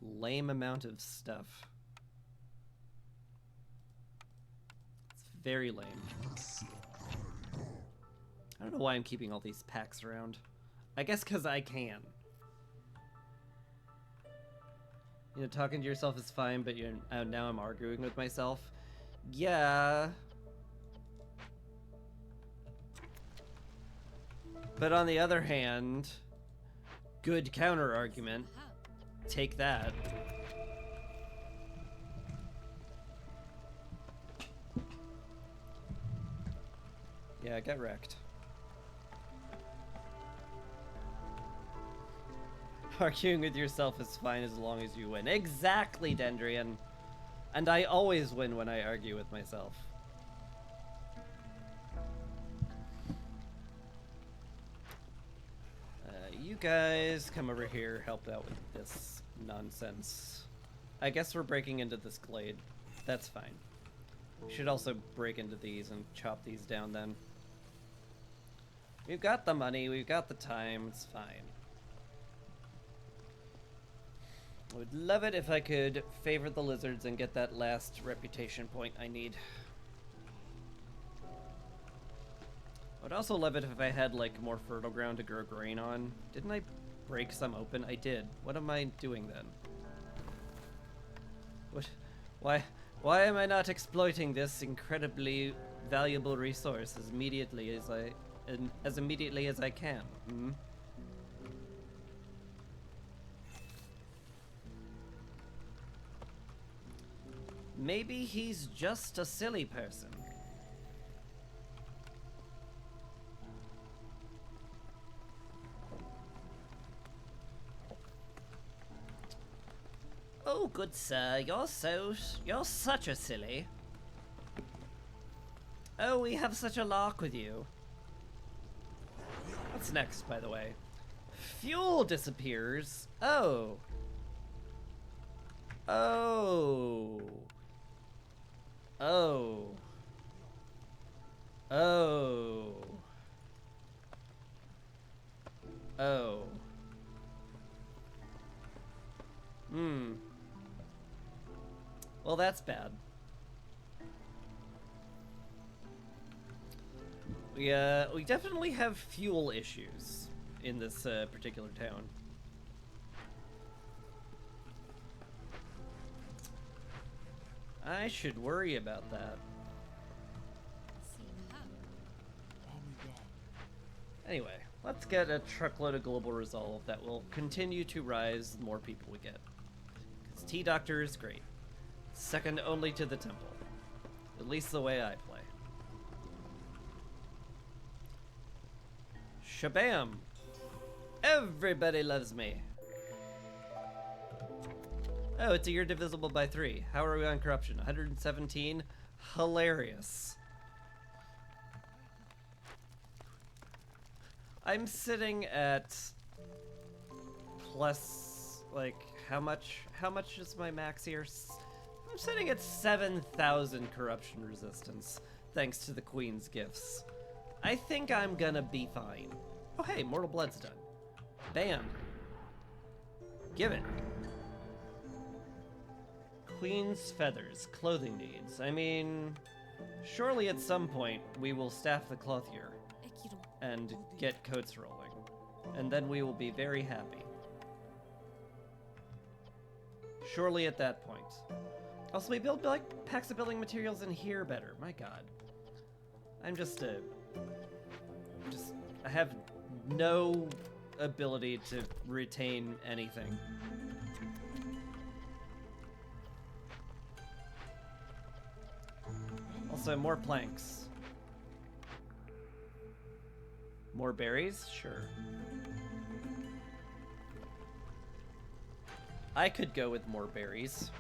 lame amount of stuff. It's very lame. I don't know why I'm keeping all these packs around. I guess because I can. You know, talking to yourself is fine, but now I'm arguing with myself. Yeah. But on the other hand, good counter argument. Take that. Yeah, get wrecked. Arguing with yourself is fine as long as you win. Exactly, Dendrian. And I always win when I argue with myself. You guys come over here, help out with this nonsense. I guess we're breaking into this glade. That's fine. We should also break into these and chop these down then. We've got the money, we've got the time, it's fine. I would love it if I could favor the lizards and get that last reputation point I need. I would also love it if I had, like, more fertile ground to grow grain on. Didn't I break some open? I did. What am I doing then? What? Why am I not exploiting this incredibly valuable resource as immediately as I can? Hmm? Maybe he's just a silly person. Oh, good sir, you're such a silly. Oh, we have such a lark with you. What's next, by the way? Fuel disappears. Oh. Oh. Oh. Oh. Oh. Hmm. Well, that's bad. We definitely have fuel issues in this particular town. I should worry about that. Anyway, let's get a truckload of global resolve that will continue to rise the more people we get. Because T-Doctor is great. Second only to the temple. At least the way I play. Shabam! Everybody loves me! Oh, it's a year divisible by 3. How are we on corruption? 117? Hilarious. I'm sitting at plus, like, how much is my max here? I'm sitting at 7,000 corruption resistance, thanks to the Queen's gifts. I think I'm gonna be fine. Oh hey, Mortal Blood's done. Bam. Give it. Queen's feathers, clothing needs. I mean, surely at some point we will staff the clothier and get coats rolling, and then we will be very happy. Surely at that point. Also, we build like packs of building materials in here better. My God, I'm I have no ability to retain anything. Also, more planks. More berries? Sure. I could go with more berries.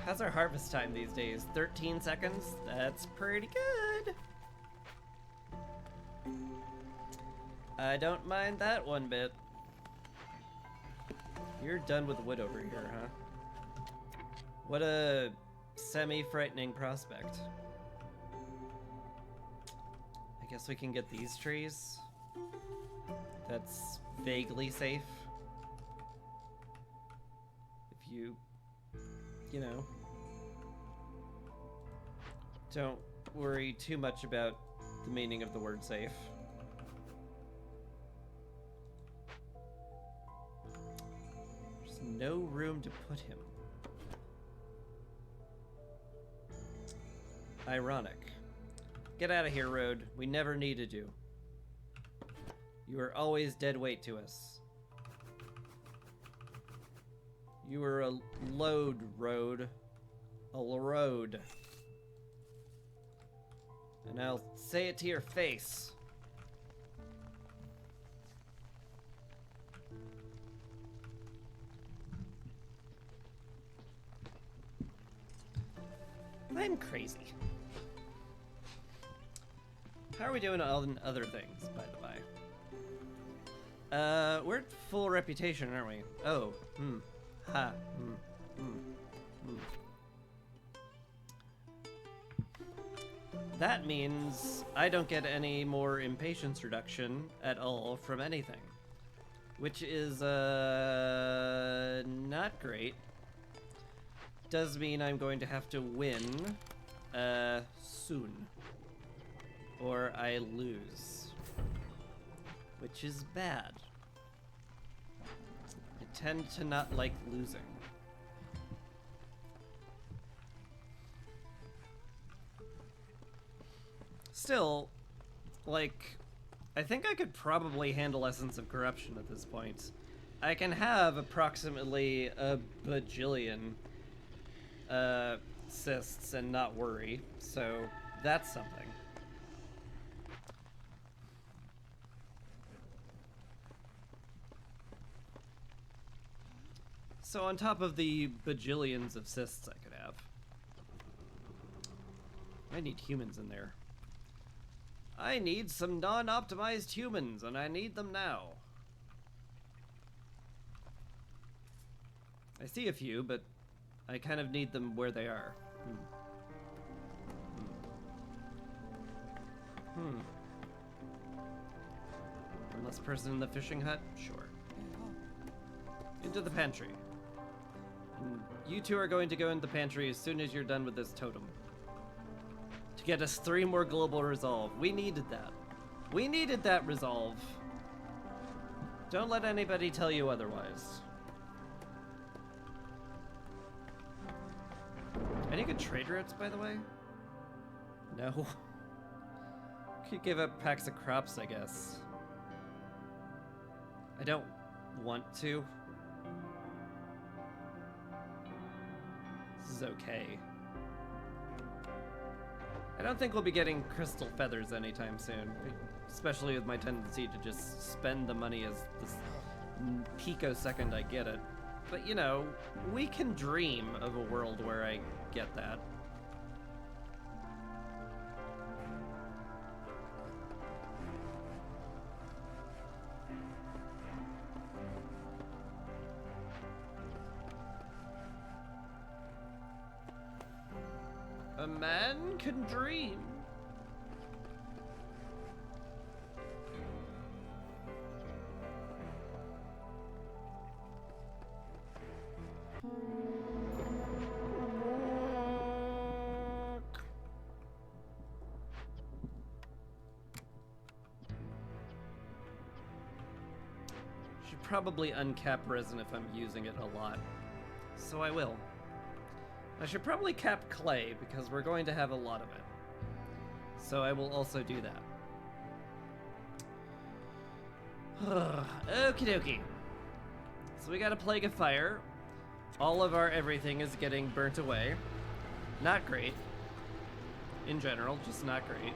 How's our harvest time these days? 13 seconds? That's pretty good. I don't mind that one bit. You're done with wood over here, huh? What a semi-frightening prospect. I guess we can get these trees. That's vaguely safe. If you know, Don't worry too much about the meaning of the word safe. There's no room to put him. Ironic. Get out of here, Road. We never needed you. You were always dead weight to us. You were a load, Road. A road. And I'll say it to your face. I'm crazy. How are we doing on other things, by the by? We're at full reputation, aren't we? Oh, ha, That means I don't get any more impatience reduction at all from anything. Which is, not great. Does mean I'm going to have to win, soon. Or I lose. Which is bad. I tend to not like losing. Still, like, I think I could probably handle Essence of Corruption at this point. I can have approximately a bajillion cysts and not worry, so that's something. So on top of the bajillions of cysts I could have, I need humans in there. I need some non-optimized humans, and I need them now. I see a few, but I kind of need them where they are. One less person in the fishing hut? Sure. Into the pantry. And you two are going to go into the pantry as soon as you're done with this totem. To get us 3 more global resolve. We needed that. We needed that resolve. Don't let anybody tell you otherwise. Any good trade routes, by the way? No. Could give up packs of crops, I guess. I don't want to. This is okay. I don't think we'll be getting crystal feathers anytime soon, especially with my tendency to just spend the money as this picosecond I get it. But you know, we can dream of a world where I get that. A man can dream. Should probably uncap resin if I'm using it a lot. So I will. I should probably cap clay, because we're going to have a lot of it. So I will also do that. Okie dokie. So we got a plague of fire. All of our everything is getting burnt away. Not great. In general, just not great.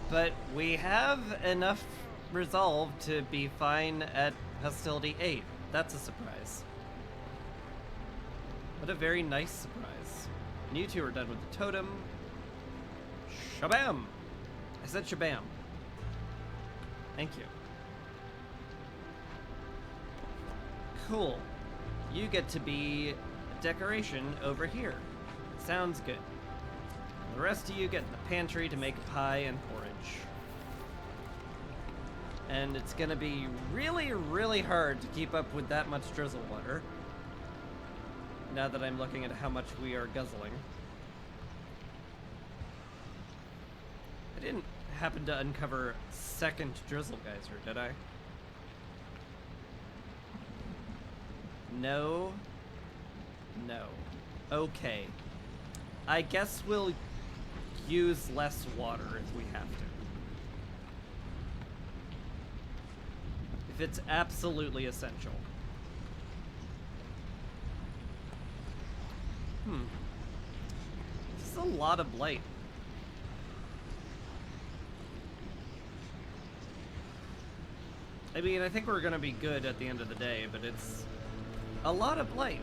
But we have enough resolve to be fine at Hostility 8. That's a surprise. What a very nice surprise. And you two are done with the totem. Shabam! I said shabam. Thank you. Cool. You get to be a decoration over here. Sounds good. The rest of you get in the pantry to make pie and porridge. And it's gonna be really, really hard to keep up with that much drizzle water. now that I'm looking at how much we are guzzling. I didn't happen to uncover second drizzle geyser, did I? No. No. Okay. I guess we'll use less water if we have to. If it's absolutely essential. This is a lot of blight. I mean, I think we're gonna be good at the end of the day, but it's a lot of blight.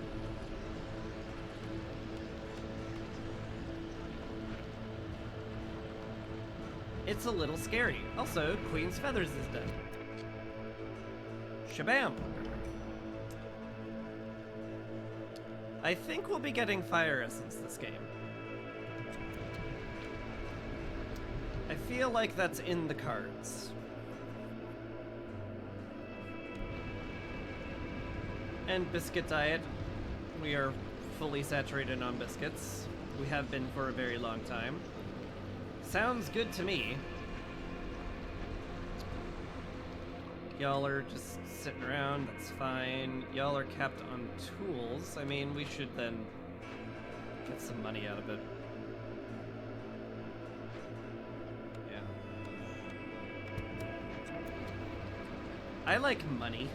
It's a little scary. Also, Queen's Feathers is dead. Shabam! I think we'll be getting Fire Essence this game. I feel like that's in the cards. And biscuit diet. We are fully saturated on biscuits. We have been for a very long time. Sounds good to me. Y'all are just sitting around, that's fine. Y'all are capped on tools. I mean, we should then get some money out of it. Yeah. I like money.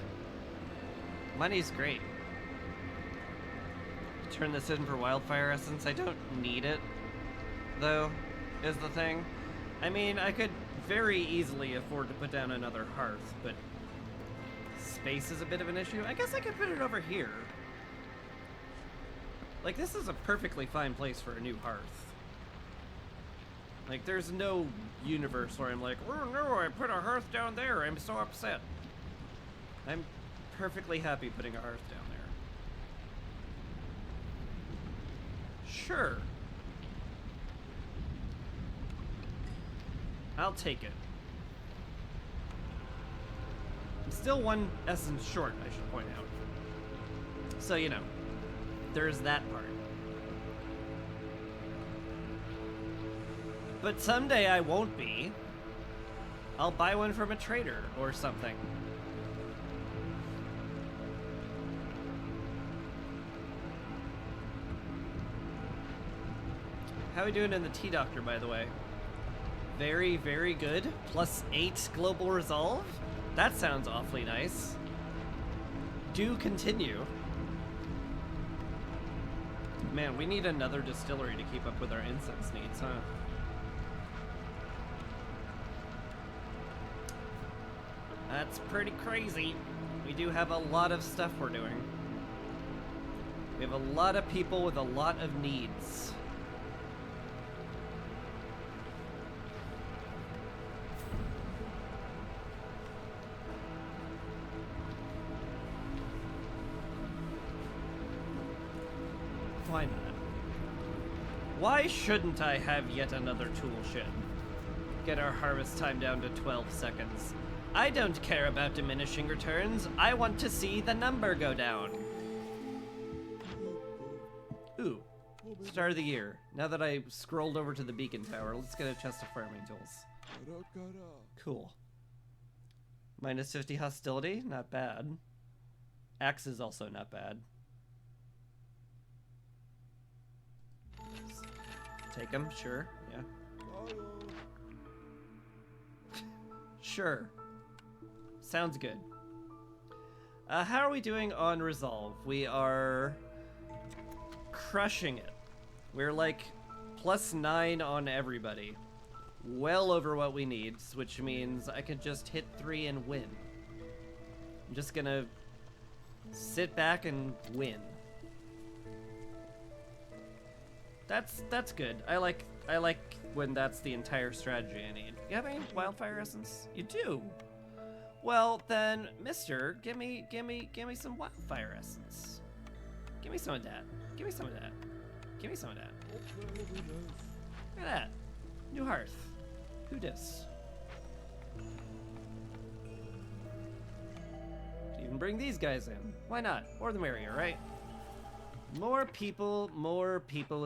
Money's great. Turn this in for Wildfire Essence. I don't need it, though, is the thing. I mean, I could very easily afford to put down another hearth, but space is a bit of an issue. I guess I could put it over here. Like, this is a perfectly fine place for a new hearth. Like, there's no universe where I'm like, oh no, I put a hearth down there, I'm so upset. I'm perfectly happy putting a hearth down there. Sure. I'll take it. I'm still one essence short, I should point out. So, you know, there's that part. But someday I won't be. I'll buy one from a trader or something. How are we doing in the Tea Doctor, by the way? Very, very good. +8 global resolve? That sounds awfully nice. Do continue. Man, we need another distillery to keep up with our incense needs, huh? That's pretty crazy. We do have a lot of stuff we're doing. We have a lot of people with a lot of needs. Why not? Why shouldn't I have yet another tool shed? Get our harvest time down to 12 seconds. I don't care about diminishing returns. I want to see the number go down. Ooh, start of the year. Now that I scrolled over to the beacon tower, let's get a chest of farming tools. Cool. -50 hostility, not bad. Axe is also not bad. Take them, sure, yeah. Sure. Sounds good. How are we doing on resolve? We are crushing it. We're like +9 on everybody. Well over what we need, which means I could just hit 3 and win. I'm just gonna sit back and win. That's good. I like when that's the entire strategy I need. You have any wildfire essence? You do. Well then, mister, give me some wildfire essence. Give me some of that. Give me some of that. Give me some of that. Look at that. New hearth. Who dis? Even bring these guys in. Why not? More the merrier, right? More people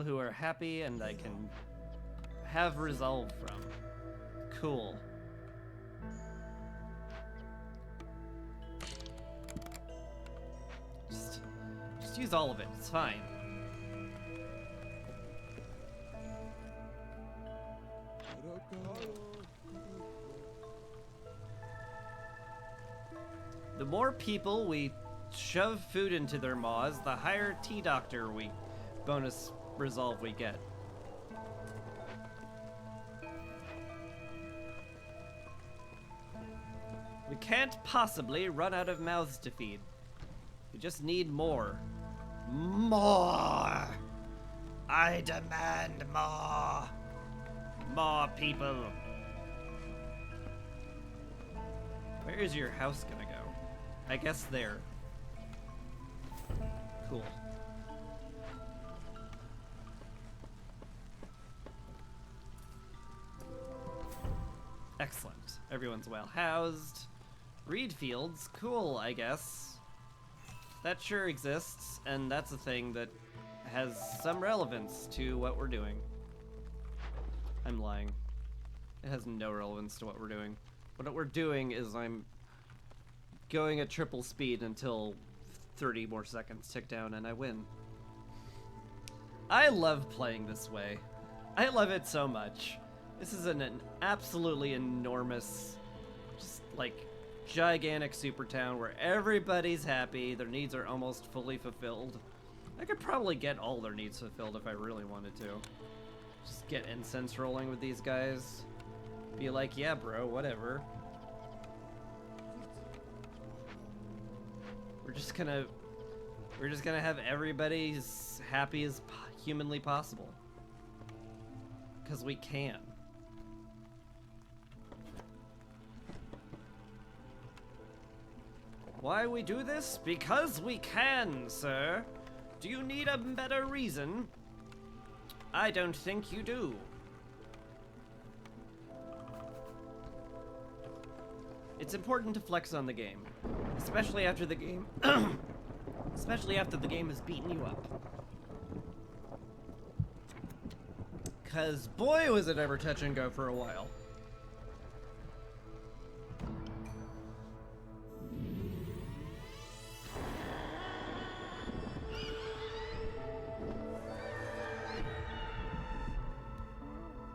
who are happy and I can have resolve from. Cool. Just use all of it, it's fine. The more people we shove food into their maws, the higher T-Doctor bonus resolve we get. We can't possibly run out of mouths to feed. We just need more. More! I demand more! More people! Where is your house gonna go? I guess there. Cool. Excellent. Everyone's well housed. Reed fields, cool, I guess. That sure exists, and that's a thing that has some relevance to what we're doing. I'm lying. It has no relevance to what we're doing. What we're doing is I'm going at triple speed until 30 more seconds tick down and I win. I love playing this way. I love it so much. This is an absolutely enormous, just like gigantic super town where everybody's happy, their needs are almost fully fulfilled. I could probably get all their needs fulfilled if I really wanted to. Just get incense rolling with these guys. Be like, yeah bro, whatever. We're just gonna have everybody as happy as humanly possible. 'Cause we can. Why we do this? Because we can, sir. Do you need a better reason? I don't think you do. It's important to flex on the game, especially after the game especially after the game has beaten you up. 'Cause boy was it ever touch and go for a while.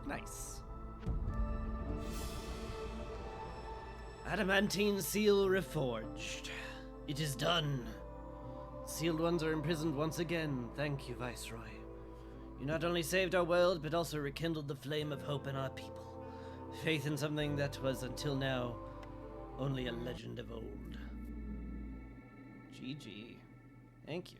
Nice. Adamantine seal reforged. It is done. Sealed ones are imprisoned once again. Thank you, Viceroy. You not only saved our world, but also rekindled the flame of hope in our people. Faith in something that was, until now, only a legend of old. GG. Thank you.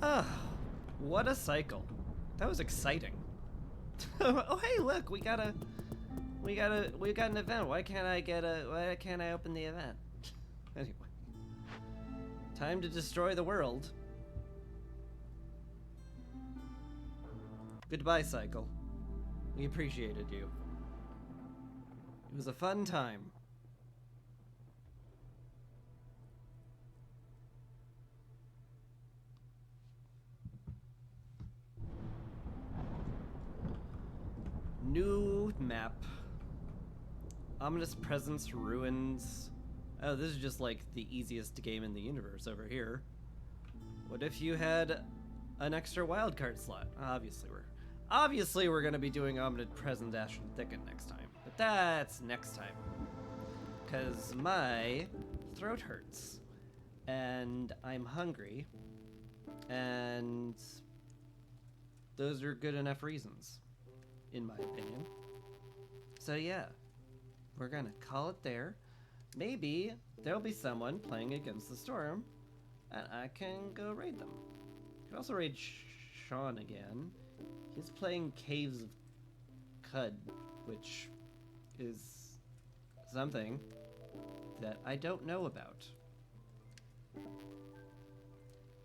Ah, what a cycle. That was exciting. Oh hey, look, we got an event. Why can't I open the event? Anyway. Time to destroy the world. Goodbye, cycle. We appreciated you. It was a fun time. New map. Ominous Presence Ruins. Oh, this is just like the easiest game in the universe over here. What if you had an extra wildcard slot? Obviously we're gonna be doing Ominous Presence Ashen Thicket next time. But that's next time. 'Cause my throat hurts. And I'm hungry. And those are good enough reasons, in my opinion. So yeah, we're gonna call it there. Maybe there'll be someone playing Against the Storm, and I can go raid them. I can also raid Sean again. He's playing Caves of Cud, which is something that I don't know about.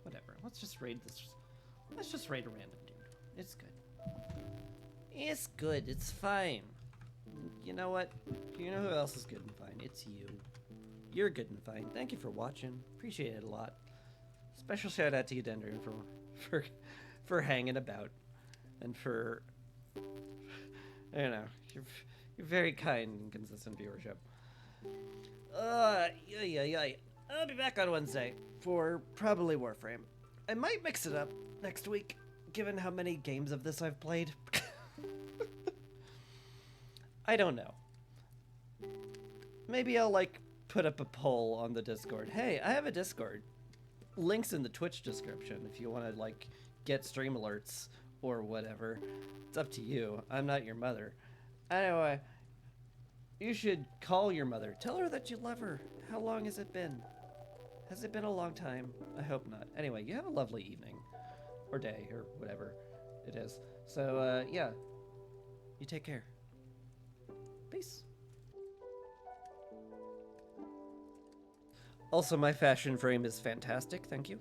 Whatever, let's just raid this. Let's just raid a random dude. It's good. It's good, it's fine. you know what? You know who else is good and fine? It's you. You're good and fine. Thank you for watching. Appreciate it a lot. Special shout out to you, Dendron, for hanging about and for, I don't know, you're very kind and consistent viewership. I'll be back on Wednesday for probably Warframe. I might mix it up next week, given how many games of this I've played. I don't know. Maybe I'll, like, put up a poll on the Discord. Hey, I have a Discord. Links in the Twitch description if you want to, like, get stream alerts or whatever. It's up to you. I'm not your mother. Anyway, you should call your mother. Tell her that you love her. How long has it been? Has it been a long time? I hope not. Anyway, you have a lovely evening. Or day, or whatever it is. So, yeah. You take care. Peace. Also, my fashion frame is fantastic, thank you.